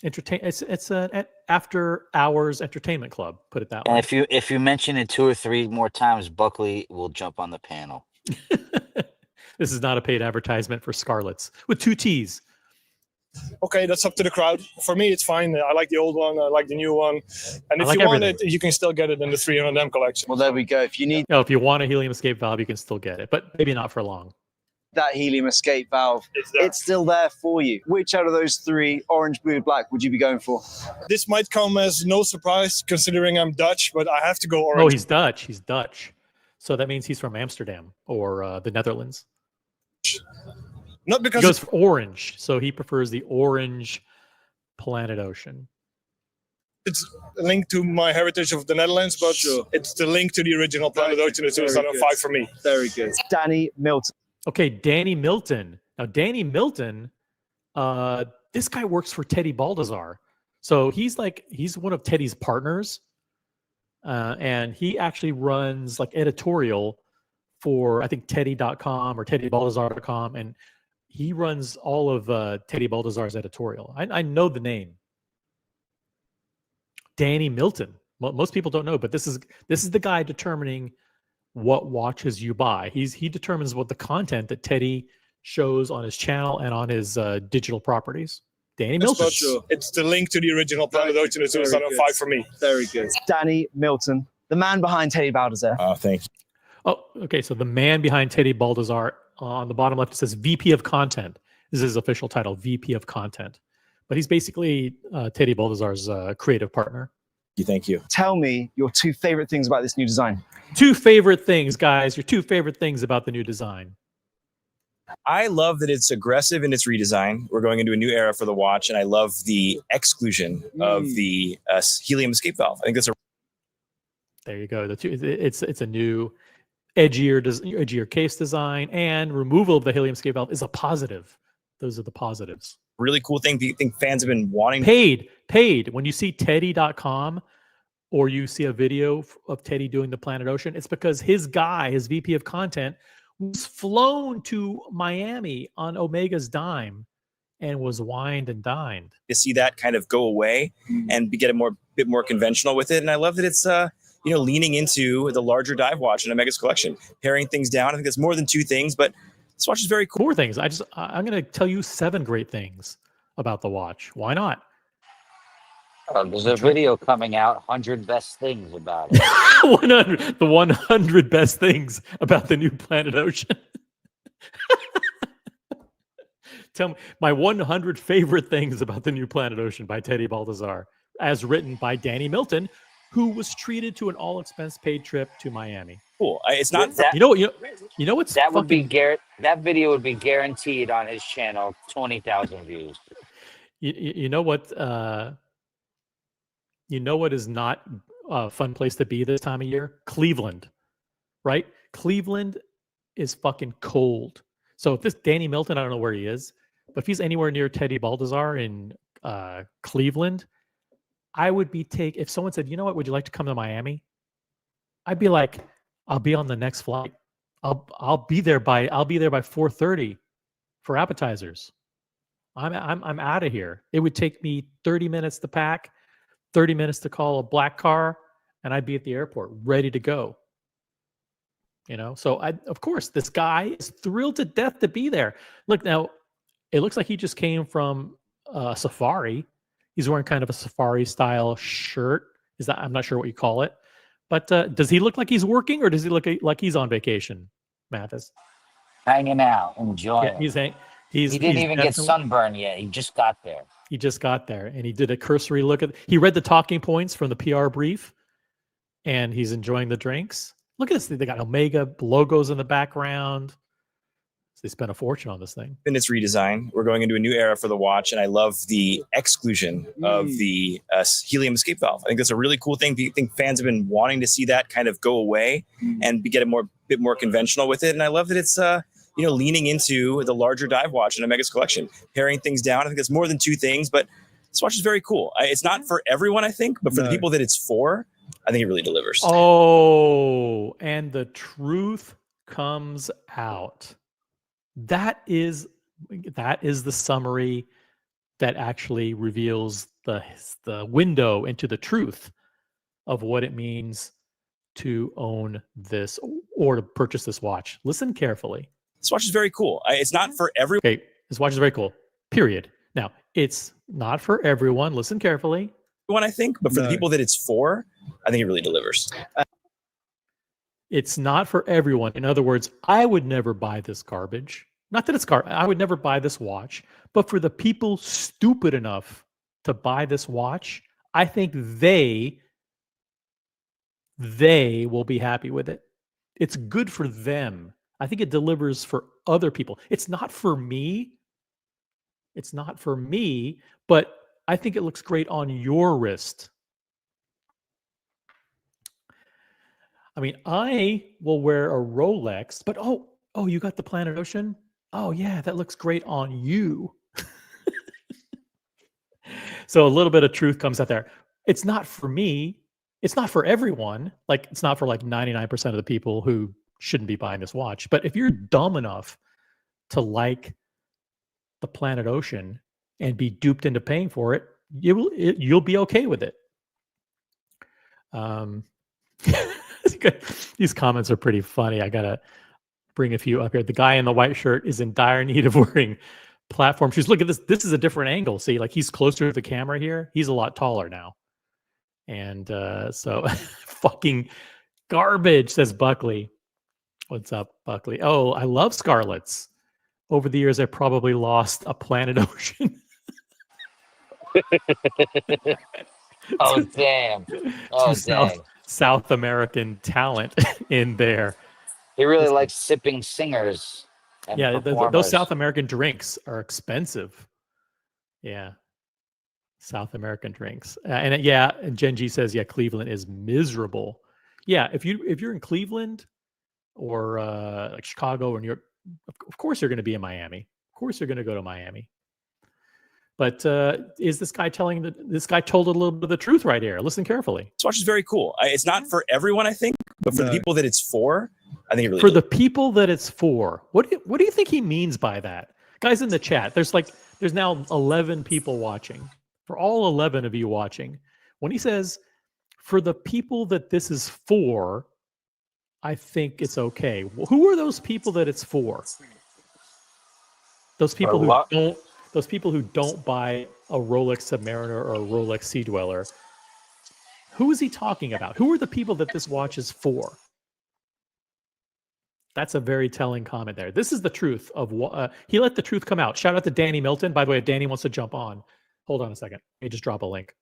It's an after hours entertainment club. Put it that way. And if you mention it 2 or 3 more times, Buckley will jump on the panel. This is not a paid advertisement for Scarlett's with 2 T's. okay, that's up to the crowd. For me, it's fine. I like the old one. I like the new one. And if like you want everything. it, you can still get it in the 300M collection. Well, there we go. If you need If you want a helium escape valve, you can still get it, but maybe not for long. that helium escape valve, It's there. it's still there for you. Which out of those 3, orange, blue, black, would you be going for? This might come as no surprise considering I'm Dutch, but I have to go Oh, orange. he's Dutch. He's Dutch. So that means he's from Amsterdam or the Netherlands. Not He because goes for orange, so he prefers the orange Planet Ocean. it's linked to my heritage of the Netherlands, but it's the link to the original Planet Ocean in 2005 for me. Very good. Danny Milton. Okay, Danny Milton. Now, Danny Milton, this guy works for Teddy Baldassar. So he's one of Teddy's partners. And he actually runs like editorial for I think Teddy.com or TeddyBaldazar.com, and he runs all of Teddy Baldazar's editorial. I know the name. Danny Milton. Most people don't know, but this is the guy determining what watches you buy. He determines what the content that Teddy shows on his channel and on his digital properties. Danny Milton. It's the link to the original Planet Ocean in 2005 for me. Very good. Danny Milton, the man behind Teddy Baldassar. Thank you. Oh, okay. So the man behind Teddy Baldazar, on the bottom left, it says VP of Content. This is his official title, VP of Content. But he's basically Teddy Baldazar's creative partner. Thank you. Tell me your 2 favorite things about this new design. 2 favorite things, guys. Your 2 favorite things about the new design. I love that it's aggressive in its redesign. We're going into a new era for the watch, and I love the exclusion of the helium escape valve. I think that's a There you go. It's a new edgier case design, and removal of the helium escape valve is a positive. Those are the positives. really cool thing. I think fans have been wanting. Paid. When you see Teddy.com or you see a video of Teddy doing the Planet Ocean, it's because his guy, his VP of content, was flown to Miami on Omega's dime and was wined and dined. To see that kind of go away and get a bit more conventional with it. And I love that it's leaning into the larger dive watch in Omega's collection, paring things down. I think there's more than 2 things, but this watch is very cool. More things. I'm going to tell you 7 great things about the watch. Why not? There's a video coming out, 100 best things about it. 100 best things about the new Planet Ocean. Tell me my 100 favorite things about the new Planet Ocean by Teddy Baldazar, as written by Danny Milton, who was treated to an all-expense paid trip to Miami. Cool. It's not that. You know what's That would be That video would be guaranteed on his channel, 20,000 views. You know what? You know what is not a fun place to be this time of year? Cleveland, right? Cleveland is fucking cold. So if this Danny Milton, I don't know where he is, but if he's anywhere near Teddy Baldazar in Cleveland, I would be if someone said, you know what, would you like to come to Miami? I'd be like, I'll be on the next flight. I'll be there by 4:30 for appetizers. I'm out of here. It would take me 30 minutes to pack, 30 minutes to call a black car, and I'd be at the airport ready to go. So of course, this guy is thrilled to death to be there. Look, now, it looks like he just came from a safari. He's wearing kind of a safari style shirt. I'm not sure what you call it. But does he look like he's working, or does he look like he's on vacation, Mathis? Hanging out, enjoying. Yeah, he didn't even get sunburned yet. He just got there. He just got there, and he did a cursory look he read the talking points from the PR brief, and he's enjoying the drinks. Look at this. They got Omega logos in the background. They spent a fortune on this thing. In its redesign, we're going into a new era for the watch, and I love the exclusion of the helium escape valve. I think that's a really cool thing. I think fans have been wanting to see that kind of go away and get a bit more conventional with it. And I love that it's leaning into the larger dive watch in Omega's collection, paring things down. I think there's more than 2 things, but this watch is very cool. It's not for everyone, I think, but for the people that it's for, I think it really delivers. Oh, and the truth comes out. That is the summary that actually reveals the window into the truth of what it means to own this or to purchase this watch. Listen carefully. This watch is very cool. It's not for everyone. Okay, this watch is very cool. Period. Now, it's not for everyone. Listen carefully. I think, but for the people that it's for, I think it really delivers. It's not for everyone. In other words, I would never buy this garbage. Not that it's garbage. I would never buy this watch. But for the people stupid enough to buy this watch, I think they will be happy with it. It's good for them. I think it delivers for other people. It's not for me. It's not for me, but I think it looks great on your wrist. I mean, I will wear a Rolex, but oh, you got the Planet Ocean? Oh yeah, that looks great on you. So a little bit of truth comes out there. It's not for me. It's not for everyone. Like it's not for like 99% of the people who shouldn't be buying this watch. But if you're dumb enough to like the Planet Ocean and be duped into paying for it, you'll be okay with it. These comments are pretty funny. I gotta bring a few up here. The guy in the white shirt is in dire need of wearing platform shoes. Look at this. This is a different angle. See, like he's closer to the camera here. He's a lot taller now. And so fucking garbage, says Buckley. What's up, Buckley? Oh, I love Scarlets. Over the years, I probably lost a Planet Ocean. Oh damn! Oh dang! South American talent in there. He really likes sipping singers. And Yeah, those performers. South American drinks are expensive. Yeah, South American drinks, and Gen G says, yeah, Cleveland is miserable. Yeah, if you're in Cleveland or like Chicago or New York, of course you're going to be in Miami. Of course you're going to go to Miami. But is this guy this guy told a little bit of the truth right here? Listen carefully. This watch is very cool. It's not for everyone, I think, but for the people that it's for, I think it really For the people that it's for. What do you think he means by that? Guys in the chat, there's now 11 people watching. For all 11 of you watching, when he says, for the people that this is for, I think it's okay. Who are those people that it's for? Those people who don't buy a Rolex Submariner or a Rolex Sea Dweller. Who is he talking about? Who are the people that this watch is for? That's a very telling comment there. This is the truth of what he let the truth come out. Shout out to Danny Milton. By the way, if Danny wants to jump on, hold on a second. Let me just drop a link.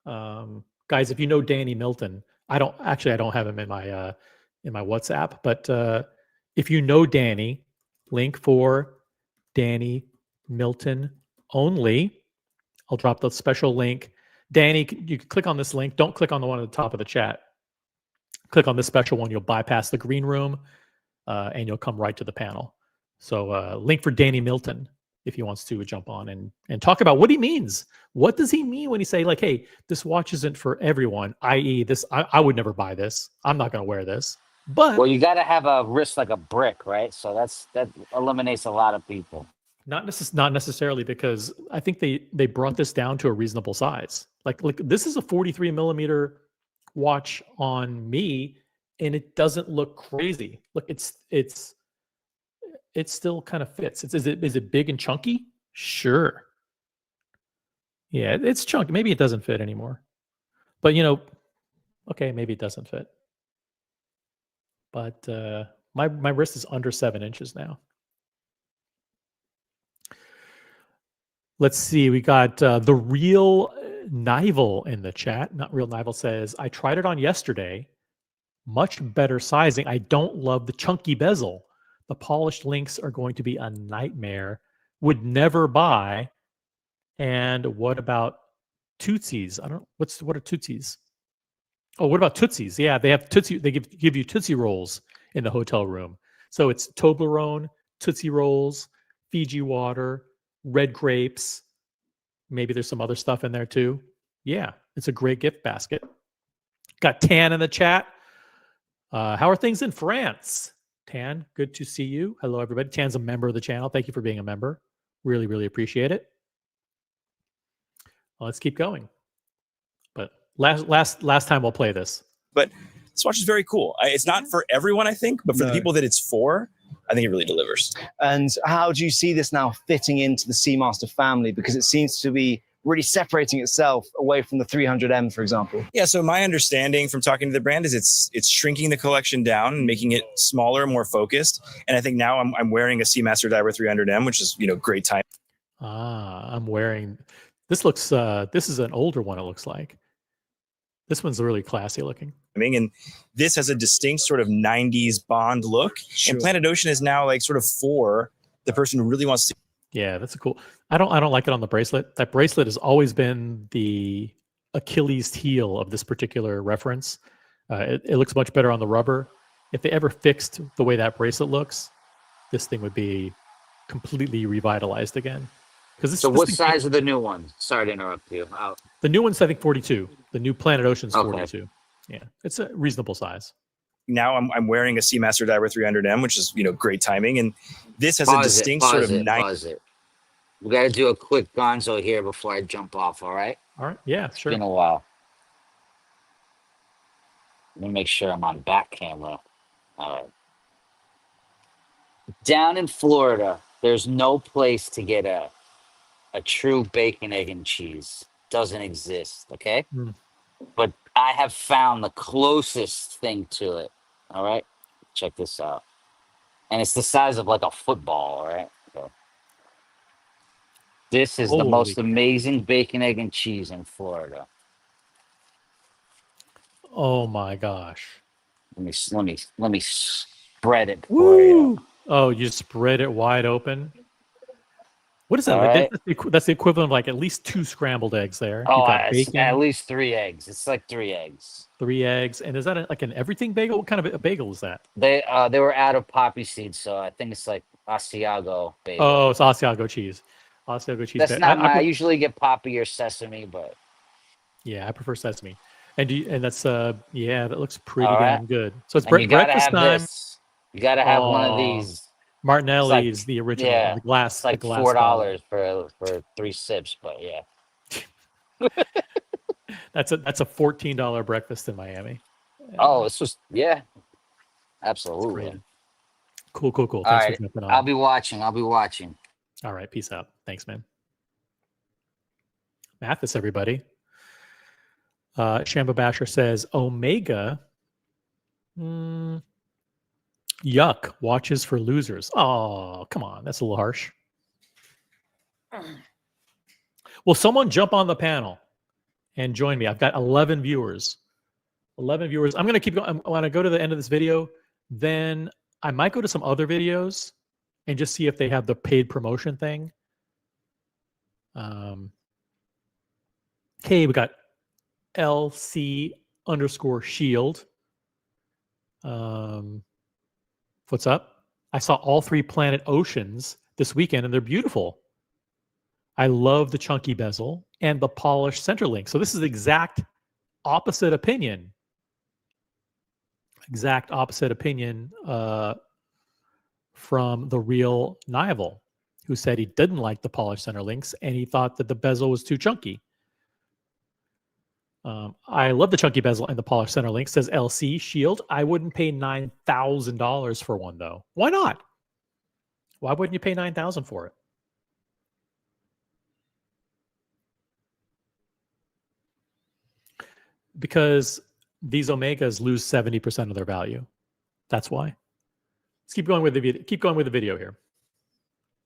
Guys, if you know Danny Milton, I don't have him in my WhatsApp, but if you know Danny, link for Danny Milton only. I'll drop the special link. Danny, you can click on this link. Don't click on the one at the top of the chat. Click on this special one. You'll bypass the green room and you'll come right to the panel. So link for Danny Milton if he wants to jump on and talk about what he means. What does he mean when he say like, hey, this watch isn't for everyone, i.e. this, I would never buy this. I'm not going to wear this. But well, you got to have a wrist like a brick, right? So that eliminates a lot of people. Not necessarily, because I think they brought this down to a reasonable size. Like this is a 43 millimeter watch on me, and it doesn't look crazy. Look, it still kind of fits. Is it big and chunky? Sure. Yeah, it's chunky. Maybe it doesn't fit anymore. But okay, maybe it doesn't fit. But my wrist is under 7 inches now. Let's see. We got the real Nival in the chat. Not real Nival says, I tried it on yesterday. Much better sizing. I don't love the chunky bezel. The polished links are going to be a nightmare. Would never buy. And what about Tootsies? I don't know. What are Tootsies? Oh, what about Tootsies? Yeah, they have Tootsie. They give you Tootsie Rolls in the hotel room. So it's Toblerone, Tootsie Rolls, Fiji water, red grapes. Maybe there's some other stuff in there too. Yeah, it's a great gift basket. Got Tan in the chat. How are things in France? Tan, good to see you. Hello, everybody. Tan's a member of the channel. Thank you for being a member. Really, really appreciate it. Well, let's keep going. But last time we'll play this. But this watch is very cool. It's not for everyone, I think, but for the people that it's for, I think it really delivers. And how do you see this now fitting into the Seamaster family? Because it seems to be really separating itself away from the 300M, for example. Yeah, so my understanding from talking to the brand is it's shrinking the collection down and making it smaller, more focused. And I think now I'm wearing a Seamaster Diver 300M, which is, great time. I'm wearing, this looks, this is an older one, it looks like. This one's really classy looking. And this has a distinct sort of 90s Bond look. Sure. And Planet Ocean is now like sort of for the person who really wants to. Yeah, that's a cool. I don't like it on the bracelet. That bracelet has always been the Achilles heel of this particular reference. It looks much better on the rubber. If they ever fixed the way that bracelet looks, this thing would be completely revitalized again. So what size are the new ones? Sorry to interrupt you. The new one's, I think, 42. The new Planet Ocean's 42. Yeah, it's a reasonable size. now I'm wearing a Seamaster Diver 300M, which is, great timing. And this has a Pause it, distinct pause sort of it, night. pause it. We got to do a quick gonzo here before I jump off, all right? All right. Yeah, It's sure. been a while. Let me make sure I'm on back camera. All right. Down in Florida, there's no place to get a true bacon, egg, and cheese. Doesn't exist, okay? Mm. But I have found the closest thing to it. All right? Check this out. And it's the size of like a football, all right? So, this is the Holy most cow. amazing bacon, egg, and cheese in Florida. Oh my gosh. Let me spread it for you. Woo! Oh, you spread it wide open. What is that? All Like right. that's the equivalent of like at least 2 scrambled eggs there. Oh, You've got it's bacon, at least 3 eggs. It's like 3 eggs. 3 eggs, and is that like an everything bagel? What kind of a bagel is that? They were out of poppy seeds, so I think it's like Asiago bagel. Oh, it's Asiago cheese. Asiago cheese. That's bagel. not my. I I usually get poppy or sesame, but yeah, I prefer sesame. And that's yeah, that looks pretty All right. damn good. So it's and you gotta breakfast have time. this. You gotta have one of Oh, these. Martinelli's, the original, yeah, the glass. It's like the glass bottle. $4 for 3 sips, but yeah. That's a $14 breakfast in Miami. Oh, it's just It's absolutely. great. Cool. All Thanks right, for jumping on. I'll be watching. All right, peace out. Thanks, man. Mathis, everybody. Shamba Basher says Omega. Yuck. Watches for losers. Oh, come on. That's a little harsh. Will someone jump on the panel and join me? I've got 11 viewers. 11 viewers. I'm going to keep going. I want to go to the end of this video. Then I might go to some other videos and just see if they have the paid promotion thing. Okay, we got LC_shield. What's up? I saw all 3 Planet Oceans this weekend, and they're beautiful. I love the chunky bezel and the polished center link. So this is exact opposite opinion. Exact opposite opinion from the real Nival, who said he didn't like the polished center links and he thought that the bezel was too chunky. I love the chunky bezel and the polished center link, says LC Shield. I wouldn't pay $9,000 for one, though. Why not? Why wouldn't you pay $9,000 for it? Because these Omegas lose 70% of their value. That's why. Let's keep going with the video. Keep going with the video here.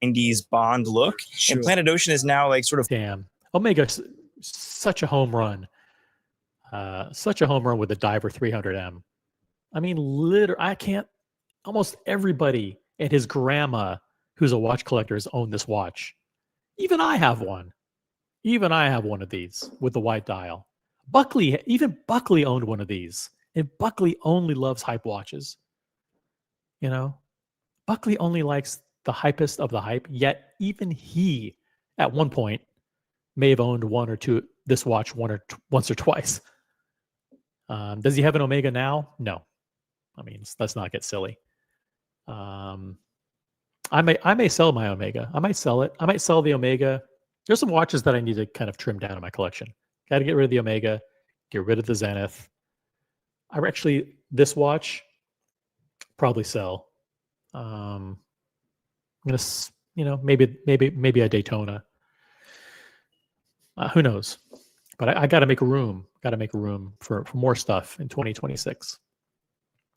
90s Bond look. Sure. And Planet Ocean is now like sort of Damn. Omega, such a home run. Such a home run with the Diver 300M. I mean, almost everybody and his grandma who's a watch collector has owned this watch. Even I have one. Even I have one of these with the white dial. Even Buckley owned one of these. And Buckley only loves hype watches. You know, Buckley only likes the hypest of the hype, yet even he, at one point, may have owned one or two, this watch once or twice. Does he have an Omega now? No. I mean, let's not get silly. I may sell my Omega. I might sell it. I might sell the Omega. There's some watches that I need to kind of trim down in my collection. Got to get rid of the Omega, get rid of the Zenith. This watch, probably sell. I'm gonna, maybe a Daytona. Who knows? But I got to make room. Got to make room for more stuff in 2026.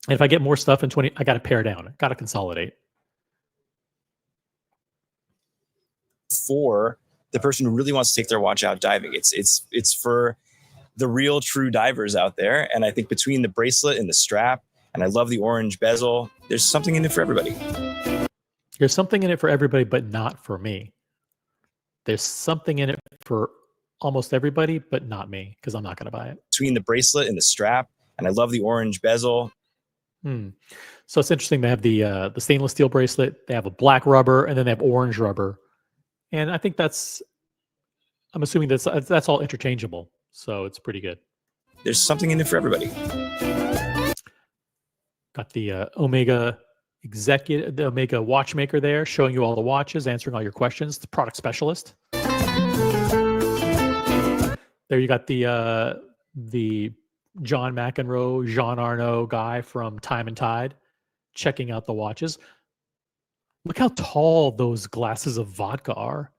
And if I get more stuff in I got to pare down. Got to consolidate. for the person who really wants to take their watch out diving. It's for the real true divers out there. And I think between the bracelet and the strap, and I love the orange bezel, there's something in it for everybody. There's something in it for everybody, but not for me. There's something in it for almost everybody, but not me, because I'm not going to buy it. Between the bracelet and the strap, and I love the orange bezel. So it's interesting. They have the stainless steel bracelet. They have a black rubber, and then they have orange rubber. And I think I'm assuming that's all interchangeable. So it's pretty good. There's something in it for everybody. Got the Omega executive, the Omega watchmaker there, showing you all the watches, answering all your questions. The product specialist. There you got the John McEnroe, Jean Arnaud guy from Time and Tide, checking out the watches. Look how tall those glasses of vodka are.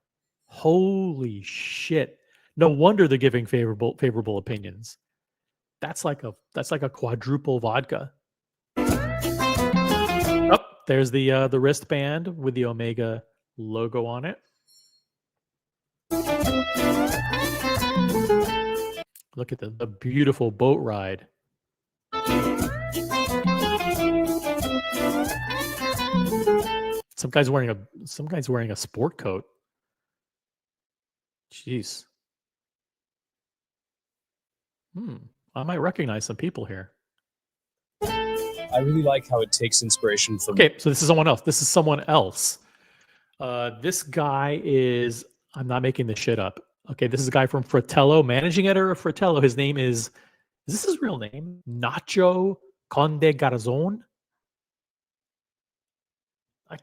Holy shit. No wonder they're giving favorable opinions. That's like a quadruple vodka. Oh, there's the wristband with the Omega logo on it. Look at the beautiful boat ride. Some guy's wearing a sport coat. Jeez. I might recognize some people here. I really like how it takes inspiration from. Okay, so this is someone else. This guy is, I'm not making this shit up. Okay, this is a guy from Fratello, managing editor of Fratello. His name is this his real name? Nacho Conde Garzon? I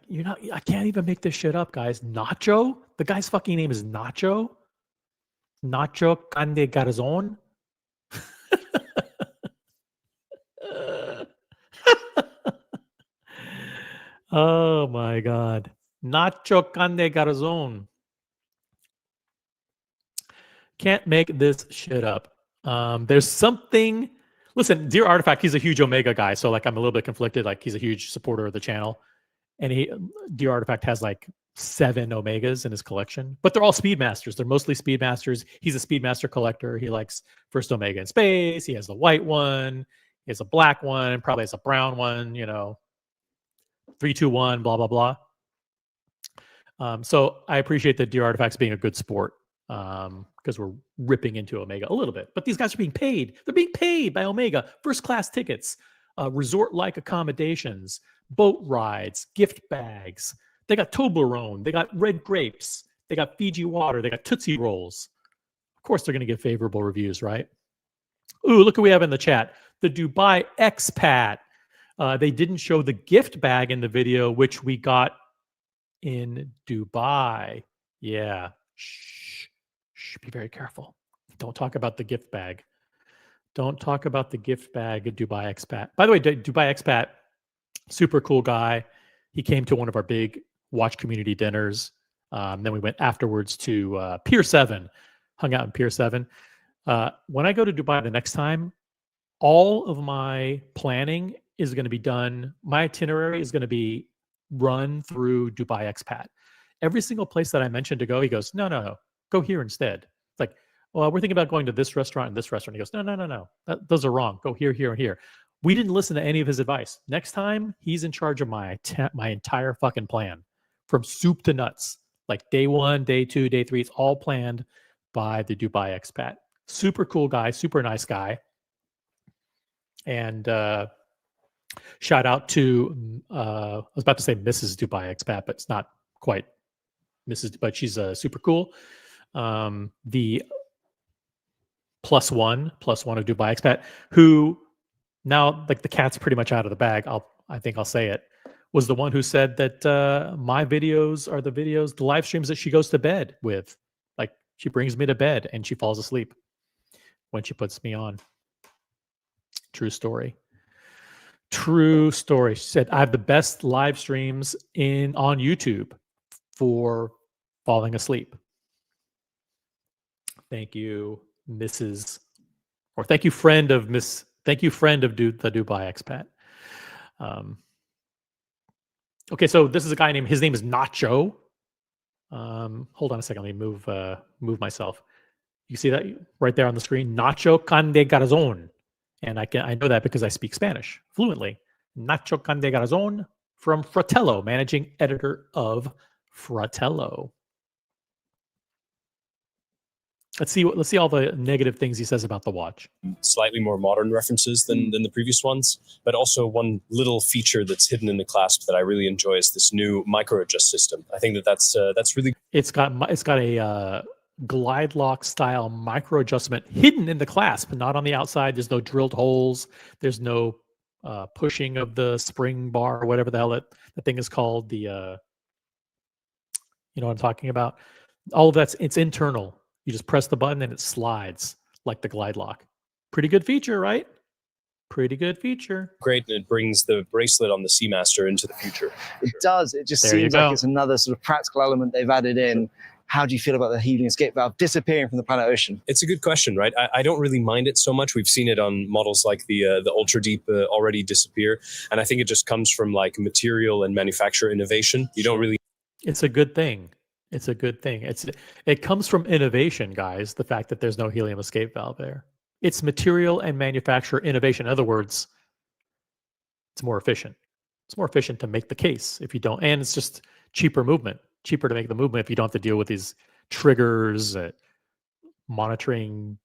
can't even make this shit up, guys. Nacho? The guy's fucking name is Nacho? Nacho Conde Garzon? Oh my God. Nacho Conde Garzon. Can't make this shit up. There's something. Listen, Dear Artifact, he's a huge Omega guy, so like I'm a little bit conflicted. Like he's a huge supporter of the channel, and Dear Artifact has like 7 Omegas in his collection, but they're all Speedmasters. They're mostly Speedmasters. He's a Speedmaster collector. He likes First Omega in Space. He has the white one. He has a black one. Probably has a brown one. 321. Blah blah blah. So I appreciate that Dear Artifacts being a good sport. Because we're ripping into Omega a little bit, but these guys are being paid. They're being paid by Omega. First class tickets, resort-like accommodations, boat rides, gift bags. They got Toblerone. They got red grapes. They got Fiji water. They got Tootsie Rolls. Of course, they're going to get favorable reviews, right? Ooh, look who we have in the chat. The Dubai expat. They didn't show the gift bag in the video, which we got in Dubai. Yeah. Shh, be very careful. Don't talk about the gift bag. Don't talk about the gift bag of Dubai expat. By the way, Dubai expat, super cool guy. He came to one of our big watch community dinners. Then we went afterwards to Pier 7, hung out in Pier 7. When I go to Dubai the next time, all of my planning is going to be done. My itinerary is going to be run through Dubai expat. Every single place that I mentioned to go, he goes, no, go here instead. It's like, well, we're thinking about going to this restaurant and this restaurant. He goes, no. Those are wrong. Go here, here, and here. We didn't listen to any of his advice. Next time, he's in charge of my entire fucking plan from soup to nuts. Like day 1, day 2, day 3. It's all planned by the Dubai expat. Super cool guy, super nice guy. And shout out to, I was about to say Mrs. Dubai expat, but it's not quite Mrs. But she's super cool. The plus one of Dubai expat, who now like the cat's pretty much out of the bag. I think I'll say it, was the one who said that my videos are the live streams that she goes to bed with. Like she brings me to bed and she falls asleep when she puts me on. True story. She said I have the best live streams on YouTube for falling asleep. Thank you, Mrs. Or thank you, friend of the Dubai expat. Okay, so this is a guy named, his name is Nacho. Hold on a second, let me move myself. You see that right there on the screen? Nacho Conde Garzon. And I know that because I speak Spanish fluently. Nacho Conde Garzon from Fratello, managing editor of Fratello. Let's see all the negative things he says about the watch. Slightly more modern references than the previous ones, but also one little feature that's hidden in the clasp that I really enjoy is this new micro adjust system. I think that's really. It's got a glide lock style micro adjustment hidden in the clasp, not on the outside. There's no drilled holes. There's no pushing of the spring bar or whatever the hell that thing is called. The you know what I'm talking about? All of it's internal. You just press the button and it slides like the glide lock. Pretty good feature, right? Pretty good feature. Great, and it brings the bracelet on the Seamaster into the future. It does. It just There you seems like go. it's another sort of practical element they've added in. How do you feel about the helium escape valve disappearing from the planet ocean? It's a good question, right? I don't really mind it so much. We've seen it on models like the Ultra Deep already disappear, and I think it just comes from like material and manufacturer innovation. You don't really. It's a good thing. It's a good thing. It comes from innovation, guys. The fact that there's no helium escape valve there. It's material and manufacturer innovation. In other words, it's more efficient. It's more efficient to make the case if you don't, and it's just cheaper movement. Cheaper to make the movement if you don't have to deal with these triggers, monitoring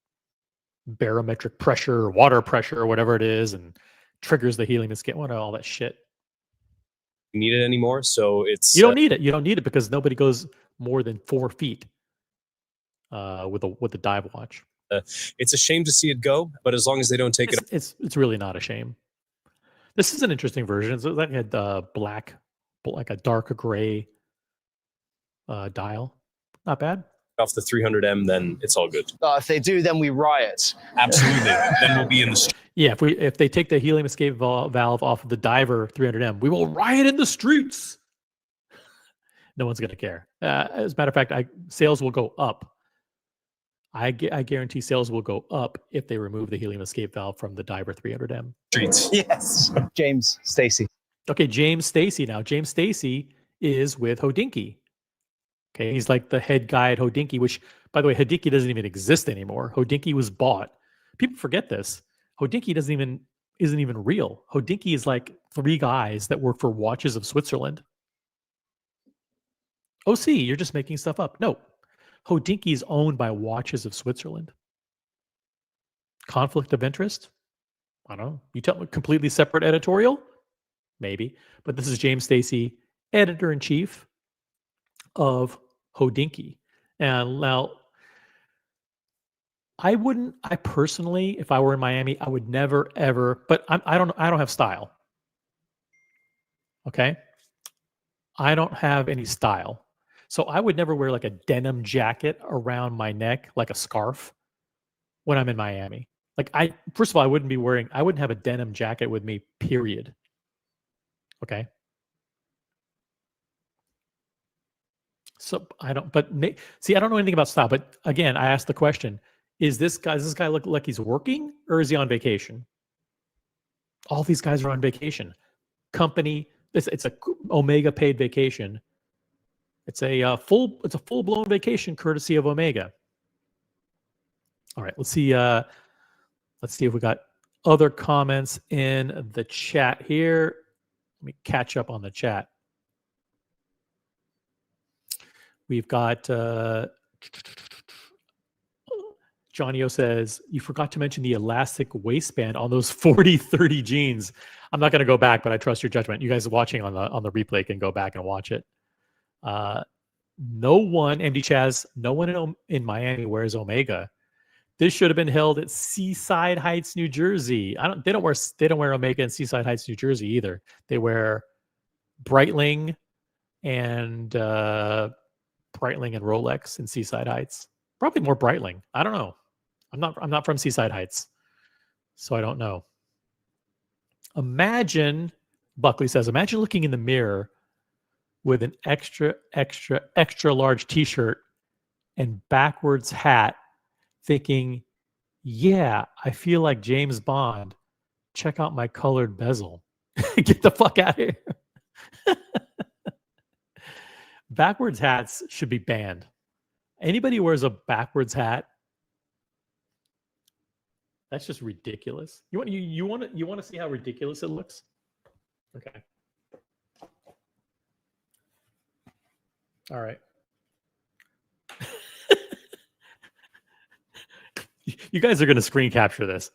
barometric pressure, water pressure, or whatever it is, and triggers the helium escape. All that shit. Need it anymore, so it's You don't need it. You don't need it because nobody goes more than 4 feet with a dive watch. it's a shame to see it go, but as long as they don't take it, It's really not a shame. This is an interesting version. It's like a black, like a dark gray dial. Not bad. off the 300M, then it's all good. If they do, then we riot. Absolutely. Then we'll be in the street. Yeah, if they take the helium escape valve off of the Diver 300M, we will riot in the streets. No one's going to care. As a matter of fact, sales will go up. I guarantee sales will go up if they remove the helium escape valve from the Diver 300M. Streets. Yes. James Stacy. Okay, James Stacy now. James Stacy is with Hodinkee. Okay, he's like the head guy at Hodinkee, which, by the way, Hodinkee doesn't even exist anymore. Hodinkee was bought. People forget this. Hodinkee isn't even real. Hodinkee is like 3 guys that work for Watches of Switzerland. OC, you're just making stuff up. No, Hodinkee is owned by Watches of Switzerland. Conflict of interest? I don't know. You tell me, completely separate editorial? Maybe. But this is James Stacy, editor-in-chief of Hodinkee. And now, I personally, if I were in Miami, I would never, ever, but I don't have style. Okay? I don't have any style. So I would never wear like a denim jacket around my neck, like a scarf, when I'm in Miami. Like first of all, I wouldn't have a denim jacket with me, period. Okay. So I don't know anything about style, but again, I asked the question, does this guy look like he's working or is he on vacation? All these guys are on vacation. Company, it's a Omega paid vacation. It's a full-blown vacation courtesy of Omega. All right, let's see if we got other comments in the chat here. Let me catch up on the chat. We've got Johnny O says, you forgot to mention the elastic waistband on those 40-30 jeans. I'm not going to go back, but I trust your judgment. You guys watching on the replay can go back and watch it. No one, MD Chaz, no one in Miami wears Omega. This should have been held at Seaside Heights, New Jersey. They don't wear Omega in Seaside Heights, New Jersey either. They wear Breitling and Rolex in Seaside Heights. Probably more Breitling. I don't know. I'm not from Seaside Heights, so I don't know. Buckley says, imagine looking in the mirror with an extra large t-shirt and backwards hat thinking, yeah, I feel like James Bond. Check out my colored bezel. Get the fuck out of here. Backwards hats should be banned. Anybody who wears a backwards hat, that's just ridiculous. You want to see how ridiculous it looks? Okay. All right. You guys are going to screen capture this.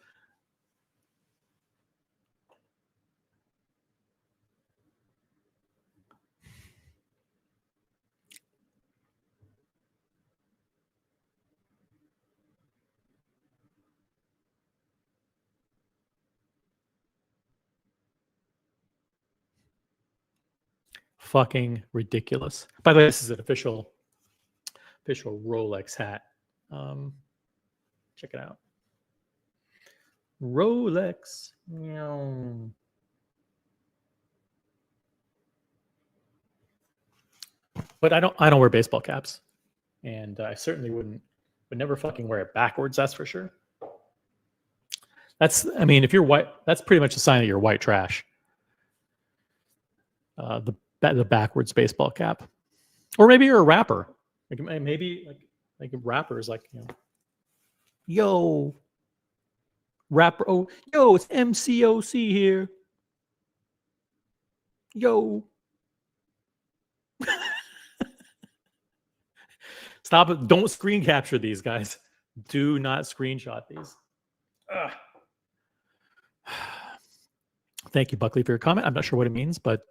fucking ridiculous. By the way, this is an official Rolex hat. Check it out. Rolex. Meow. But I don't wear baseball caps, and I certainly would never fucking wear it backwards. That's for sure. I mean, if you're white, that's pretty much a sign that you're white trash. The backwards baseball cap, or maybe you're a rapper. Like maybe like a rapper is like, yo, rapper. Oh, yo, it's MCOC here. Yo. Stop it. Don't screen capture these, guys. Do not screenshot these. Ugh. Thank you, Buckley, for your comment. I'm not sure what it means, but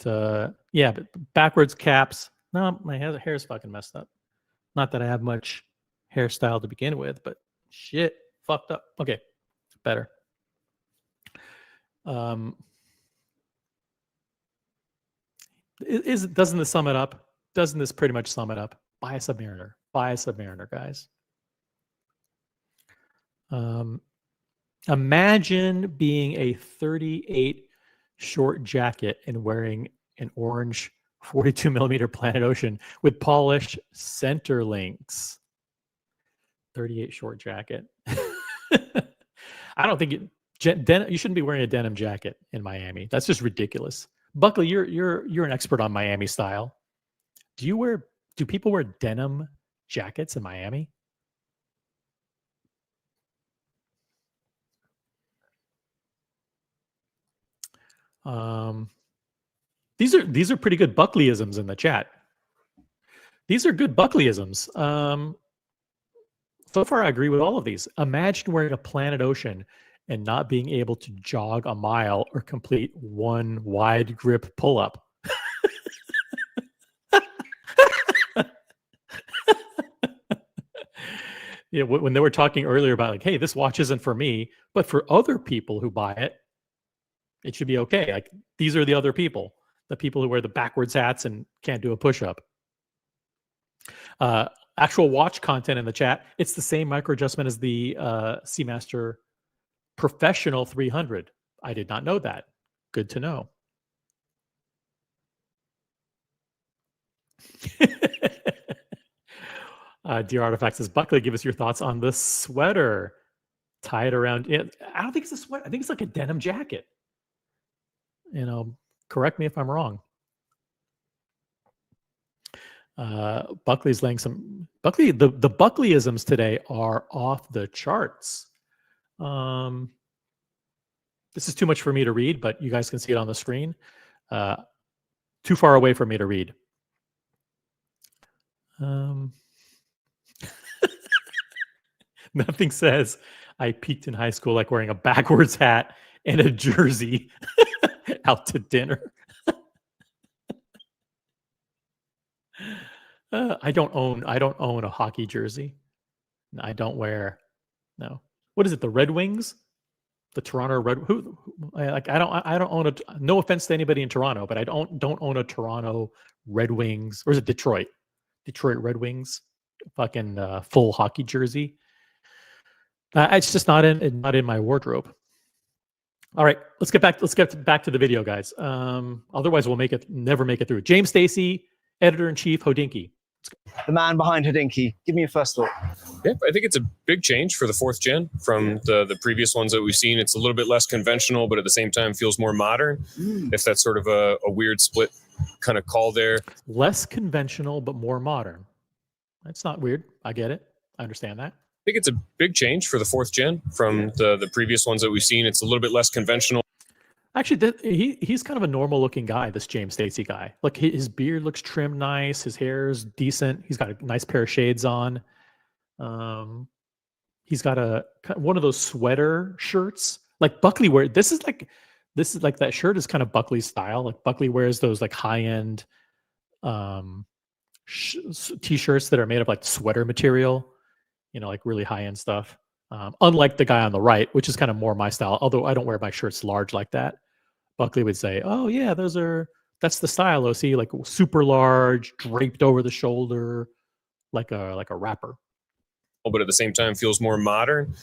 yeah, but backwards caps. No, my hair is fucking messed up. Not that I have much hairstyle to begin with, but shit, fucked up. Okay, better. Doesn't this sum it up? Doesn't this pretty much sum it up? Buy a Submariner. Buy a Submariner, guys. Imagine being a 38 short jacket and wearing an orange 42 millimeter Planet Ocean with polished center links. 38 short jacket. I don't think you shouldn't be wearing a denim jacket in Miami. That's just ridiculous. Buckley, you're an expert on Miami style. Do people wear denim jackets in Miami? These are pretty good Buckleyisms in the chat. These are good Buckleyisms. So far, I agree with all of these. Imagine wearing a Planet Ocean and not being able to jog a mile or complete one wide grip pull-up. Yeah, when they were talking earlier about like, hey, this watch isn't for me, but for other people who buy it, it should be okay. Like these are the other people, the people who wear the backwards hats and can't do a push-up. Actual watch content in the chat, it's the same micro adjustment as the Seamaster Professional 300. I did not know that. Good to know. Dear Artifact says, Buckley, give us your thoughts on the sweater. Tie it around. I don't think it's a sweater. I think it's like a denim jacket. Correct me if I'm wrong. Buckley's laying some Buckley. The Buckleyisms today are off the charts. This is too much for me to read, but you guys can see it on the screen. Too far away for me to read. Nothing says I peaked in high school like wearing a backwards hat and a jersey out to dinner. I don't own a hockey jersey. I don't wear. No. What is it? The Red Wings? The Toronto Red. I don't own a. No offense to anybody in Toronto, but I don't own a Toronto Red Wings. Or is it Detroit? Detroit Red Wings. Fucking full hockey jersey. It's just not in my wardrobe. All right, let's get back to the video, guys. Otherwise, we'll never make it through. James Stacy, editor-in-chief, Hodinkee. The man behind Hodinkee. Give me your first thought. Yeah, I think it's a big change for the 4th gen from the previous ones that we've seen. It's a little bit less conventional, but at the same time feels more modern. If that's sort of a weird split kind of call there. Less conventional, but more modern. That's not weird. I get it. I understand that. I think it's a big change for the 4th gen from the previous ones that we've seen. It's a little bit less conventional. Actually, he's kind of a normal looking guy, this James Stacy guy. Look, his beard looks trimmed nice. His hair is decent. He's got a nice pair of shades on. He's got one of those sweater shirts like Buckley wear. This is like that shirt is kind of Buckley's style. Like Buckley wears those like high end t-shirts that are made of like sweater material. Like really high end stuff. Unlike the guy on the right, which is kind of more my style. Although I don't wear my shirts large like that. Buckley would say, "Oh yeah, those are That's the style, OC, like super large, draped over the shoulder, like a wrapper. but at the same time feels more modern.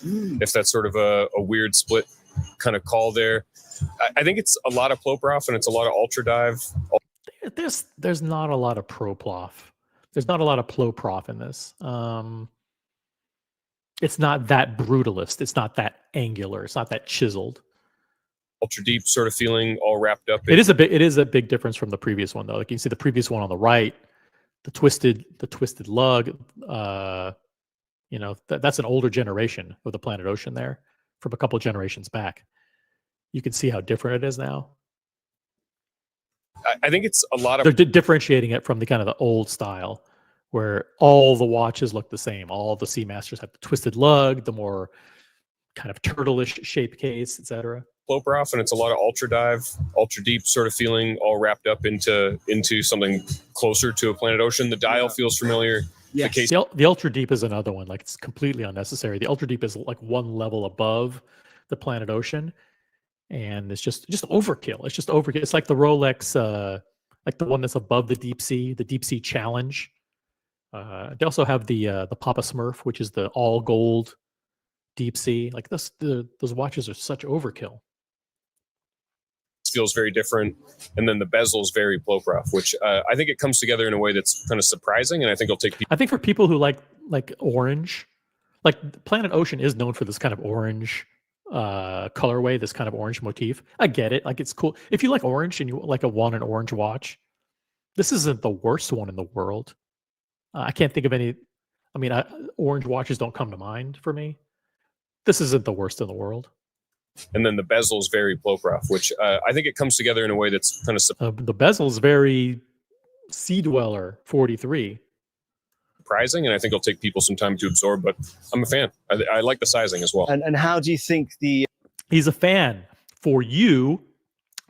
If that's sort of a weird split kind of call there. I think it's a lot of Ploprof and it's a lot of Ultra Dive. There's not a lot of Proplof. There's not a lot of Ploprof in this. It's not that brutalist. It's not that angular. It's not that chiseled. Ultra Deep sort of feeling all wrapped up. It is a big difference from the previous one though. Like you can see the previous one on the right, the twisted lug. That's an older generation of the Planet Ocean there from a couple generations back. You can see how different it is now. I think it's a lot of They're differentiating it from the kind of the old style where all the watches look the same. All the Seamasters have the twisted lug, the more kind of turtle-ish shaped case, etc. Ploprof and it's a lot of Ultra Dive, Ultra Deep sort of feeling all wrapped up into something closer to a Planet Ocean. The dial feels familiar. Yes. The case The Ultra Deep is another one. Like it's completely unnecessary. The Ultra Deep is like one level above the Planet Ocean, and it's just overkill. It's just overkill. It's like the Rolex, like the one that's above the Deep Sea Challenge. They also have the Papa Smurf, which is the all gold Deep Sea. Like those watches are such overkill. feels very different. And then the bezel's very Ploprof, which I think it comes together in a way that's kind of surprising. And I think it'll take people. I think for people who like orange, like Planet Ocean is known for this kind of orange colorway, this kind of orange motif. I get it. Like it's cool. If you like orange and you like an orange watch, this isn't the worst one in the world. I can't think of any. I mean, orange watches don't come to mind for me. This isn't the worst in the world. And then the bezel's very Ploprof, which I think it comes together in a way that's kind of The bezel's very Sea Dweller 43. surprising, and I think it'll take people some time to absorb. But I'm a fan. I like the sizing as well. And how do you think the He's a fan for you,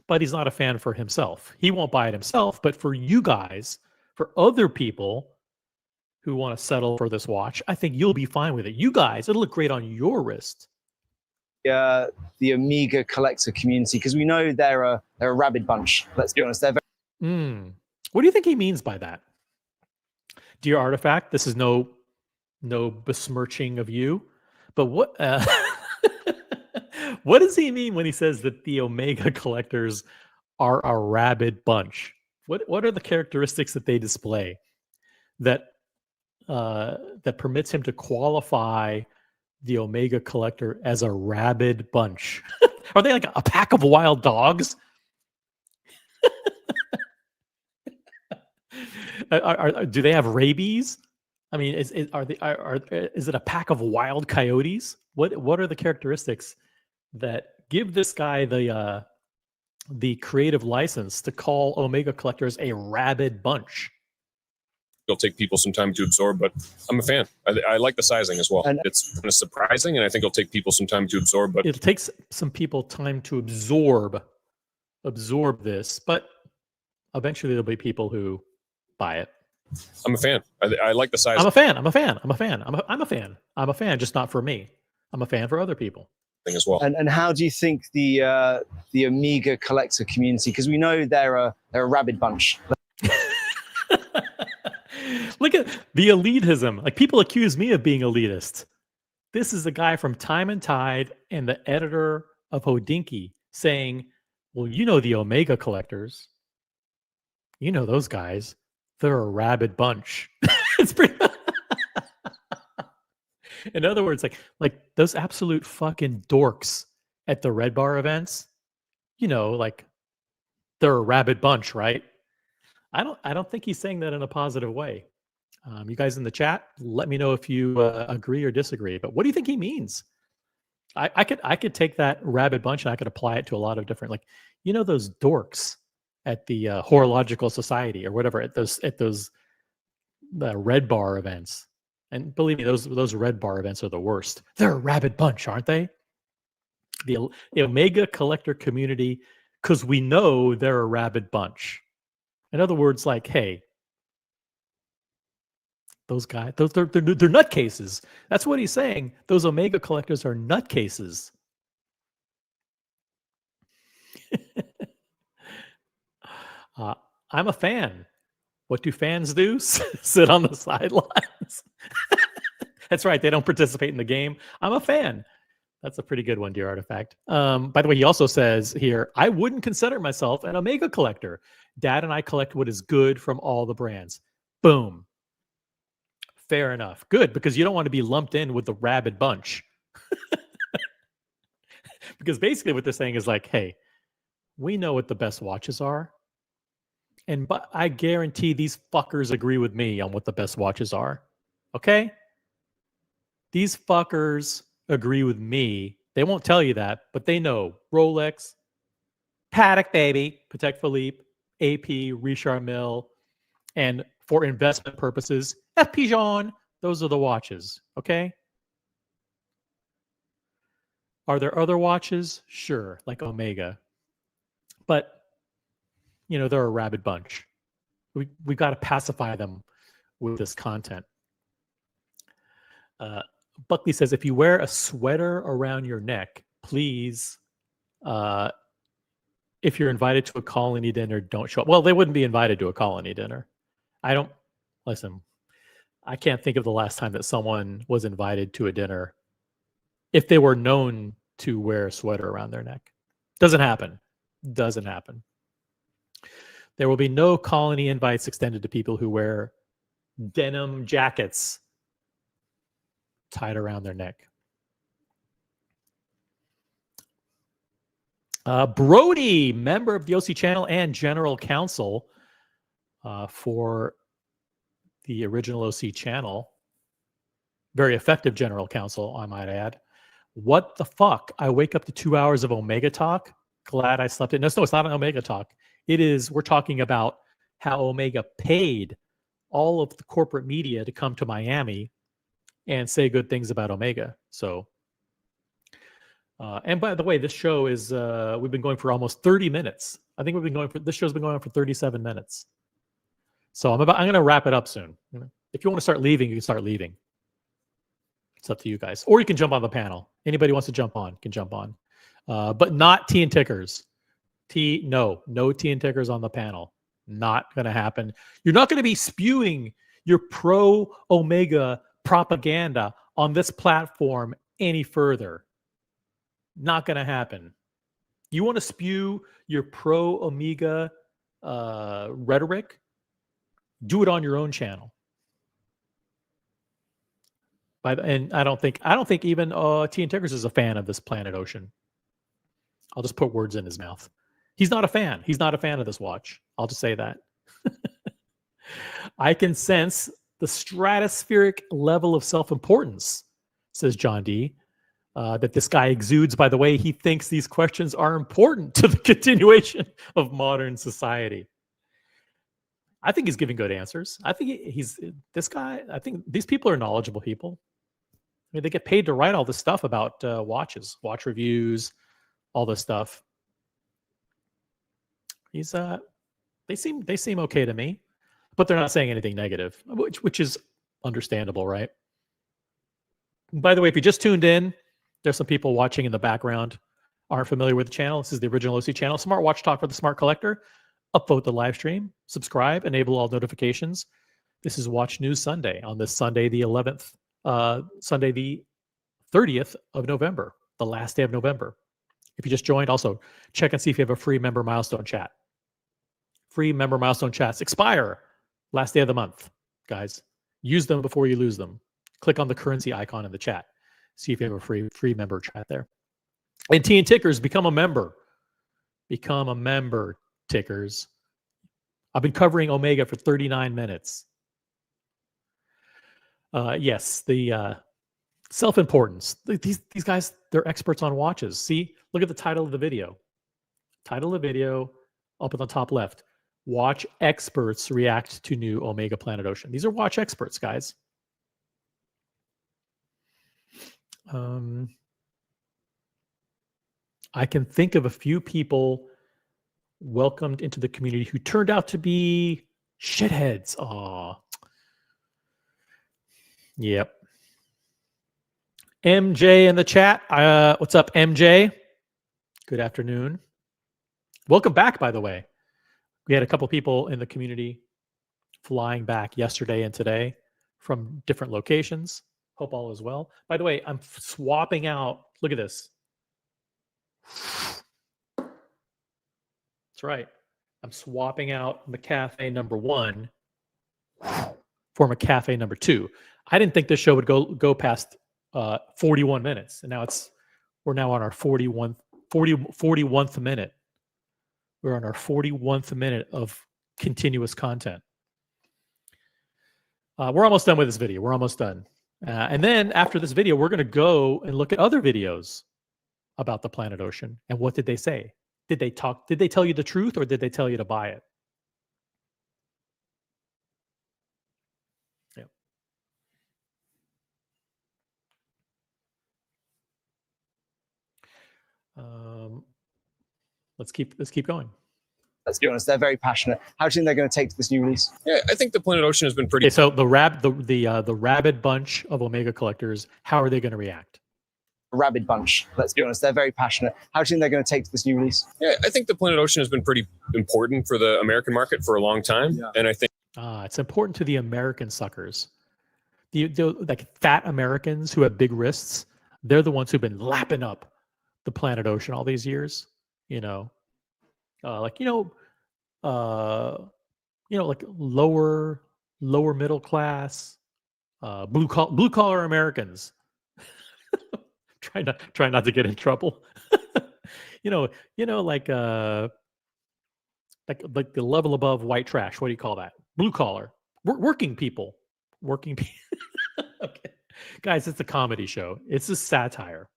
but he's not a fan for himself. He won't buy it himself, but for you guys, for other people who want to settle for this watch, I think you'll be fine with it. You guys, it'll look great on your wrist. Omega collector community? Because we know they're a rabid bunch. Let's be honest. They're very What do you think he means by that? Dear Artifact, this is no besmirching of you, but what what does he mean when he says that the Omega collectors are a rabid bunch? What are the characteristics that they display that permits him to qualify the Omega collector as a rabid bunch? Are they like a pack of wild dogs? Do they have rabies? I mean, is it a pack of wild coyotes? What are the characteristics that give this guy the creative license to call Omega collectors a rabid bunch? It'll take people some time to absorb, but I'm a fan. I like the sizing as well. And it's kind of surprising, and I think it'll take people some time to absorb. But It takes some people time to absorb this, but eventually there'll be people who buy it. I'm a fan. I like the sizing. I'm a fan. I'm a fan, just not for me. I'm a fan for other people. As well. and how do you think the Omega collector community? Because we know they're a rabid bunch. Look at the elitism. Like people accuse me of being elitist. This is a guy from Time and Tide and the editor of Hodinkee saying, well, you know the Omega collectors. You know those guys. They're a rabid bunch. It's pretty in other words, like those absolute fucking dorks at the Red Bar events, like they're a rabid bunch, right? I don't think he's saying that in a positive way. You guys in the chat, let me know if you agree or disagree. But what do you think he means? I could take that rabid bunch and I could apply it to a lot of different, like, those dorks at the Horological Society or whatever at those Red Bar events. And believe me, those Red Bar events are the worst. They're a rabid bunch, aren't they? The Omega collector community, because we know they're a rabid bunch. In other words, like, hey, those guys, they're nutcases. That's what he's saying. Those Omega collectors are nutcases. I'm a fan. What do fans do? Sit on the sidelines. That's right. They don't participate in the game. I'm a fan. That's a pretty good one, dear Artifact. By the way, he also says here, I wouldn't consider myself an Omega collector. Dad and I collect what is good from all the brands. Boom. Fair enough. Good, because you don't want to be lumped in with the rabid bunch. Because basically what they're saying is like, hey, we know what the best watches are. But I guarantee these fuckers agree with me on what the best watches are. Okay? These fuckers agree with me. They won't tell you that, but they know Rolex, Patek Baby, Patek Philippe, AP, Richard Mille, and for investment purposes, F. Pigeon. Those are the watches. Okay? Are there other watches? Sure, like Omega. But they're a rabid bunch. We've got to pacify them with this content. Buckley says, if you wear a sweater around your neck, please, if you're invited to a colony dinner, don't show up. Well, they wouldn't be invited to a colony dinner. I can't think of the last time that someone was invited to a dinner if they were known to wear a sweater around their neck. Doesn't happen. There will be no colony invites extended to people who wear denim jackets tied around their neck. Brody, member of the OC channel and general counsel for the original OC channel. Very effective general counsel, I might add. What the fuck? I wake up to 2 hours of Omega talk. Glad I slept in. No, it's not an Omega talk. We're talking about how Omega paid all of the corporate media to come to Miami and say good things about Omega. So, and by the way, this show is, we've been going for almost 30 minutes. I think this show's been going on for 37 minutes. So I'm going to wrap it up soon. If you want to start leaving, you can start leaving. It's up to you guys. Or you can jump on the panel. Anybody wants to jump on can jump on. But not tea and tickers. No tea and tickers on the panel. Not going to happen. You're not going to be spewing your pro-Omega propaganda on this platform any further. Not going to happen. You want to spew your pro-Omega rhetoric? Do it on your own channel. And I don't think even T and Tiggers is a fan of this Planet Ocean. I'll just put words in his mouth. He's not a fan. He's not a fan of this watch. I'll just say that. I can sense the stratospheric level of self-importance, says John D., that this guy exudes by the way he thinks these questions are important to the continuation of modern society. I think he's giving good answers. I think I think these people are knowledgeable people. I mean, they get paid to write all this stuff about watches, watch reviews, all this stuff. They seem okay to me, but they're not saying anything negative, which is understandable, right? By the way, if you just tuned in, there's some people watching in the background aren't familiar with the channel. This is the original OC channel, Smart Watch Talk for the Smart Collector. Upvote the live stream, subscribe, enable all notifications. This is Watch News Sunday on this Sunday, the 11th, Sunday, the 30th of November, the last day of November. If you just joined, also check and see if you have a free member milestone chat. Free member milestone chats expire last day of the month, guys. Use them before you lose them. Click on the currency icon in the chat. See if you have a free member chat there. And T and Tickers, become a member. Become a member, Tickers. I've been covering Omega for 39 minutes. Yes, the self-importance. These guys, they're experts on watches. See, look at the title of the video. Title of the video up at the top left. Watch experts react to new Omega Planet Ocean. These are watch experts, guys. I can think of a few people welcomed into the community who turned out to be shitheads. Aw. Yep. MJ in the chat. What's up, MJ? Good afternoon. Welcome back, by the way. We had a couple people in the community flying back yesterday and today from different locations. Hope all is well. By the way, I'm swapping out. Look at this. That's right. I'm swapping out McCafe number 1 for McCafe number 2. I didn't think this show would go past 41 minutes, and now we're now on our 41st minute. We're on our 41st minute of continuous content. We're almost done with this video. We're almost done. And then after this video, we're going to go and look at other videos about the Planet Ocean. And what did they say? Did they tell you the truth, or did they tell you to buy it? Yeah. Let's keep going. Let's be honest, they're very passionate. How do you think they're going to take to this new release? Yeah, I think the Planet Ocean has been pretty. Okay, so the rabid bunch of Omega collectors, how are they going to react? A rabid bunch. Let's be honest, they're very passionate. How do you think they're going to take to this new release? Yeah, I think the Planet Ocean has been pretty important for the American market for a long time, and I think It's important to the American suckers, the like fat Americans who have big wrists. They're the ones who've been lapping up the Planet Ocean all these years. Like lower middle class, blue collar Americans. Try not to get in trouble. like the level above white trash. What do you call that? Blue collar, working people. Okay, guys, it's a comedy show. It's a satire.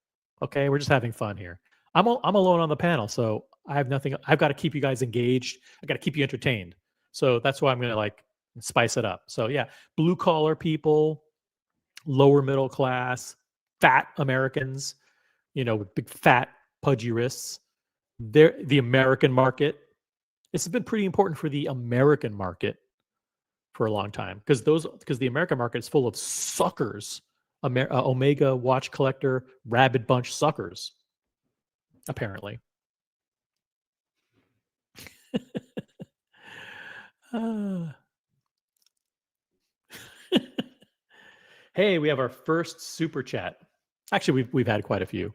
Okay, we're just having fun here. I'm alone on the panel, so I have nothing. I've got to keep you guys engaged. I got to keep you entertained. So that's why I'm going to spice it up. So yeah, blue collar people, lower middle class, fat Americans, with big fat pudgy wrists. They're the American market. This has been pretty important for the American market for a long time because the American market is full of suckers, Omega watch collector, rabid bunch suckers, apparently. Hey, we have our first super chat. Actually, we've had quite a few.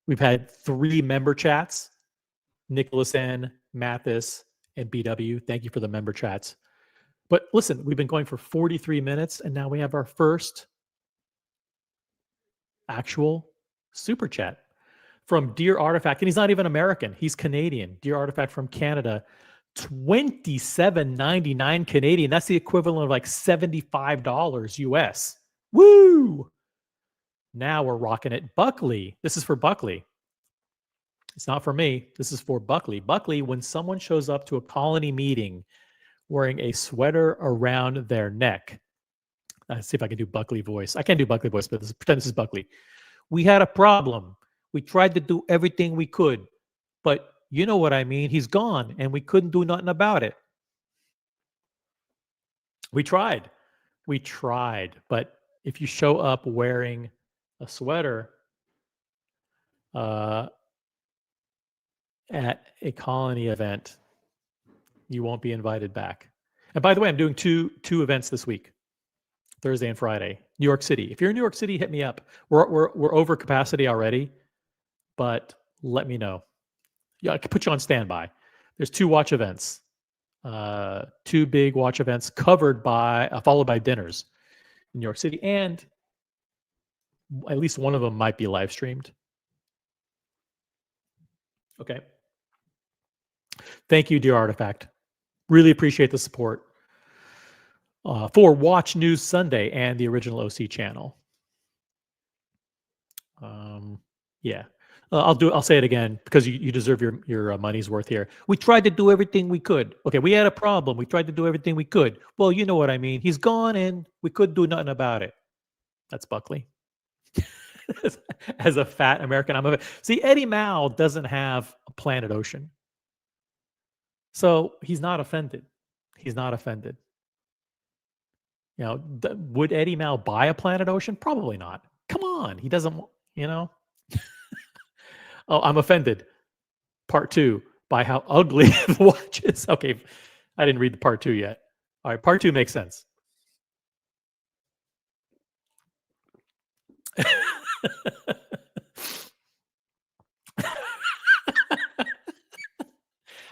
We've had 3 member chats: Nicholas N, Mathis, and BW. Thank you for the member chats. But listen, we've been going for 43 minutes, and now we have our first actual super chat from Dear Artifact, and he's not even American; he's Canadian. Dear Artifact from Canada. $27.99 Canadian. That's the equivalent of like $75 US. Woo! Now we're rocking it. Buckley. This is for Buckley. It's not for me. This is for Buckley. Buckley, when someone shows up to a colony meeting wearing a sweater around their neck. Let's see if I can do Buckley voice. I can't do Buckley voice, but pretend this is Buckley. We had a problem. We tried to do everything we could, but you know what I mean? He's gone, and we couldn't do nothing about it. We tried, but if you show up wearing a sweater at a colony event, you won't be invited back. And by the way, I'm doing two events this week, Thursday and Friday. New York City. If you're in New York City, hit me up. We're over capacity already, but let me know. Yeah, I can put you on standby. There's 2 watch events, 2 big watch events followed by dinners in New York City, and at least one of them might be live streamed. Okay. Thank you, Dear Artifact. Really appreciate the support for Watch News Sunday and the original OC channel. Yeah. I'll say it again because you deserve your money's worth here. We tried to do everything we could. Okay, we had a problem. We tried to do everything we could. Well, you know what I mean. He's gone, and we couldn't do nothing about it. That's Buckley. As a fat American, see, Eddie Mao doesn't have a Planet Ocean, so he's not offended. He's not offended. Would Eddie Mao buy a Planet Ocean? Probably not. Come on, he doesn't. Oh, I'm offended. Part 2. by how ugly the watch is. Okay, I didn't read the part 2 yet. All right, part 2 makes sense.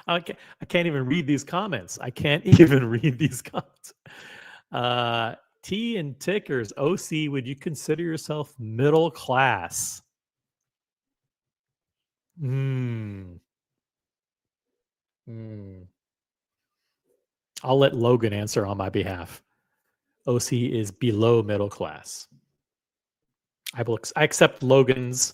I can't even read these comments. I can't even read these comments. T and Tickers, OC, would you consider yourself middle class? I'll let Logan answer on my behalf. OC is below middle class. I accept Logan's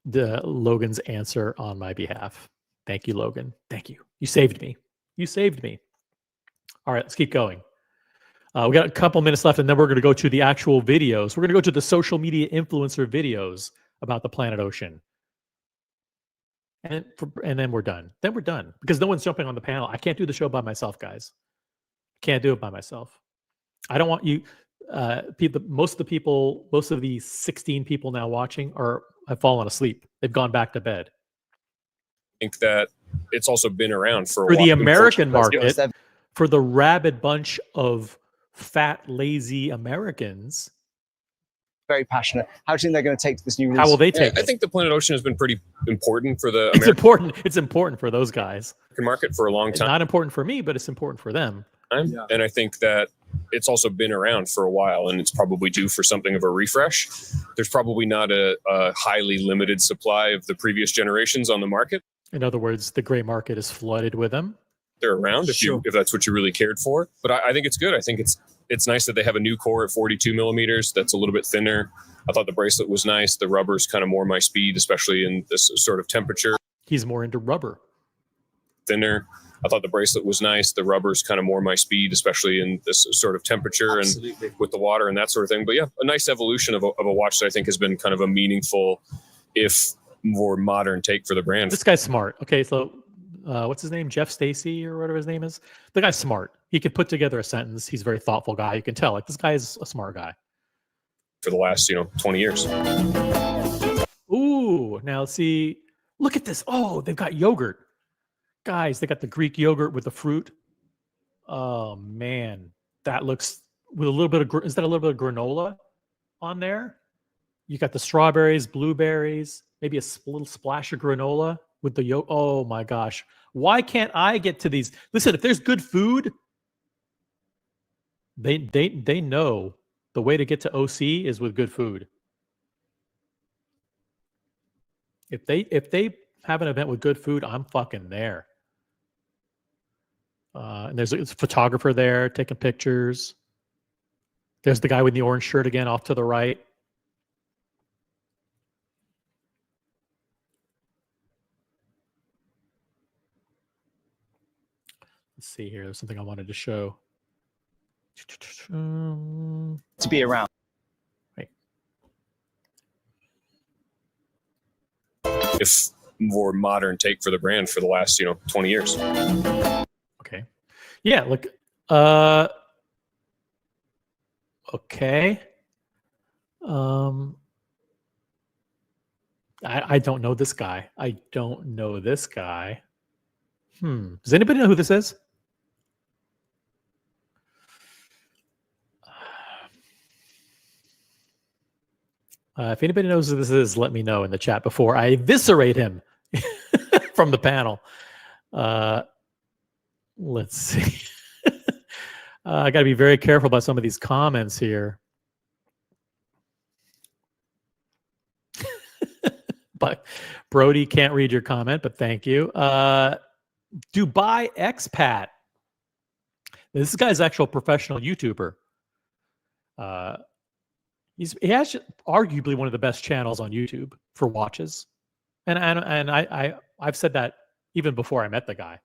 answer on my behalf. Thank you, Logan. Thank you. You saved me. You saved me. All right, let's keep going. We got a couple minutes left, and then we're going to go to the actual videos. We're going to go to the social media influencer videos about the Planet Ocean. And then we're done. Then we're done because no one's jumping on the panel. I can't do the show by myself, guys. Can't do it by myself. I don't want you. Most of the 16 people now watching have fallen asleep. They've gone back to bed. I think that it's also been around for a For while. the American market, Yes, for the rabid bunch of fat, lazy Americans, very passionate. How do you think they're going to take to this new release? how will they Yeah, take I it? think the Planet Ocean has been pretty important for the It's American important. It's important for those guys. market for a long It's time. not important for me, but it's important for them. Yeah. And I think that it's also been around for a while, and it's probably due for something of a refresh. There's probably not a highly limited supply of the previous generations on the market. In other words, the gray market is flooded with them. They're around if that's what you really cared for. But I think it's good. I think it's nice that they have a new core at 42 millimeters that's a little bit thinner. I thought the bracelet was nice. The rubber's kind of more my speed, especially in this sort of temperature. He's more into rubber. Thinner. I thought the bracelet was nice. The rubber's kind of more my speed, especially in this sort of temperature and with the water and that sort of thing. But yeah, a nice evolution of a watch that I think has been kind of a meaningful, if more modern take for the brand. This guy's smart. Okay, so what's his name? Jeff Stacy or whatever his name is. The guy's smart. He could put together a sentence. He's a very thoughtful guy. You can tell. Like this guy is a smart guy. For the last 20 years. Ooh, now see, look at this. Oh, they've got yogurt. Guys, they got the Greek yogurt with the fruit. Oh man, that looks with a little bit of is that a little bit of granola on there? You got the strawberries, blueberries, maybe a little splash of granola with the yolk. Oh my gosh, why can't I get to these? Listen, if there's good food, they know the way to get to OC is with good food. If they have an event with good food, I'm fucking there. And there's a photographer there taking pictures. There's the guy with the orange shirt again off to the right. Let's see here. There's something I wanted to show. To be around. If more modern take for the brand for the last 20 years. Okay. Yeah, look. Okay. I don't know this guy. I don't know this guy. Does anybody know who this is? If anybody knows who this is, let me know in the chat before I eviscerate him from the panel. Let's see. I got to be very careful about some of these comments here. But Brody can't read your comment, but thank you. Dubai Expat. This guy's actual professional YouTuber. He has arguably one of the best channels on YouTube for watches, and I've said that even before I met the guy.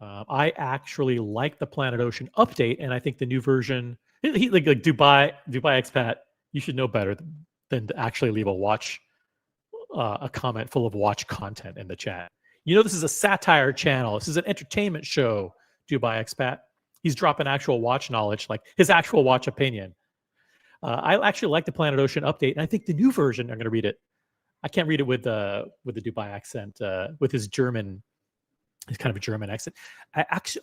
I actually like the Planet Ocean update, and I think the new version, like Dubai Expat, you should know better than to actually leave a comment full of watch content in the chat. This is a satire channel. This is an entertainment show. Dubai Expat. He's dropping actual watch knowledge, like his actual watch opinion. I actually like the Planet Ocean update, and I think the new version, I'm going to read it. I can't read it with the Dubai accent, with his German, his kind of a German accent.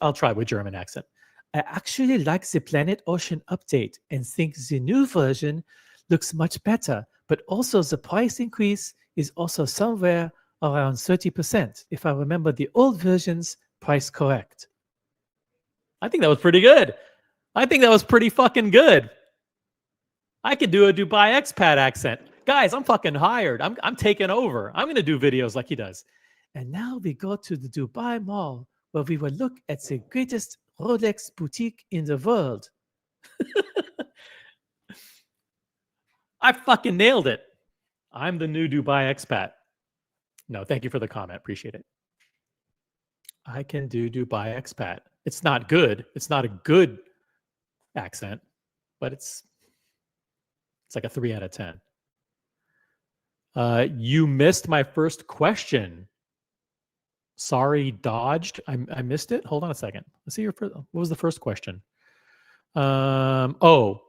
I'll try with German accent. I actually like the Planet Ocean update and think the new version looks much better, but also the price increase is also somewhere around 30%, if I remember the old version's price correct. I think that was pretty good. I think that was pretty fucking good. I could do a Dubai expat accent. Guys, I'm fucking hired. I'm taking over. I'm going to do videos like he does. And now we go to the Dubai Mall where we will look at the greatest Rolex boutique in the world. I fucking nailed it. I'm the new Dubai expat. No, thank you for the comment. Appreciate it. I can do Dubai expat. It's not good. It's not a good accent, but it's like a 3 out of 10. You missed my first question. Sorry, dodged. I missed it. Hold on a second. Let's see what was the first question? Oh,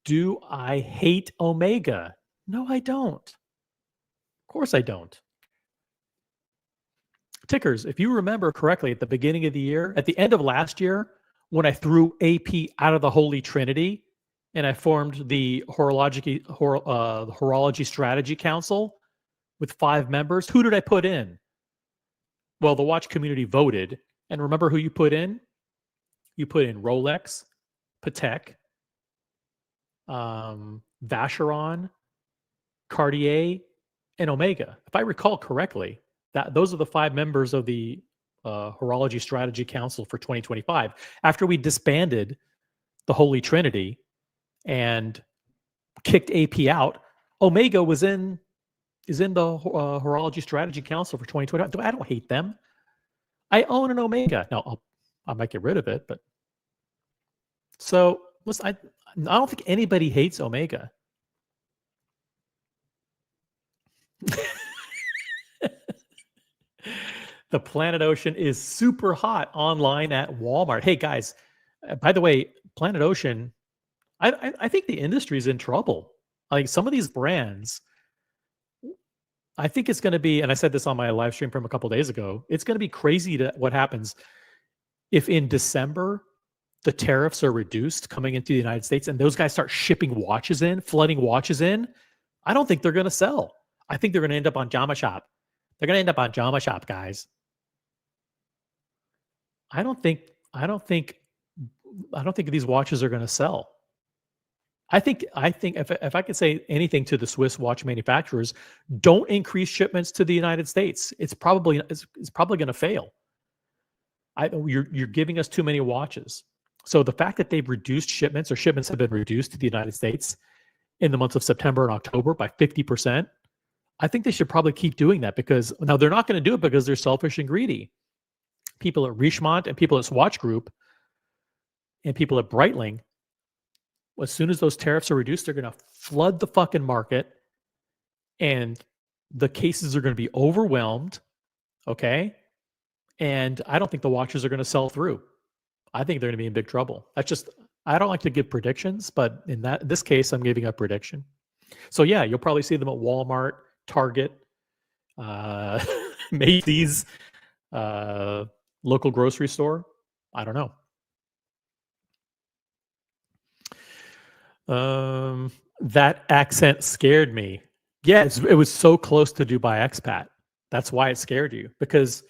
do I hate Omega? No, I don't. Of course I don't. Tickers, if you remember correctly, at the beginning of the year, at the end of last year, when I threw AP out of the Holy Trinity and I formed the Horology Strategy Council with 5 members, who did I put in? Well, the watch community voted. And remember who you put in? You put in Rolex, Patek, Vacheron, Cartier, and Omega. If I recall correctly, those are the 5 members of the Horology Strategy Council for 2025. After we disbanded the Holy Trinity and kicked AP out, Omega is in the Horology Strategy Council for 2025. I don't hate them. I own an Omega. Now, I might get rid of it, but so listen, I don't think anybody hates Omega. The Planet Ocean is super hot online at Walmart. Hey guys, by the way, Planet Ocean, I think the industry is in trouble. Like some of these brands, I think it's going to be, and I said this on my live stream from a couple days ago, it's going to be crazy to what happens if in December the tariffs are reduced coming into the United States and those guys start shipping watches in, flooding watches in. I don't think they're going to sell. I think they're going to end up on Jama Shop. They're going to end up on Jama Shop, guys. I don't think these watches are going to sell. I think if I could say anything to the Swiss watch manufacturers, don't increase shipments to the United States. It's probably going to fail. You're giving us too many watches. So the fact that they've reduced shipments, or shipments have been reduced to the United States in the months of September and October by 50%, I think they should probably keep doing that, because now they're not going to do it because they're selfish and greedy. People at Richemont and people at Swatch Group and people at Breitling, as soon as those tariffs are reduced, they're going to flood the fucking market and the cases are going to be overwhelmed. Okay. And I don't think the watches are going to sell through. I think they're going to be in big trouble. I don't like to give predictions, but in this case, I'm giving a prediction. So yeah, you'll probably see them at Walmart, Target, Macy's, local grocery store. I don't know. That accent scared me. Yeah, it was so close to Dubai expat. That's why it scared you, because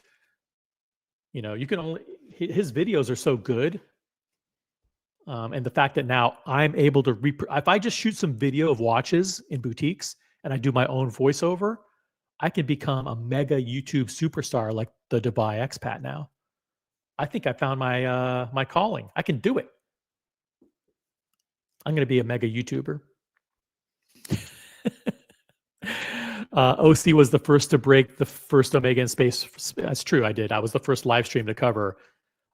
you can only, his videos are so good. And the fact that now I'm able to if I just shoot some video of watches in boutiques and I do my own voiceover, I can become a mega YouTube superstar like the Dubai expat now. I think I found my calling. I can do it. I'm going to be a mega YouTuber. OC was the first to break the first Omega in space. That's true. I did. I was the first live stream to cover.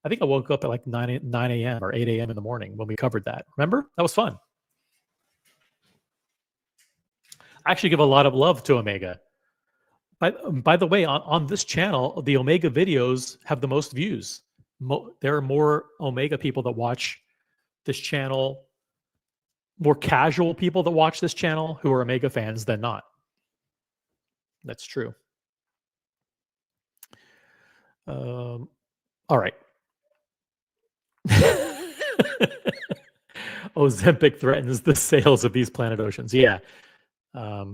I think I woke up at like 9 a.m. or 8 a.m. in the morning when we covered that. Remember? That was fun. I actually give a lot of love to Omega. By the way, on this channel, the Omega videos have the most views. There are more Omega people that watch this channel, more casual people that watch this channel who are Omega fans than not. That's true. All right. Ozempic threatens the sales of these Planet Oceans. Yeah. By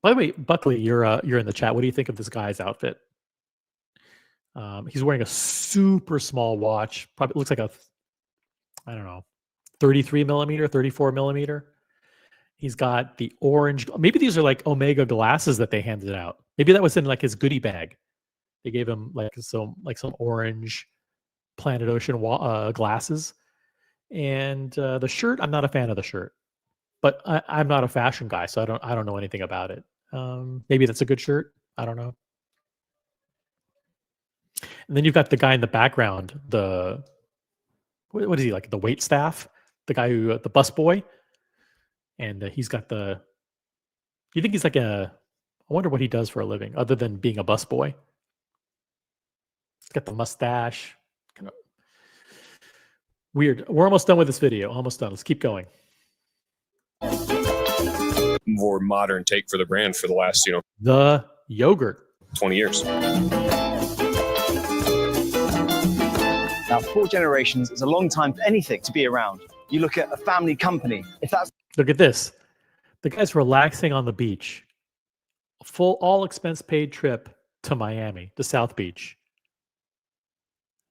the way, Buckley, you're in the chat. What do you think of this guy's outfit? He's wearing a super small watch. Probably looks like a, I don't know, 33 millimeter, 34 millimeter. He's got the orange. Maybe these are like Omega glasses that they handed out. Maybe that was in like his goodie bag. They gave him like some orange Planet Ocean glasses. And the shirt, I'm not a fan of the shirt, but I'm not a fashion guy, so I don't know anything about it. Maybe that's a good shirt. I don't know. And then you've got the guy in the background. What is he, like the wait staff? The guy who the bus boy, and he's got the. You think he's like a? I wonder what he does for a living other than being a bus boy. He's got the mustache. Kind of weird. We're almost done with this video. Almost done. Let's keep going. More modern take for the brand for the last, The yogurt. 20 years. Now, 4 generations is a long time for anything to be around. You look at a family company. If that's Look at this. The guy's relaxing on the beach. A full all expense paid trip to Miami, to South Beach.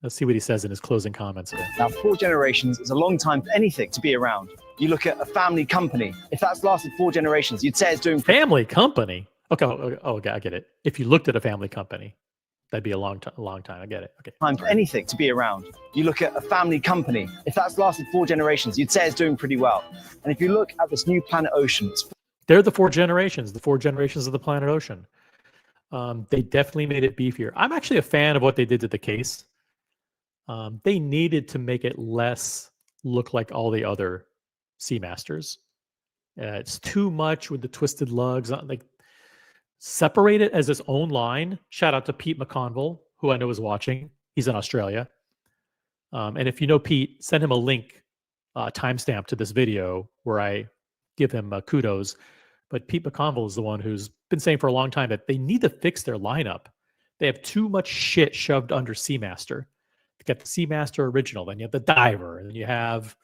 Let's see what he says in his closing comments here. Now, 4 generations is a long time for anything to be around. You look at a family company. If that's lasted 4 generations, you'd say it's doing Family company. Okay, okay, I get it. If you looked at a family company, that'd be a long time. I get it. Okay. time for anything to be around. You look at a family company. If that's lasted 4 generations, you'd say it's doing pretty well. And if you look at this new Planet Ocean, it's They're the 4 generations. The 4 generations of the Planet Ocean. They definitely made it beefier. I'm actually a fan of what they did to the case. They needed to make it less look like all the other Seamasters. It's too much with the twisted lugs. Like, separate it as its own line. Shout out to Pete McConville, who I know is watching. He's in Australia. And if you know Pete, send him a link, timestamp to this video where I give him kudos. But Pete McConville is the one who's been saying for a long time that they need to fix their lineup. They have too much shit shoved under Seamaster. You got the Seamaster original, then you have the Diver, and then you have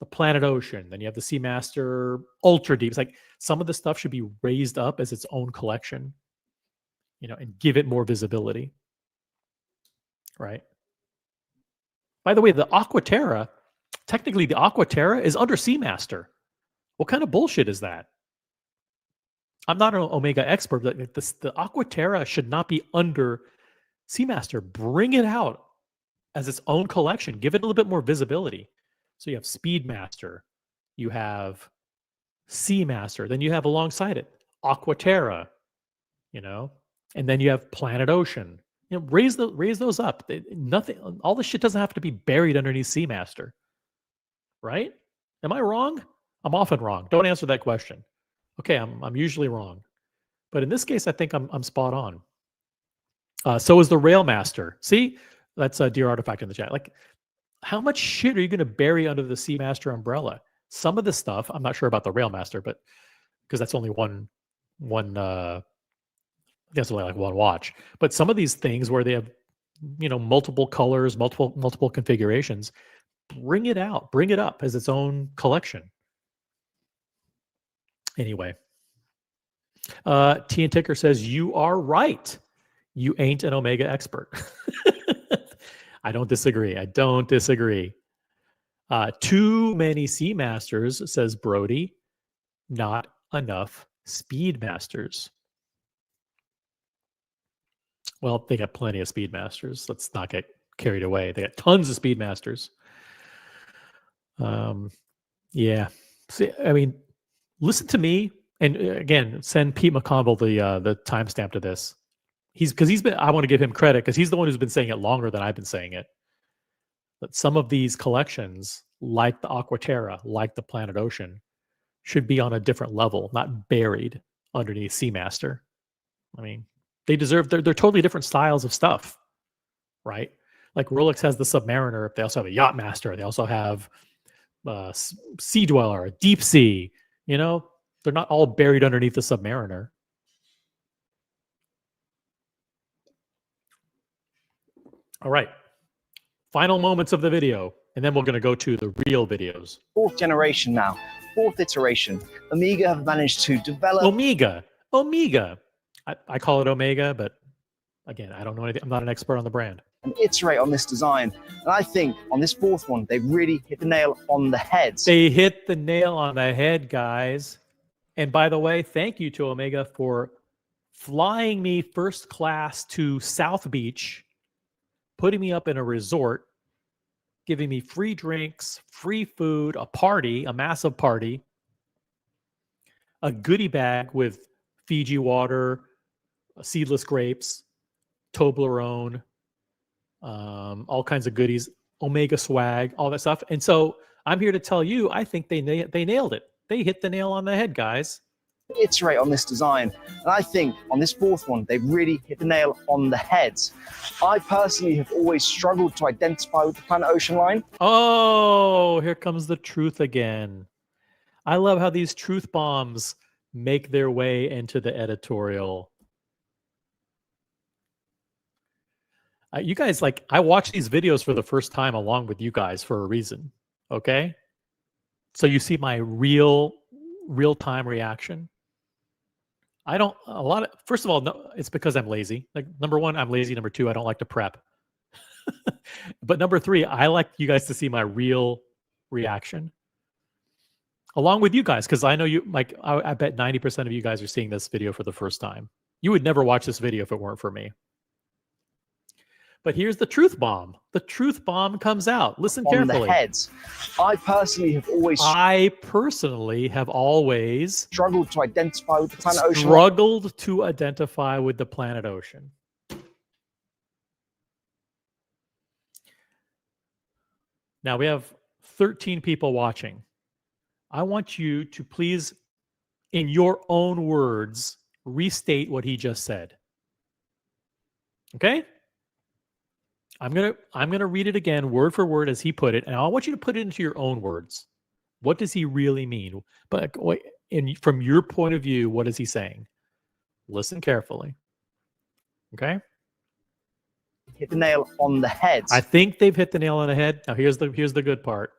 the Planet Ocean, then you have the Seamaster Ultra Deep. It's like some of the stuff should be raised up as its own collection, and give it more visibility. Right. By the way, the Aquaterra, technically the Aquaterra is under Seamaster. What kind of bullshit is that? I'm not an Omega expert, but the Aquaterra should not be under Seamaster. Bring it out as its own collection. Give it a little bit more visibility. So you have Speedmaster, you have Seamaster, then you have alongside it Aquaterra, and then you have Planet Ocean. Raise those up. Nothing. All this shit doesn't have to be buried underneath Seamaster, right? Am I wrong? I'm often wrong. Don't answer that question. Okay, I'm usually wrong, but in this case, I think I'm spot on. So is the Railmaster. See, that's a Dear Artifact in the chat. Like, how much shit are you going to bury under the Seamaster umbrella? Some of the stuff, I'm not sure about the Railmaster, but because that's only one. I think it's only like one watch. But some of these things where they have, multiple colors, multiple configurations, bring it out, bring it up as its own collection. Anyway, T and Ticker says, you are right. You ain't an Omega expert. I don't disagree. Too many Seamasters, says Brody. Not enough Speedmasters. Well, they got plenty of Speedmasters. Let's not get carried away. They got tons of Speedmasters. Yeah. See, I mean, listen to me, and again, send Pete McConville the timestamp to this. I want to give him credit because he's the one who's been saying it longer than I've been saying it. But some of these collections, like the Aquaterra, like the Planet Ocean, should be on a different level, not buried underneath Seamaster. I mean, they deserve. They're totally different styles of stuff, right? Like Rolex has the Submariner. They also have a Yachtmaster. They also have Sea Dweller, Deep Sea. They're not all buried underneath the Submariner. All right. Final moments of the video, and then we're going to go to the real videos. Fourth generation now, fourth iteration. Omega have managed to develop Omega. I call it Omega, but again, I don't know anything. I'm not an expert on the brand. and iterate on this design. And I think on this fourth one, they really hit the nail on the head. They hit the nail on the head, guys. And by the way, thank you to Omega for flying me first class to South Beach, putting me up in a resort, giving me free drinks, free food, a party, a massive party, a goodie bag with Fiji water, seedless grapes, Toblerone, all kinds of goodies, Omega swag, all that stuff. And so I'm here to tell you, I think they nailed it. They hit the nail on the head, guys. Iterate on this design. And I think on this fourth one, they really hit the nail on the head. I personally have always struggled to identify with the Planet Ocean line. Oh, here comes the truth again. I love how these truth bombs make their way into the editorial. You guys, like, I watch these videos for the first time along with you guys for a reason, okay? So you see my real-time reaction. First of all, no, it's because I'm lazy. Like, number one, I'm lazy. Number two, I don't like to prep. But number three, I like you guys to see my real reaction along with you guys, because I know you, like, I bet 90% of you guys are seeing this video for the first time. You would never watch this video if it weren't for me. But here's the truth bomb. The truth bomb comes out. Listen carefully. On the head. I personally have always struggled to identify with the Planet Ocean. Struggled to identify with the Planet Ocean. Now we have 13 people watching. I want you to please, in your own words, restate what he just said. Okay? I'm gonna read it again, word for word, as he put it, and I want you to put it into your own words. What does he really mean? But from your point of view, what is he saying? Listen carefully. Okay? Hit the nail on the head. I think they've hit the nail on the head. Now here's the good part.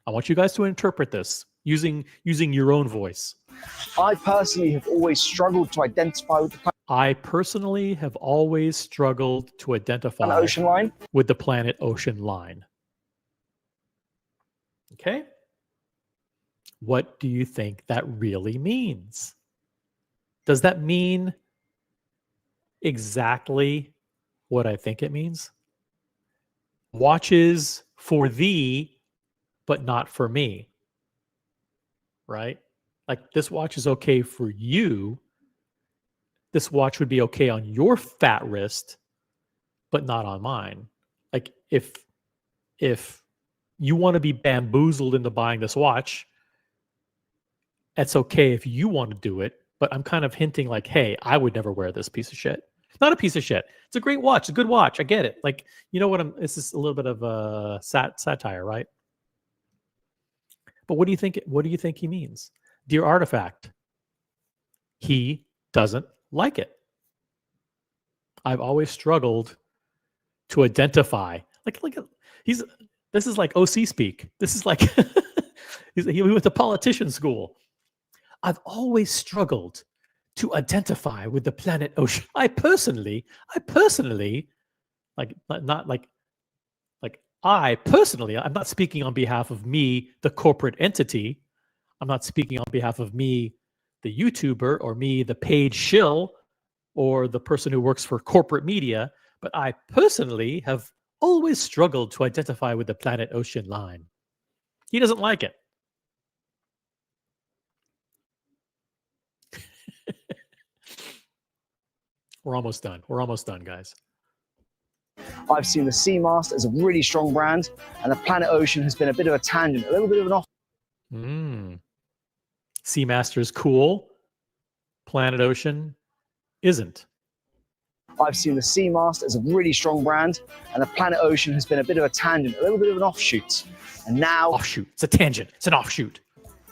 I want you guys to interpret this using your own voice. I personally have always struggled to identify with the Planet Ocean line. With the Planet Ocean line. Okay? What do you think that really means? Does that mean exactly what I think it means? Watches for thee, but not for me. Right? Like, this watch is okay for you. This watch would be okay on your fat wrist, but not on mine. Like, if you want to be bamboozled into buying this watch, it's okay if you want to do it, but I'm kind of hinting like, hey, I would never wear this piece of shit. It's not a piece of shit. It's a great watch. It's a good watch. I get it. Like, you know what? This is a little bit of a satire, right? But what do you think? What do you think he means? Dear Artifact, he doesn't like it. I've always struggled to identify. This is like OC speak. This is like he went to politician school. I've always struggled to identify with the Planet Ocean. I personally, I'm not speaking on behalf of me, the corporate entity. I'm not speaking on behalf of me, the YouTuber, or me, the paid shill, or the person who works for corporate media, but I personally have always struggled to identify with the Planet Ocean line. He doesn't like it. We're almost done. We're almost done, guys. I've seen the Seamaster as a really strong brand, and the Planet Ocean has been a bit of a tangent, a little bit of an off. Seamaster is cool. Planet Ocean isn't. I've seen the Seamaster as a really strong brand, and the Planet Ocean has been a bit of a tangent, a little bit of an offshoot. And now... Offshoot. It's a tangent. It's an offshoot.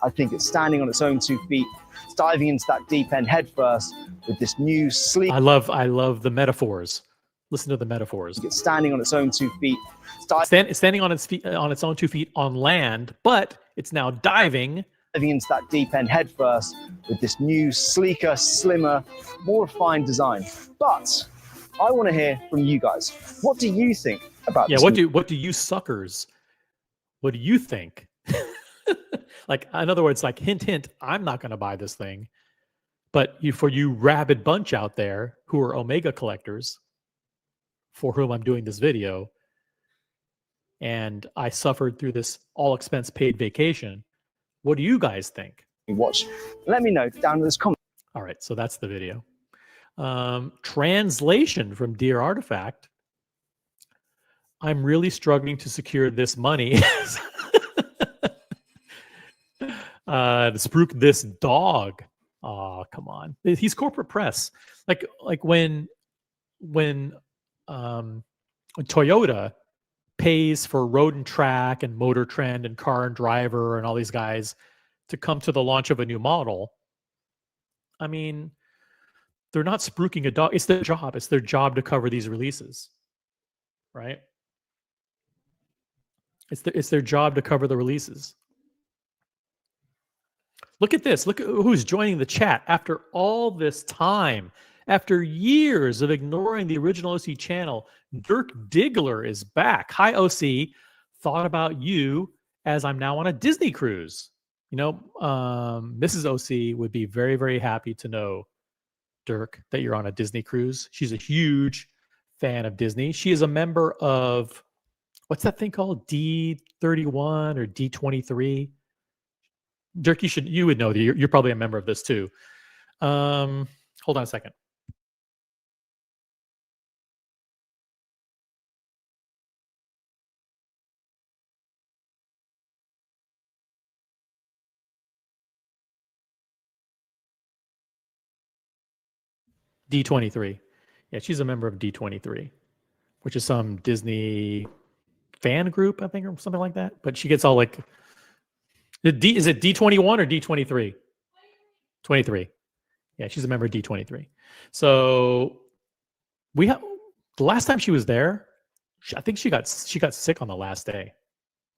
I think it's standing on its own 2 feet. It's diving into that deep end head first with this new sleek... I love the metaphors. Listen to the metaphors. It's standing on its own 2 feet. It's standing on its feet, on its own 2 feet on land, but it's now diving. Diving into that deep end head first with this new, sleeker, slimmer, more refined design. But I want to hear from you guys. What do you think about Yeah, this? what do you suckers? What do you think? Like, in other words, like, hint, hint, I'm not going to buy this thing. But for you rabid bunch out there who are Omega collectors, for whom I'm doing this video, and I suffered through this all expense paid vacation, what do you guys think? Watch. Let me know down in those comments. All right, so that's the video. Translation from Dear Artifact. I'm really struggling to secure this money. To spruik this dog. Oh, come on. He's corporate press. Like when Toyota pays for Road and Track and Motor Trend and Car and Driver and all these guys to come to the launch of a new model. I mean, they're not spruiking a dog. It's their job. It's their job to cover these releases, right? It's their job to cover the releases. Look at this. Look at who's joining the chat after all this time. After years of ignoring the original OC channel, Dirk Diggler is back. Hi, OC. Thought about you as I'm now on a Disney cruise. You know, Mrs. OC would be very, very happy to know, Dirk, that you're on a Disney cruise. She's a huge fan of Disney. She is a member of, what's that thing called? D31 or D23? Dirk, you would know that you're probably a member of this too. Hold on a second. D23. Yeah, she's a member of D23, which is some Disney fan group, I think, or something like that. But she gets all like, is it D21 or D23? 23. Yeah, she's a member of D23. So we have, the last time she was there, I think she got sick on the last day.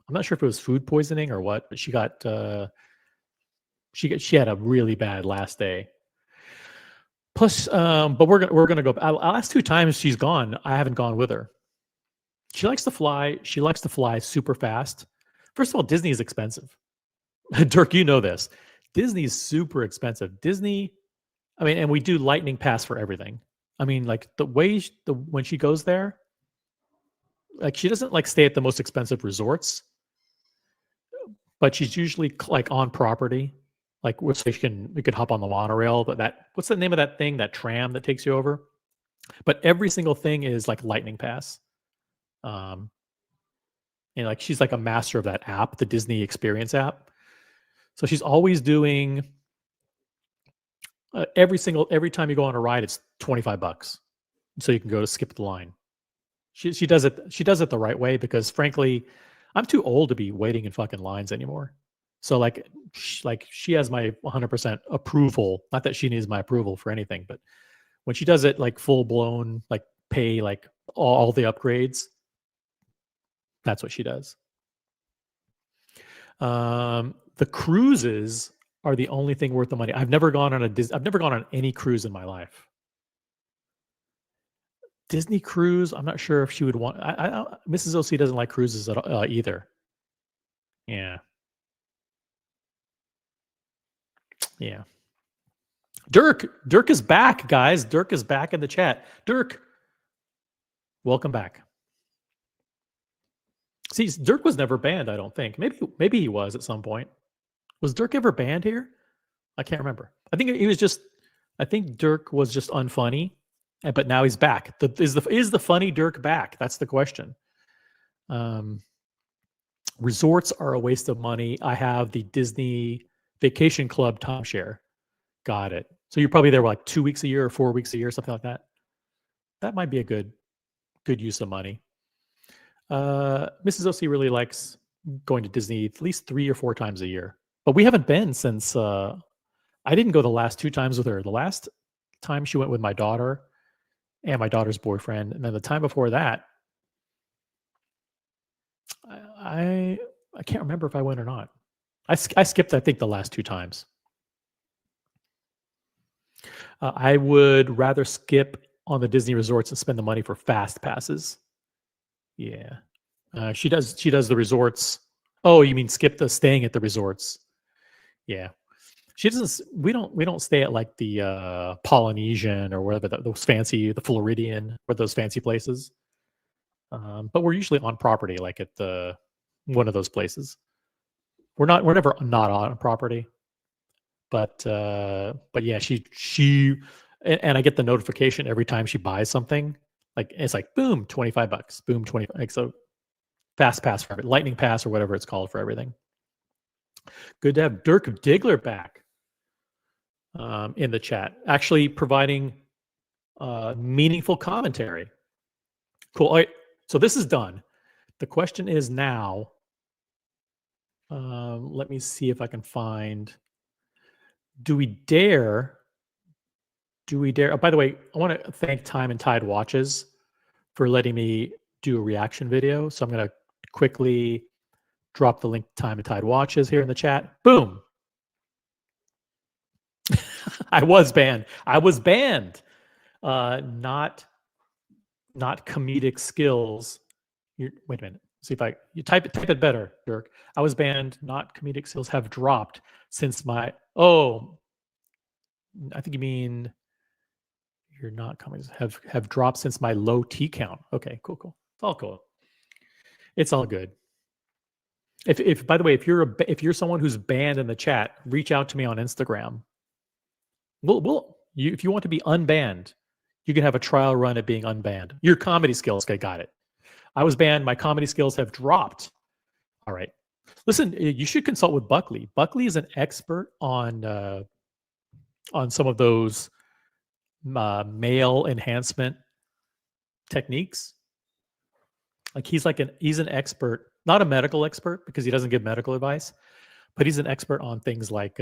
I'm not sure if it was food poisoning or what, but she had a really bad last day. Plus, but we're gonna go. Last 2 times she's gone, I haven't gone with her. She likes to fly. She likes to fly super fast. First of all, Disney is expensive. Dirk, you know this. Disney's super expensive. Disney, I mean, and we do lightning pass for everything. I mean, like when she goes there, like she doesn't like stay at the most expensive resorts, but she's usually like on property. Like we could hop on the monorail, but what's the name of that thing, that tram that takes you over? But every single thing is like lightning pass. And like she's like a master of that app, the Disney Experience app. So she's always doing every time you go on a ride, it's $25. So you can go to skip the line. She does it the right way, because frankly, I'm too old to be waiting in fucking lines anymore. So like she has my 100% approval. Not that she needs my approval for anything, but when she does it like full blown, like pay like all the upgrades, that's what she does. The cruises are the only thing worth the money. I've never gone on any cruise in my life. Disney cruise, I'm not sure if she would want. Mrs. OC doesn't like cruises at all, either. Yeah. Yeah. Dirk is back, guys. Dirk is back in the chat. Dirk, welcome back. See, Dirk was never banned, I don't think. Maybe he was at some point. Was Dirk ever banned here? I can't remember. I think Dirk was just unfunny, but now he's back. Is the funny Dirk back? That's the question. Resorts are a waste of money. I have the Disney Vacation Club timeshare. Got it. So you're probably there like 2 weeks a year or 4 weeks a year, something like that. That might be a good use of money. Mrs. OC really likes going to Disney at least 3 or 4 times a year. But we haven't been since I didn't go the last 2 times with her. The last time she went with my daughter, and my daughter's boyfriend. And then the time before that, I can't remember if I went or not. I skipped, I think, the last 2 times. I would rather skip on the Disney resorts and spend the money for fast passes. Yeah, she does the resorts. Oh, you mean skip the staying at the resorts? Yeah, she doesn't. We don't stay at like the Polynesian or whatever those fancy, the Floridian or those fancy places. But we're usually on property, like at the one of those places. We're never not on property. But yeah, she and I get the notification every time she buys something. Like it's like boom, $25, boom, 25. Like, so fast pass for everything, lightning pass or whatever it's called for everything. Good to have Dirk Diggler back in the chat, actually providing meaningful commentary. Cool. All right, so this is done. The question is now. Let me see if I can find. Do we dare? Oh, by the way, I want to thank Time and Tide Watches for letting me do a reaction video. So I'm going to quickly drop the link to Time and Tide Watches here in the chat. Boom. I was banned. Not comedic skills. Wait a minute. See if you type it better, Dirk. I was banned. Not comedic skills have dropped since my. Oh, I think you mean you're not coming. Have dropped since my low T count. Okay, cool. It's all cool. It's all good. If by the way, if you're someone who's banned in the chat, reach out to me on Instagram. If you want to be unbanned, you can have a trial run at being unbanned. Your comedy skills, okay, got it. I was banned. My comedy skills have dropped. All right. Listen, you should consult with Buckley. Buckley is an expert on some of those male enhancement techniques. Like he's an expert, not a medical expert because he doesn't give medical advice, but he's an expert on things like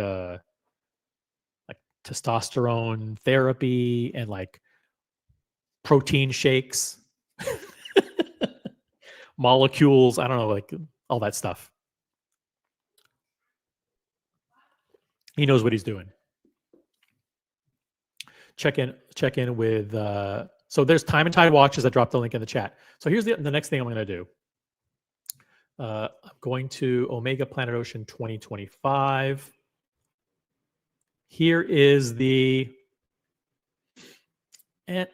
testosterone therapy and like protein shakes, molecules. I don't know, like all that stuff. He knows what he's doing. Check in with. So there's Time and Tide Watches. I dropped the link in the chat. So here's the next thing I'm going to do. I'm going to Omega Planet Ocean 2025. Here is the. And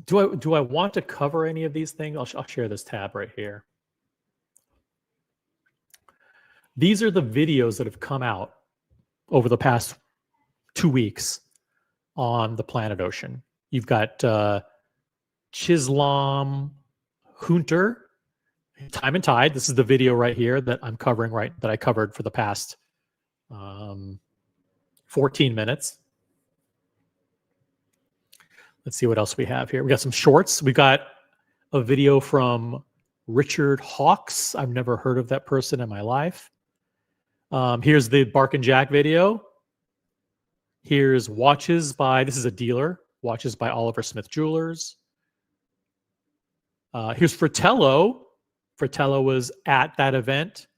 do I want to cover any of these things? I'll share this tab right here. These are the videos that have come out over the past 2 weeks on the Planet Ocean. You've got Chislam Hunter, Time and Tide. This is the video right here that I'm covering, that I covered for the past 14 minutes. Let's see what else we have here. We got some shorts. We got a video from Richard Hawks. I've never heard of that person in my life. Here's the Bark and Jack video. Here's watches by, this is a dealer, watches by Oliver Smith Jewelers. Here's Fratello. Fratello was at that event.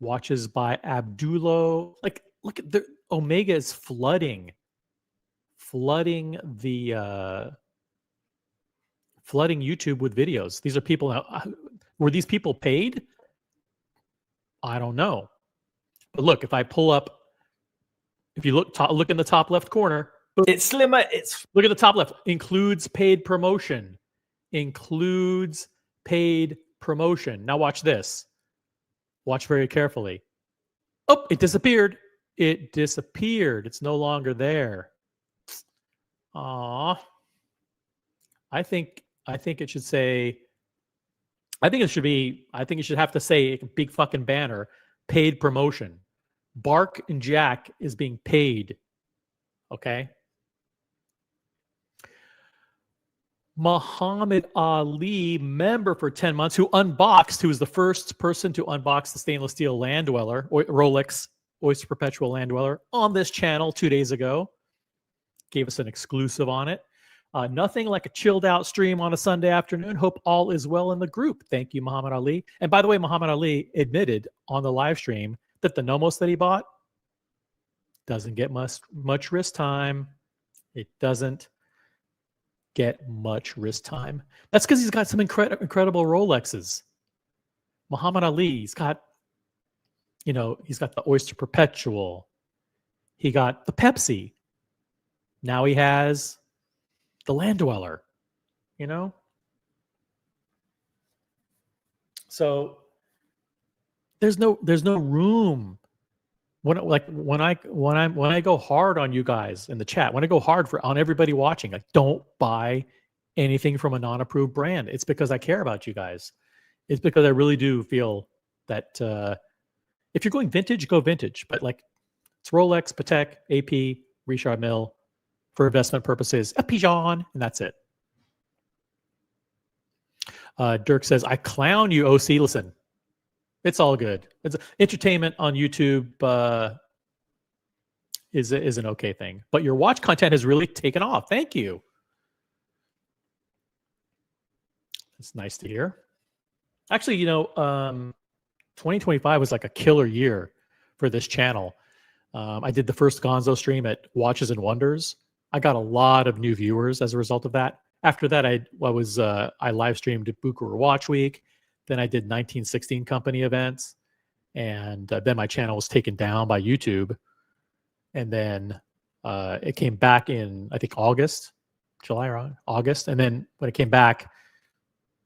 Watches by Abdullo. Like, look at the Omega is flooding YouTube with videos. These are people now. Were these people paid? I don't know. But look, if I pull up, if you look in the top left corner, it's slimmer. Look at the top left. Includes paid promotion. Includes paid promotion. Now watch this. Watch very carefully. Oh, it disappeared. It disappeared. It's no longer there. Aw. I think it should say. I think it should have to say a big fucking banner. Paid promotion. Bark and Jack is being paid. Okay. Muhammad Ali, member for 10 months, who was the first person to unbox the stainless steel Land Dweller, Rolex Oyster Perpetual Land Dweller on this channel 2 days ago. Gave us an exclusive on it. Nothing like a chilled out stream on a Sunday afternoon. Hope all is well in the group. Thank you, Muhammad Ali. And by the way, Muhammad Ali admitted on the live stream that the Nomos that he bought doesn't get much wrist time. It doesn't get much wrist time. That's because he's got some incredible Rolexes. Muhammad Ali's got, he's got the Oyster Perpetual. He got the Pepsi. Now he has the Land Dweller, So there's no room when I go hard on you guys in the chat, when I go hard on everybody watching, like, don't buy anything from a non-approved brand. It's because I care about you guys. It's because I really do feel that if you're going vintage, go vintage. But like, it's Rolex, Patek, AP, Richard Mille for investment purposes, a Pigeon, and that's it. Dirk says, I clown you, OC. Listen, it's all good. It's entertainment on YouTube is an okay thing. But your watch content has really taken off. Thank you. It's nice to hear. Actually, 2025 was like a killer year for this channel. I did the first Gonzo stream at Watches and Wonders. I got a lot of new viewers as a result of that. After that, I live streamed at Bucharest Watch Week. Then I did 1916 company events, and then my channel was taken down by YouTube. And then it came back in, I think, July or August. And then when it came back,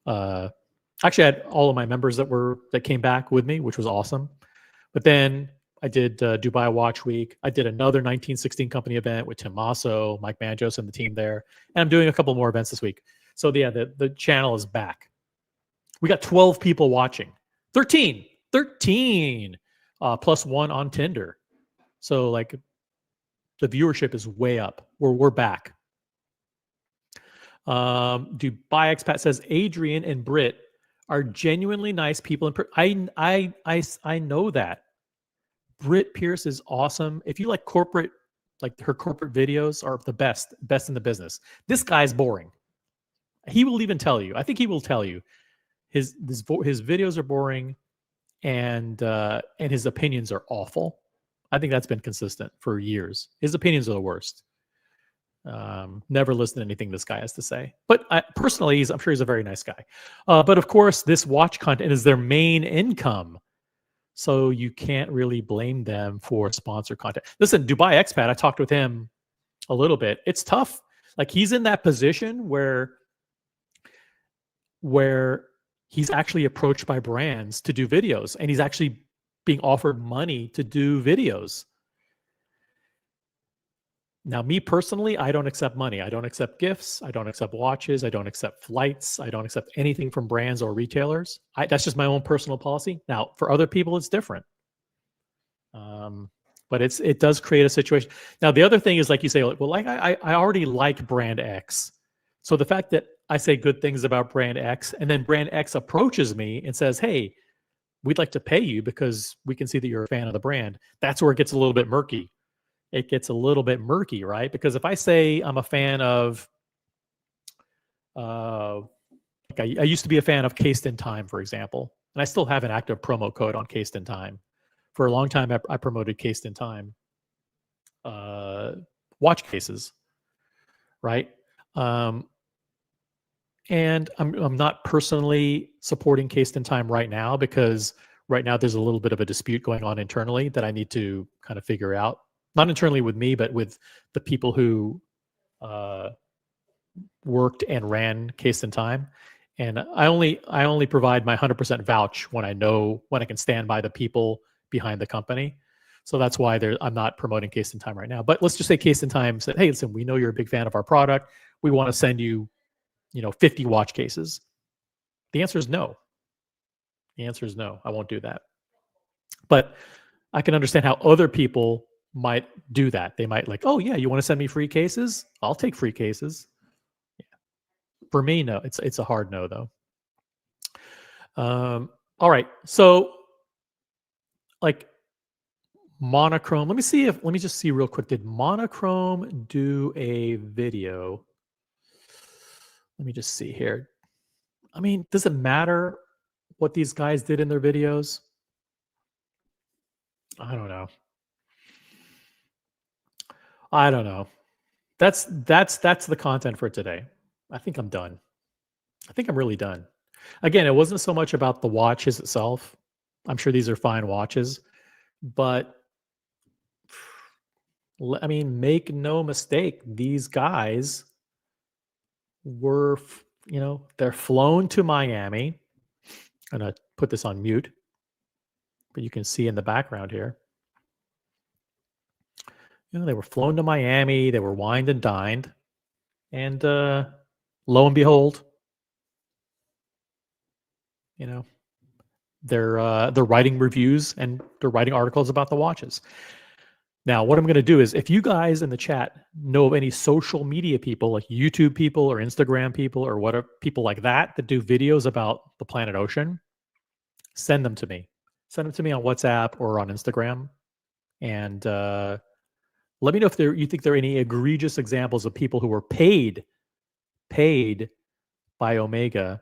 actually I had all of my members that came back with me, which was awesome. But then I did Dubai Watch Week. I did another 1916 company event with Tim Masso, Mike Manjos, and the team there. And I'm doing a couple more events this week. So yeah, the channel is back. We got 12 people watching. 13 plus one on Tinder. So like the viewership is way up. We're back. Dubai Expat says Adrian and Britt are genuinely nice people. I know that. Britt Pierce is awesome. If you like corporate, like her corporate videos are the best in the business. This guy's boring. He will even tell you. I think he will tell you his videos are boring, and his opinions are awful. I think that's been consistent for years. His opinions are the worst. Never listen to anything this guy has to say. But personally, I'm sure he's a very nice guy. But of course, this watch content is their main income. So you can't really blame them for sponsor content. Listen, Dubai Expat, I talked with him a little bit. It's tough. Like, he's in that position where he's actually approached by brands to do videos, and he's actually being offered money to do videos. Now, me personally, I don't accept money. I don't accept gifts. I don't accept watches. I don't accept flights. I don't accept anything from brands or retailers. That's just my own personal policy. Now, for other people, it's different. But it does create a situation. Now, the other thing is, like you say, well, like I already like brand X. So the fact that I say good things about brand X, and then brand X approaches me and says, hey, we'd like to pay you because we can see that you're a fan of the brand. That's where it gets a little bit murky. It gets a little bit murky, right? Because if I say I'm a fan of, like I used to be a fan of Cased in Time, for example, and I still have an active promo code on Cased in Time. For a long time, I promoted Cased in Time watch cases, right? And I'm not personally supporting Cased in Time right now, because right now there's a little bit of a dispute going on internally that I need to kind of figure out. Not internally with me, but with the people who worked and ran Cased in Time. And I only provide my 100% vouch when I can stand by the people behind the company. So that's why I'm not promoting Cased in Time right now. But let's just say Cased in Time said, hey, listen, we know you're a big fan of our product. We want to send you, 50 watch cases. The answer is no. The answer is no. I won't do that. But I can understand how other people might do that. They might like, oh yeah, you want to send me free cases? I'll take free cases. Yeah. For me, no. It's a hard no, though. All right. So, like, Monochrome. Let me just see real quick. Did Monochrome do a video? Let me just see here. I mean, does it matter what these guys did in their videos? I don't know. I don't know. That's the content for today. I think I'm done. I think I'm really done. Again, it wasn't so much about the watches itself. I'm sure these are fine watches, but I mean, make no mistake, these guys were, they're flown to Miami. I'm going to put this on mute, but you can see in the background here. They were flown to Miami. They were wined and dined. And lo and behold, they're writing reviews and they're writing articles about the watches. Now, what I'm going to do is, if you guys in the chat know of any social media people, like YouTube people or Instagram people or whatever, people like that do videos about the Planet Ocean, send them to me. Send them to me on WhatsApp or on Instagram. And let me know if you think there are any egregious examples of people who were paid by Omega.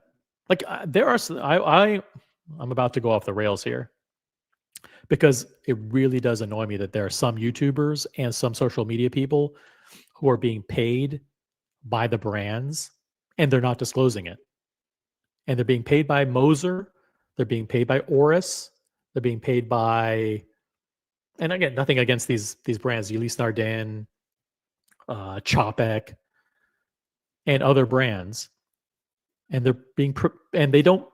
Like there are, I'm about to go off the rails here, because it really does annoy me that there are some YouTubers and some social media people who are being paid by the brands and they're not disclosing it. And they're being paid by Moser, they're being paid by Oris, they're being paid by, and again, nothing against these brands, Ulysse Nardin, Chopek, and other brands. And they're being, and they don't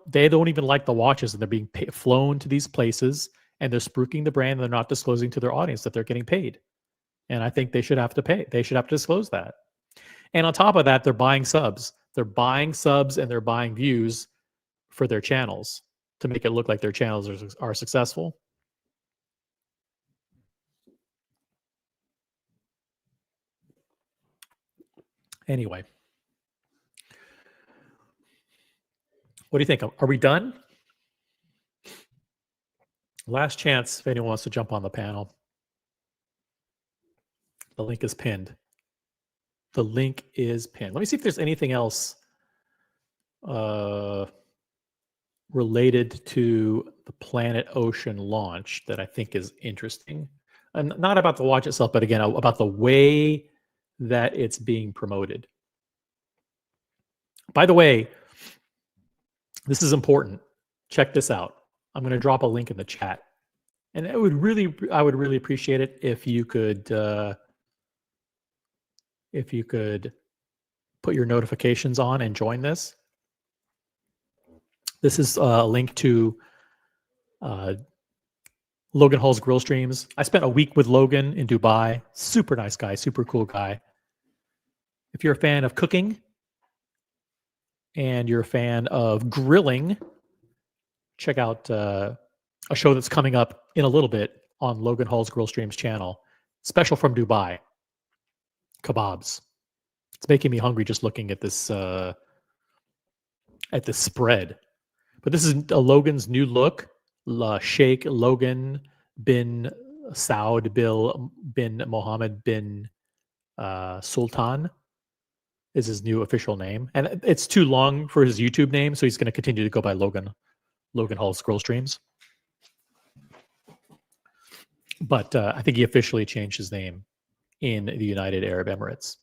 even like the watches, and they're being flown to these places, and they're spruiking the brand, and they're not disclosing to their audience that they're getting paid. And I think they should have to pay. They should have to disclose that. And on top of that, they're buying subs. They're buying subs and they're buying views for their channels to make it look like their channels are successful. Anyway, what do you think? Are we done? Last chance if anyone wants to jump on the panel. The link is pinned. The link is pinned. Let me see if there's anything else related to the Planet Ocean launch that I think is interesting. And not about the watch itself, but again, about the way that it's being promoted. By the way, this is important. Check this out. I'm going to drop a link in the chat. And I would really appreciate it if you could put your notifications on and join this. This is a link to Logan Hall's Grill Streams. I spent a week with Logan in Dubai. Super nice guy, super cool guy. If you're a fan of cooking and you're a fan of grilling, check out a show that's coming up in a little bit on Logan Hall's Grill Streams channel. Special from Dubai. Kebabs. It's making me hungry just looking at this spread. But this is Logan's new look. Sheikh Logan bin Saud bin Mohammed bin Sultan is his new official name. And it's too long for his YouTube name, so he's going to continue to go by Logan Hall's Grill Streams. But I think he officially changed his name in the United Arab Emirates.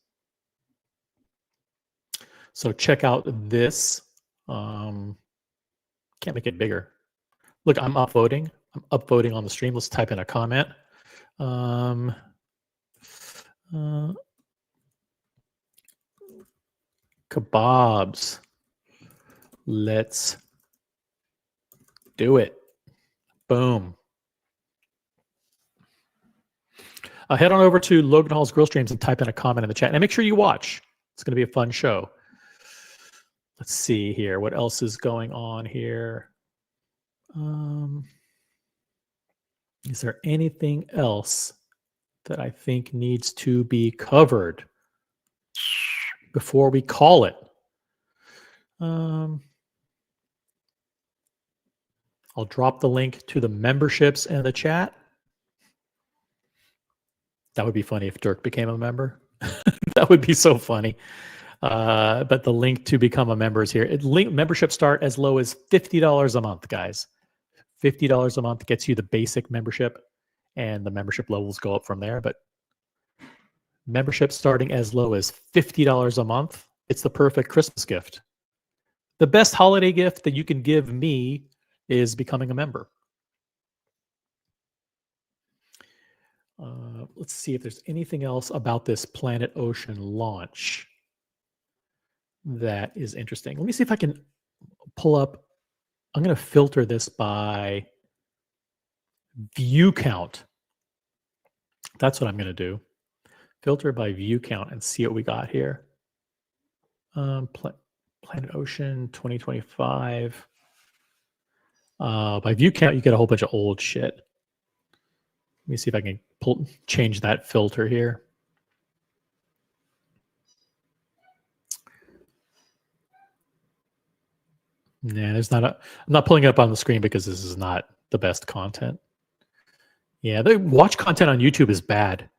So check out this. Can't make it bigger. Look, I'm upvoting. I'm upvoting on the stream. Let's type in a comment. Kebabs. Let's do it. Boom. Head on over to Logan Hall's Grill Streams and type in a comment in the chat. And make sure you watch. It's going to be a fun show. Let's see here. What else is going on here? Is there anything else that I think needs to be covered before we call it? I'll drop the link to the memberships in the chat. That would be funny if Dirk became a member. That would be so funny. But the link to become a member is here. Membership start as low as $50 a month, guys. $50 a month gets you the basic membership, and the membership levels go up from there. But membership starting as low as $50 a month, it's the perfect Christmas gift. The best holiday gift that you can give me is becoming a member. Let's see if there's anything else about this Planet Ocean launch that is interesting. Let me see if I can pull up. I'm going to filter this by view count. That's what I'm going to do. Filter by view count and see what we got here. Planet Ocean 2025. By view count, you get a whole bunch of old shit. Let me see if I can change that filter here. Nah, there's not a. I'm not pulling it up on the screen because this is not the best content. Yeah, the watch content on YouTube is bad.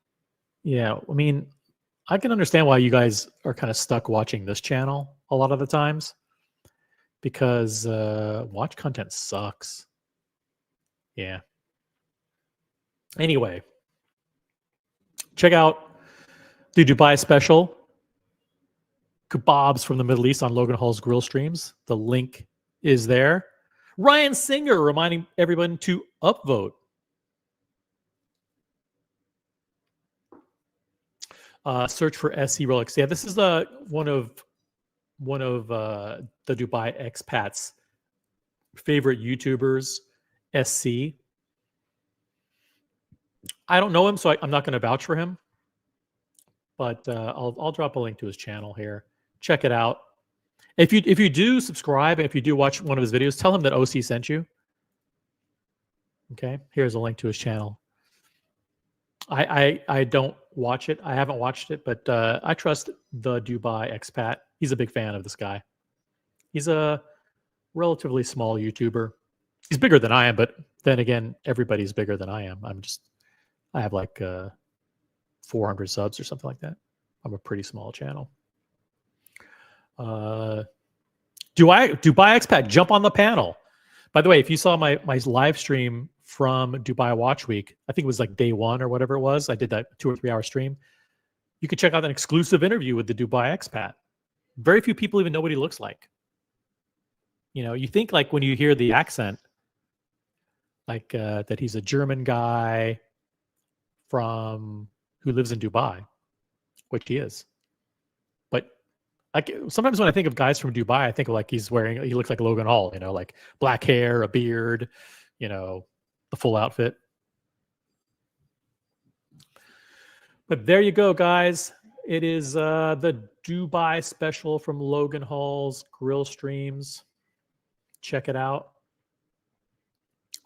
Yeah, I mean, I can understand why you guys are kind of stuck watching this channel a lot of the times, because watch content sucks. Yeah. Anyway, check out the Dubai special, kebabs from the Middle East on Logan Hall's Grill Streams. The link is there. Ryan Singer reminding everyone to upvote. Search for SC Rolex. Yeah, this is one of the Dubai expats' favorite YouTubers, SC. I don't know him, so I'm not going to vouch for him. But I'll drop a link to his channel here. Check it out. If you do subscribe, if you do watch one of his videos, tell him that OC sent you. Okay, here's a link to his channel. I don't watch it. I haven't watched it, but I trust the Dubai expat. He's a big fan of this guy. He's a relatively small YouTuber. He's bigger than I am, but then again, everybody's bigger than I am. I have like 400 subs or something like that. I'm a pretty small channel. Dubai expat, jump on the panel. By the way, if you saw my live stream from Dubai Watch Week, I think it was like day 1 or whatever it was. I did that 2 or 3 hour stream. You could check out an exclusive interview with the Dubai expat. Very few people even know what he looks like. You know, you think like when you hear the accent, like that he's a German guy who lives in Dubai, which he is. But like sometimes when I think of guys from Dubai, I think of like he looks like Logan Hall, you know, like black hair, a beard, you know, the full outfit. But there you go, guys. It is the Dubai special from Logan Hall's Grill Streams. Check it out.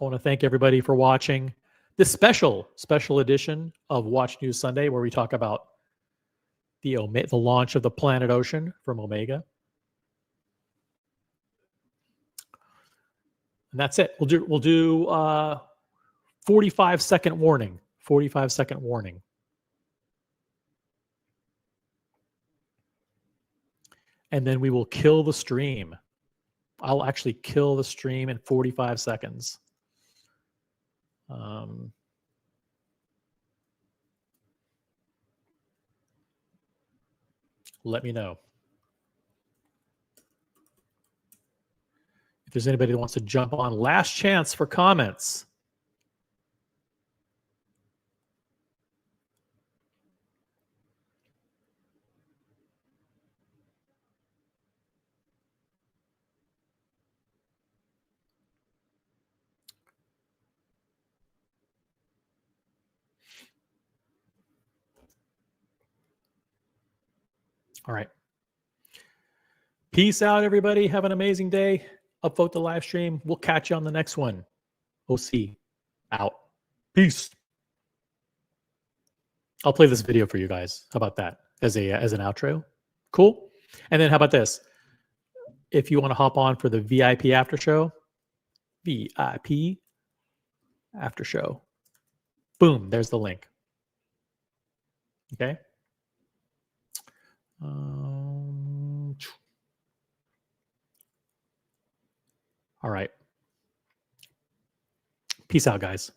I want to thank everybody for watching this special edition of Watch News Sunday, where we talk about the launch of the Planet Ocean from Omega. And that's it. We'll do 45-second warning. 45-second warning. And then we will kill the stream. I'll actually kill the stream in 45 seconds. Let me know. If there's anybody that wants to jump on, last chance for comments. All right. Peace out, everybody. Have an amazing day. Upvote the live stream. We'll catch you on the next one. OC out. Peace. I'll play this video for you guys. How about that as an outro? Cool. And then how about this? If you want to hop on for the VIP after show, VIP after show. Boom, there's the link. Okay. Peace out, guys.